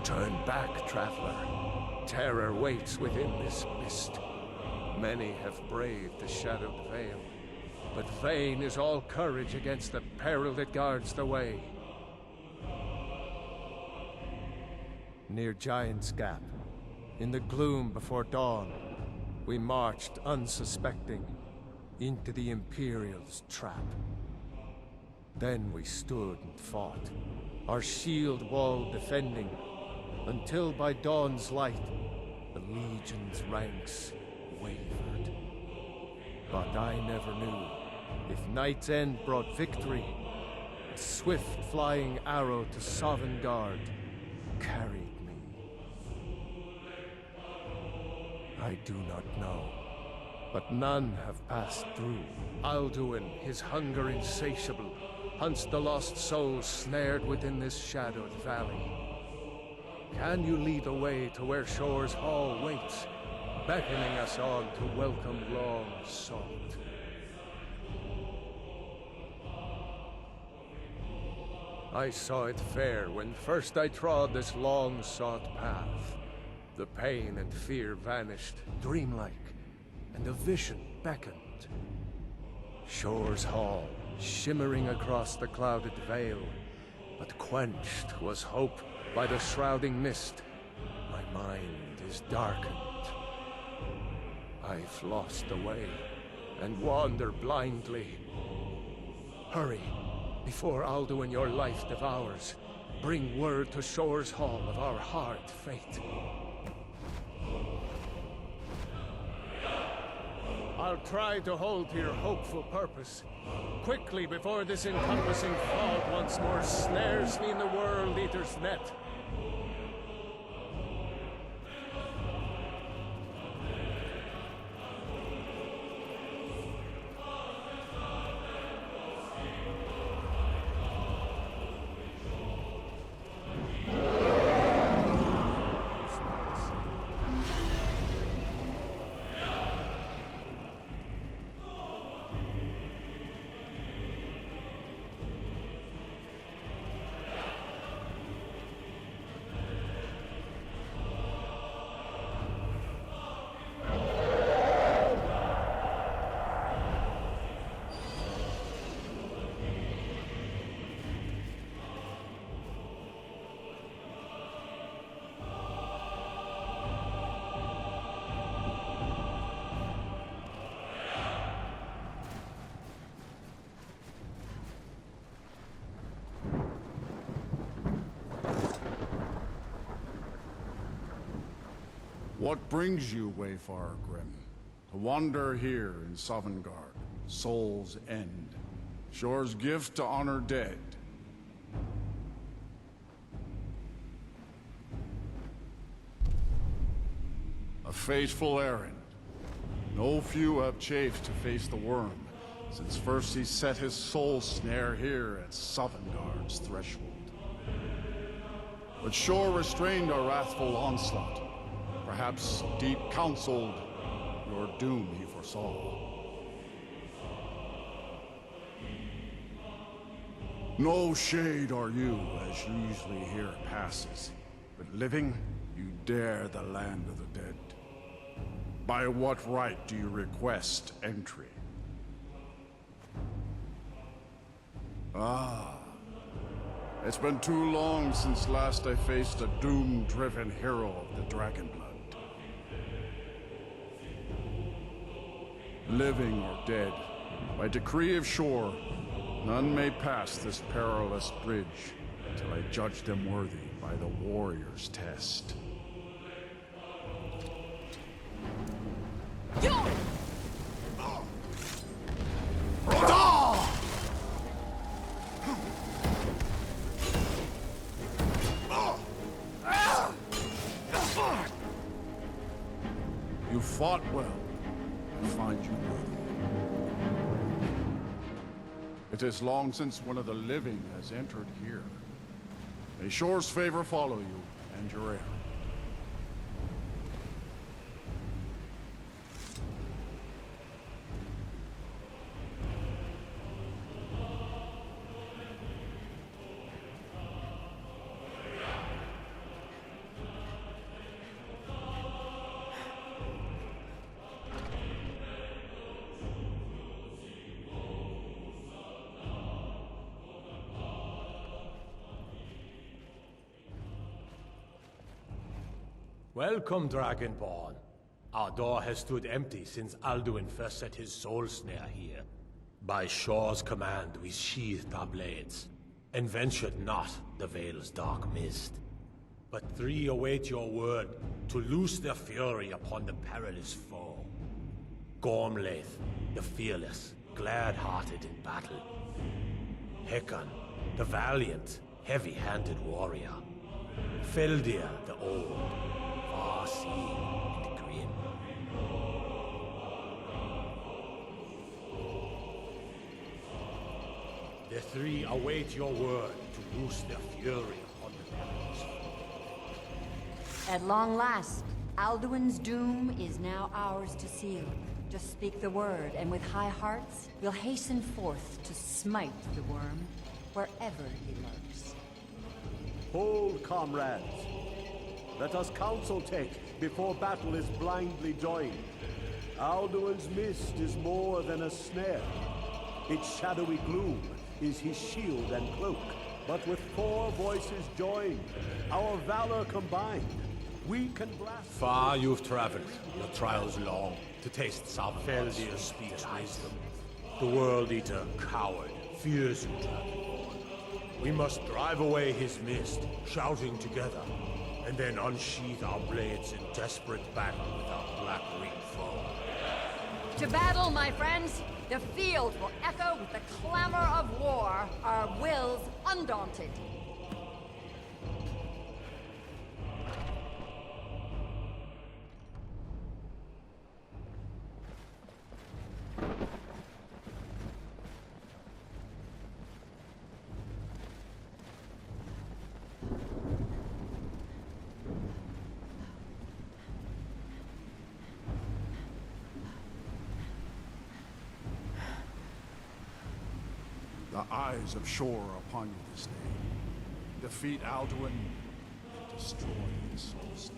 Turn back, traveler. Terror waits within this mist. Many have braved the shadowed veil, but vain is all courage against the peril that guards the way. Near Giant's Gap, in the gloom before dawn, we marched unsuspecting into the Imperial's trap. Then we stood and fought, our shield wall defending, until by dawn's light, the Legion's ranks wavered. But I never knew if Night's End brought victory, a swift flying arrow to Sovngarde carried me. I do not know, but none have passed through. Alduin, his hunger insatiable, hunts the lost souls snared within this shadowed valley. Can you lead the way to where Shore's Hall waits, beckoning us on to welcome long sought? I saw it fair when first I trod this long-sought path. The pain and fear vanished, dreamlike, and a vision beckoned. Shore's Hall, shimmering across the clouded veil, but quenched was hope by the shrouding mist. My mind is darkened. I've lost the way, and wander blindly. Hurry, before Alduin your life devours. Bring word to Shore's Hall of our hard fate. I'll try to hold to your hopeful purpose. Quickly, before this encompassing fog once more snares me in the World Eater's net. What brings you, Wayfarer Grim, to wander here in Sovngarde, Soul's End, Shore's gift to honor dead? A fateful errand. No few have chafed to face the worm, since first he set his soul snare here at Sovngarde's threshold. But Shore restrained our wrathful onslaught. Perhaps deep counseled, your doom he foresaw. No shade are you, as usually here passes, but living, you dare the land of the dead. By what right do you request entry? Ah, it's been too long since last I faced a doom-driven hero of the Dragonblood. Living or dead, by decree of Shore, none may pass this perilous bridge till I judge them worthy by the warrior's test. You fought well. I find you worthy. It is long since one of the living has entered here. May Shore's favor follow you and your heir. Welcome, Dragonborn. Our door has stood empty since Alduin first set his soul snare here. By Shor's command, we sheathed our blades, and ventured not the Vale's dark mist. But three await your word to loose their fury upon the perilous foe. Gormlaith, the fearless, glad-hearted in battle. Helgen, the valiant, heavy-handed warrior. Feldir, the old, far-seeing and grim. The three await your word to loose their fury upon the perilous foe. At long last, Alduin's doom is now ours to seal. Just speak the word, and with high hearts, we'll hasten forth to smite the worm wherever he lurks. Hold, comrades. Let us counsel take before battle is blindly joined. Alduin's mist is more than a snare. Its shadowy gloom is his shield and cloak. But with 4 voices joined, our valor combined, we can blast... Far you've traveled, your trials long, to taste Feldir's speech wisdom. The World Eater, coward, fears you, Dragonborn. We must drive away his mist, shouting together, and then unsheath our blades in desperate battle with our Blackreach foe. To battle, my friends! The field will echo with the clamor of war, our wills undaunted. The eyes of Shor are upon you this day. Defeat Alduin and destroy his soul snare.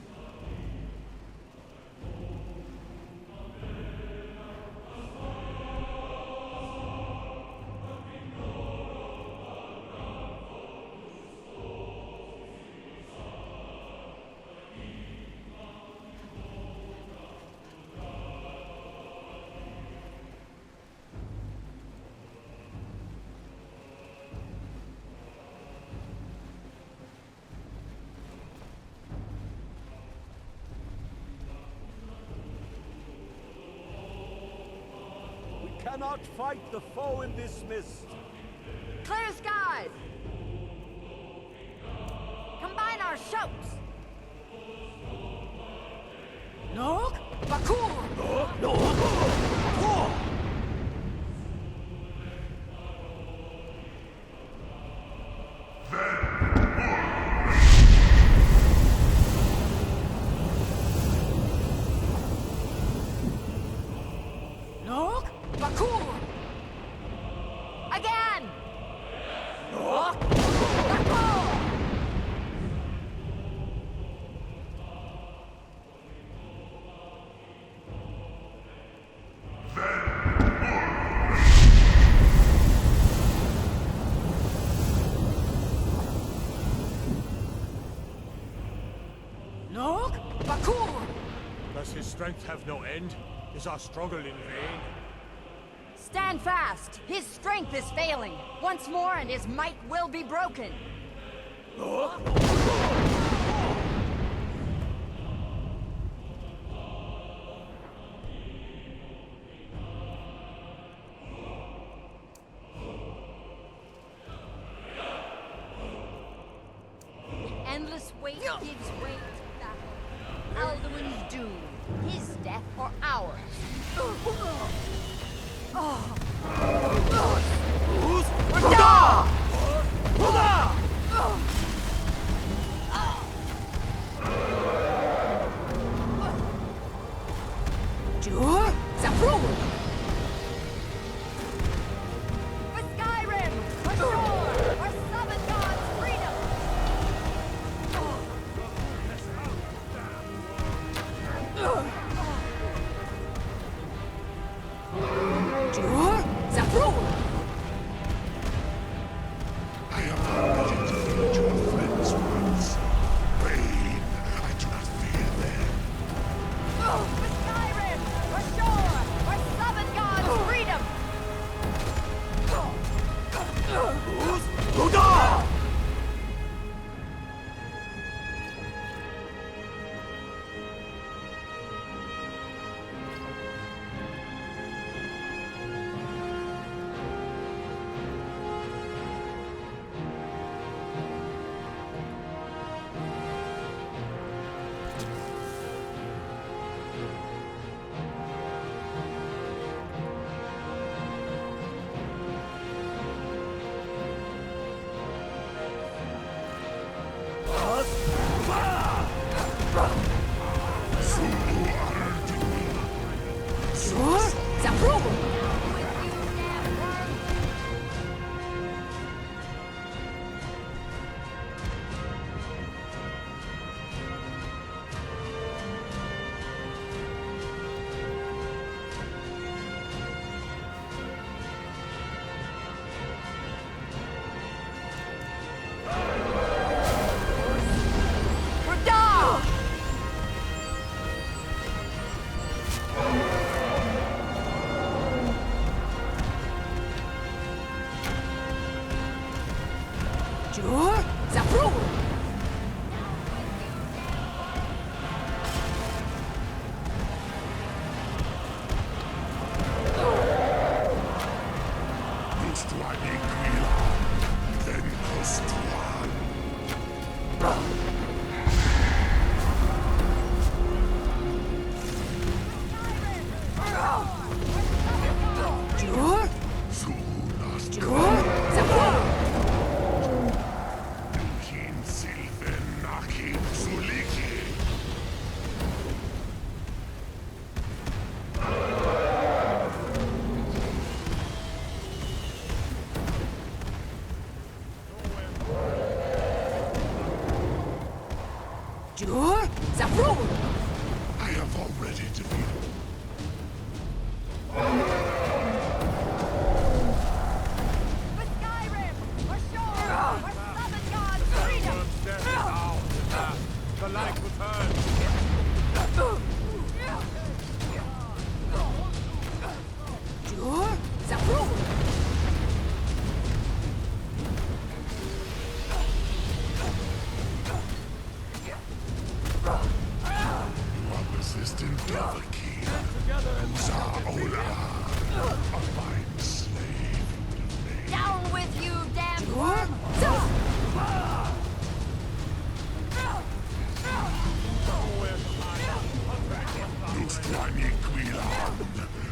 Cannot fight the foe in this mist. Clear skies! Combine our shouts! Nog! Bakur! No! Nog! Bakur! Again! Nog! Bakur! Nog! Bakur! Does his strength have no end? Is our struggle in vain? Stand fast! His strength is failing! Once more and his might will be broken! The endless wait gives way to battle. Alduin's doom. His death or ours. Jur? Zaprul! For Skyrim! For Shor! For Sovngarde's freedom! Jur? Zaprul! I have I have already defeated. With Skyrim, ashore, with Sovngarde, freedom! The light returns! Resistant Dovahkiin, Zaola, a fine slave to me. Down with you, damn worm! Lustrani Quilan,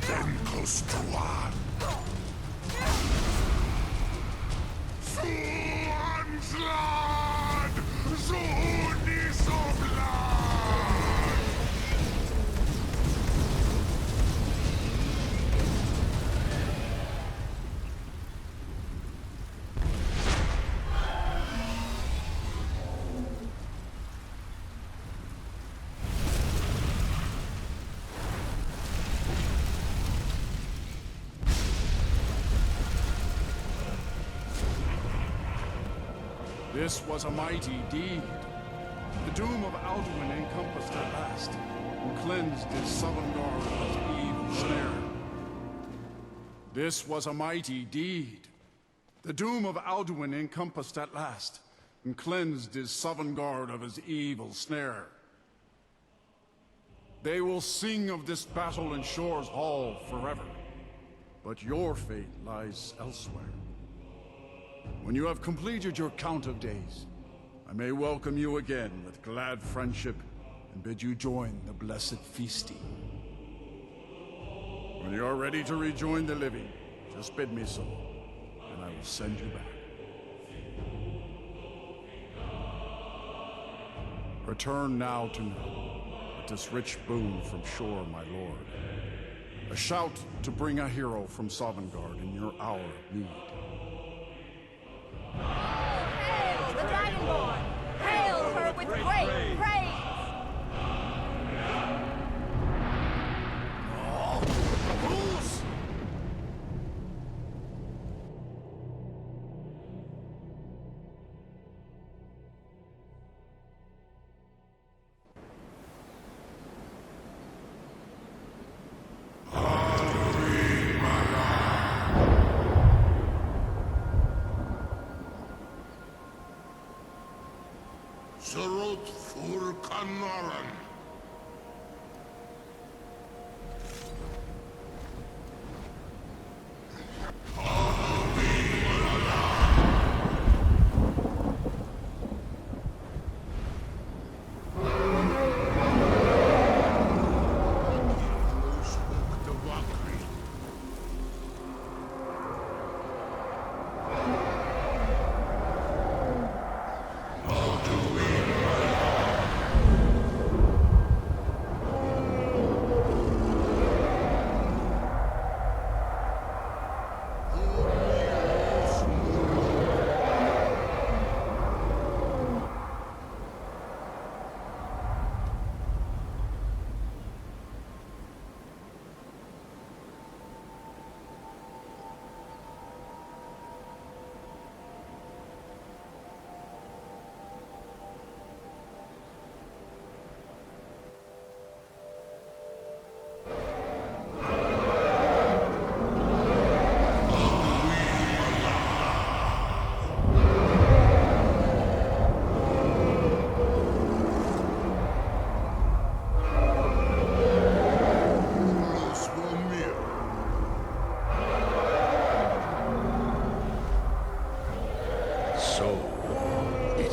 then Kostuan. Fuanslad! Zuni Soblad! This was a mighty deed. The doom of Alduin encompassed at last, and cleansed his Sovngarde of his evil snare. This was a mighty deed. The doom of Alduin encompassed at last, and cleansed his Sovngarde of his evil snare. They will sing of this battle in Shore's Hall forever, but your fate lies elsewhere. When you have completed your count of days, I may welcome you again with glad friendship and bid you join the blessed feasting. When you are ready to rejoin the living, just bid me so, and I will send you back. Return now to know with this rich boon from Shore, my lord. A shout to bring a hero from Sovngarde in your hour of need. Hail the Dragonborn! Hail her with great praise! Surut fur Kanaran. Odahviing.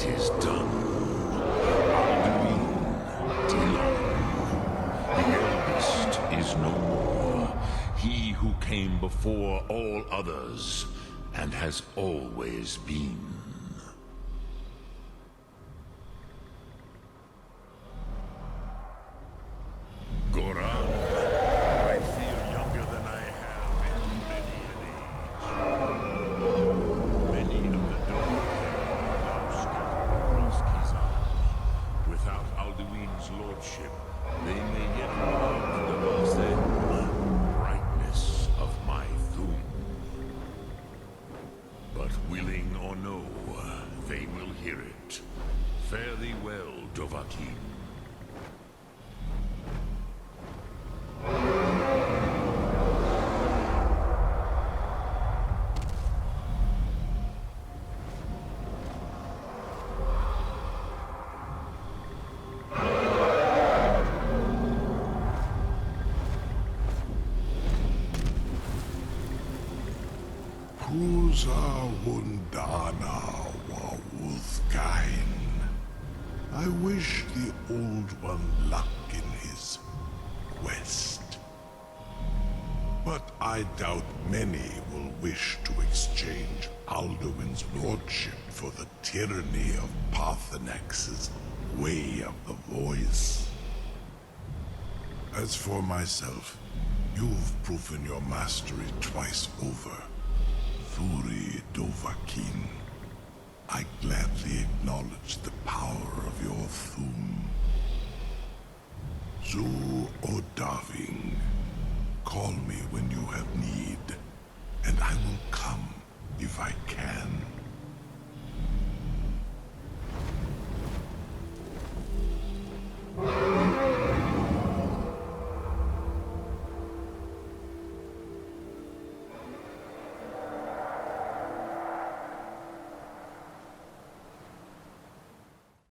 It is done. Alduin, Tilon. The eldest is no more. He who came before all others, and has always been. Goran, I feel younger than I have in many an age. Many of the doors are now scattered across Kizan. Without Alduin's lordship, they may yet love the brightness of my Thum. But willing or no, they will hear it. Fare thee well, Dovahkiin. Kuza Wundana Wawuthkain. I wish the Old One luck in his quest. But I doubt many will wish to exchange Alduin's lordship for the tyranny of Paarthurnax's way of the voice. As for myself, you've proven your mastery twice over. Thuri Dovahkiin, I gladly acknowledge the power of your Thum. Zu Odahviing, call me when you have need.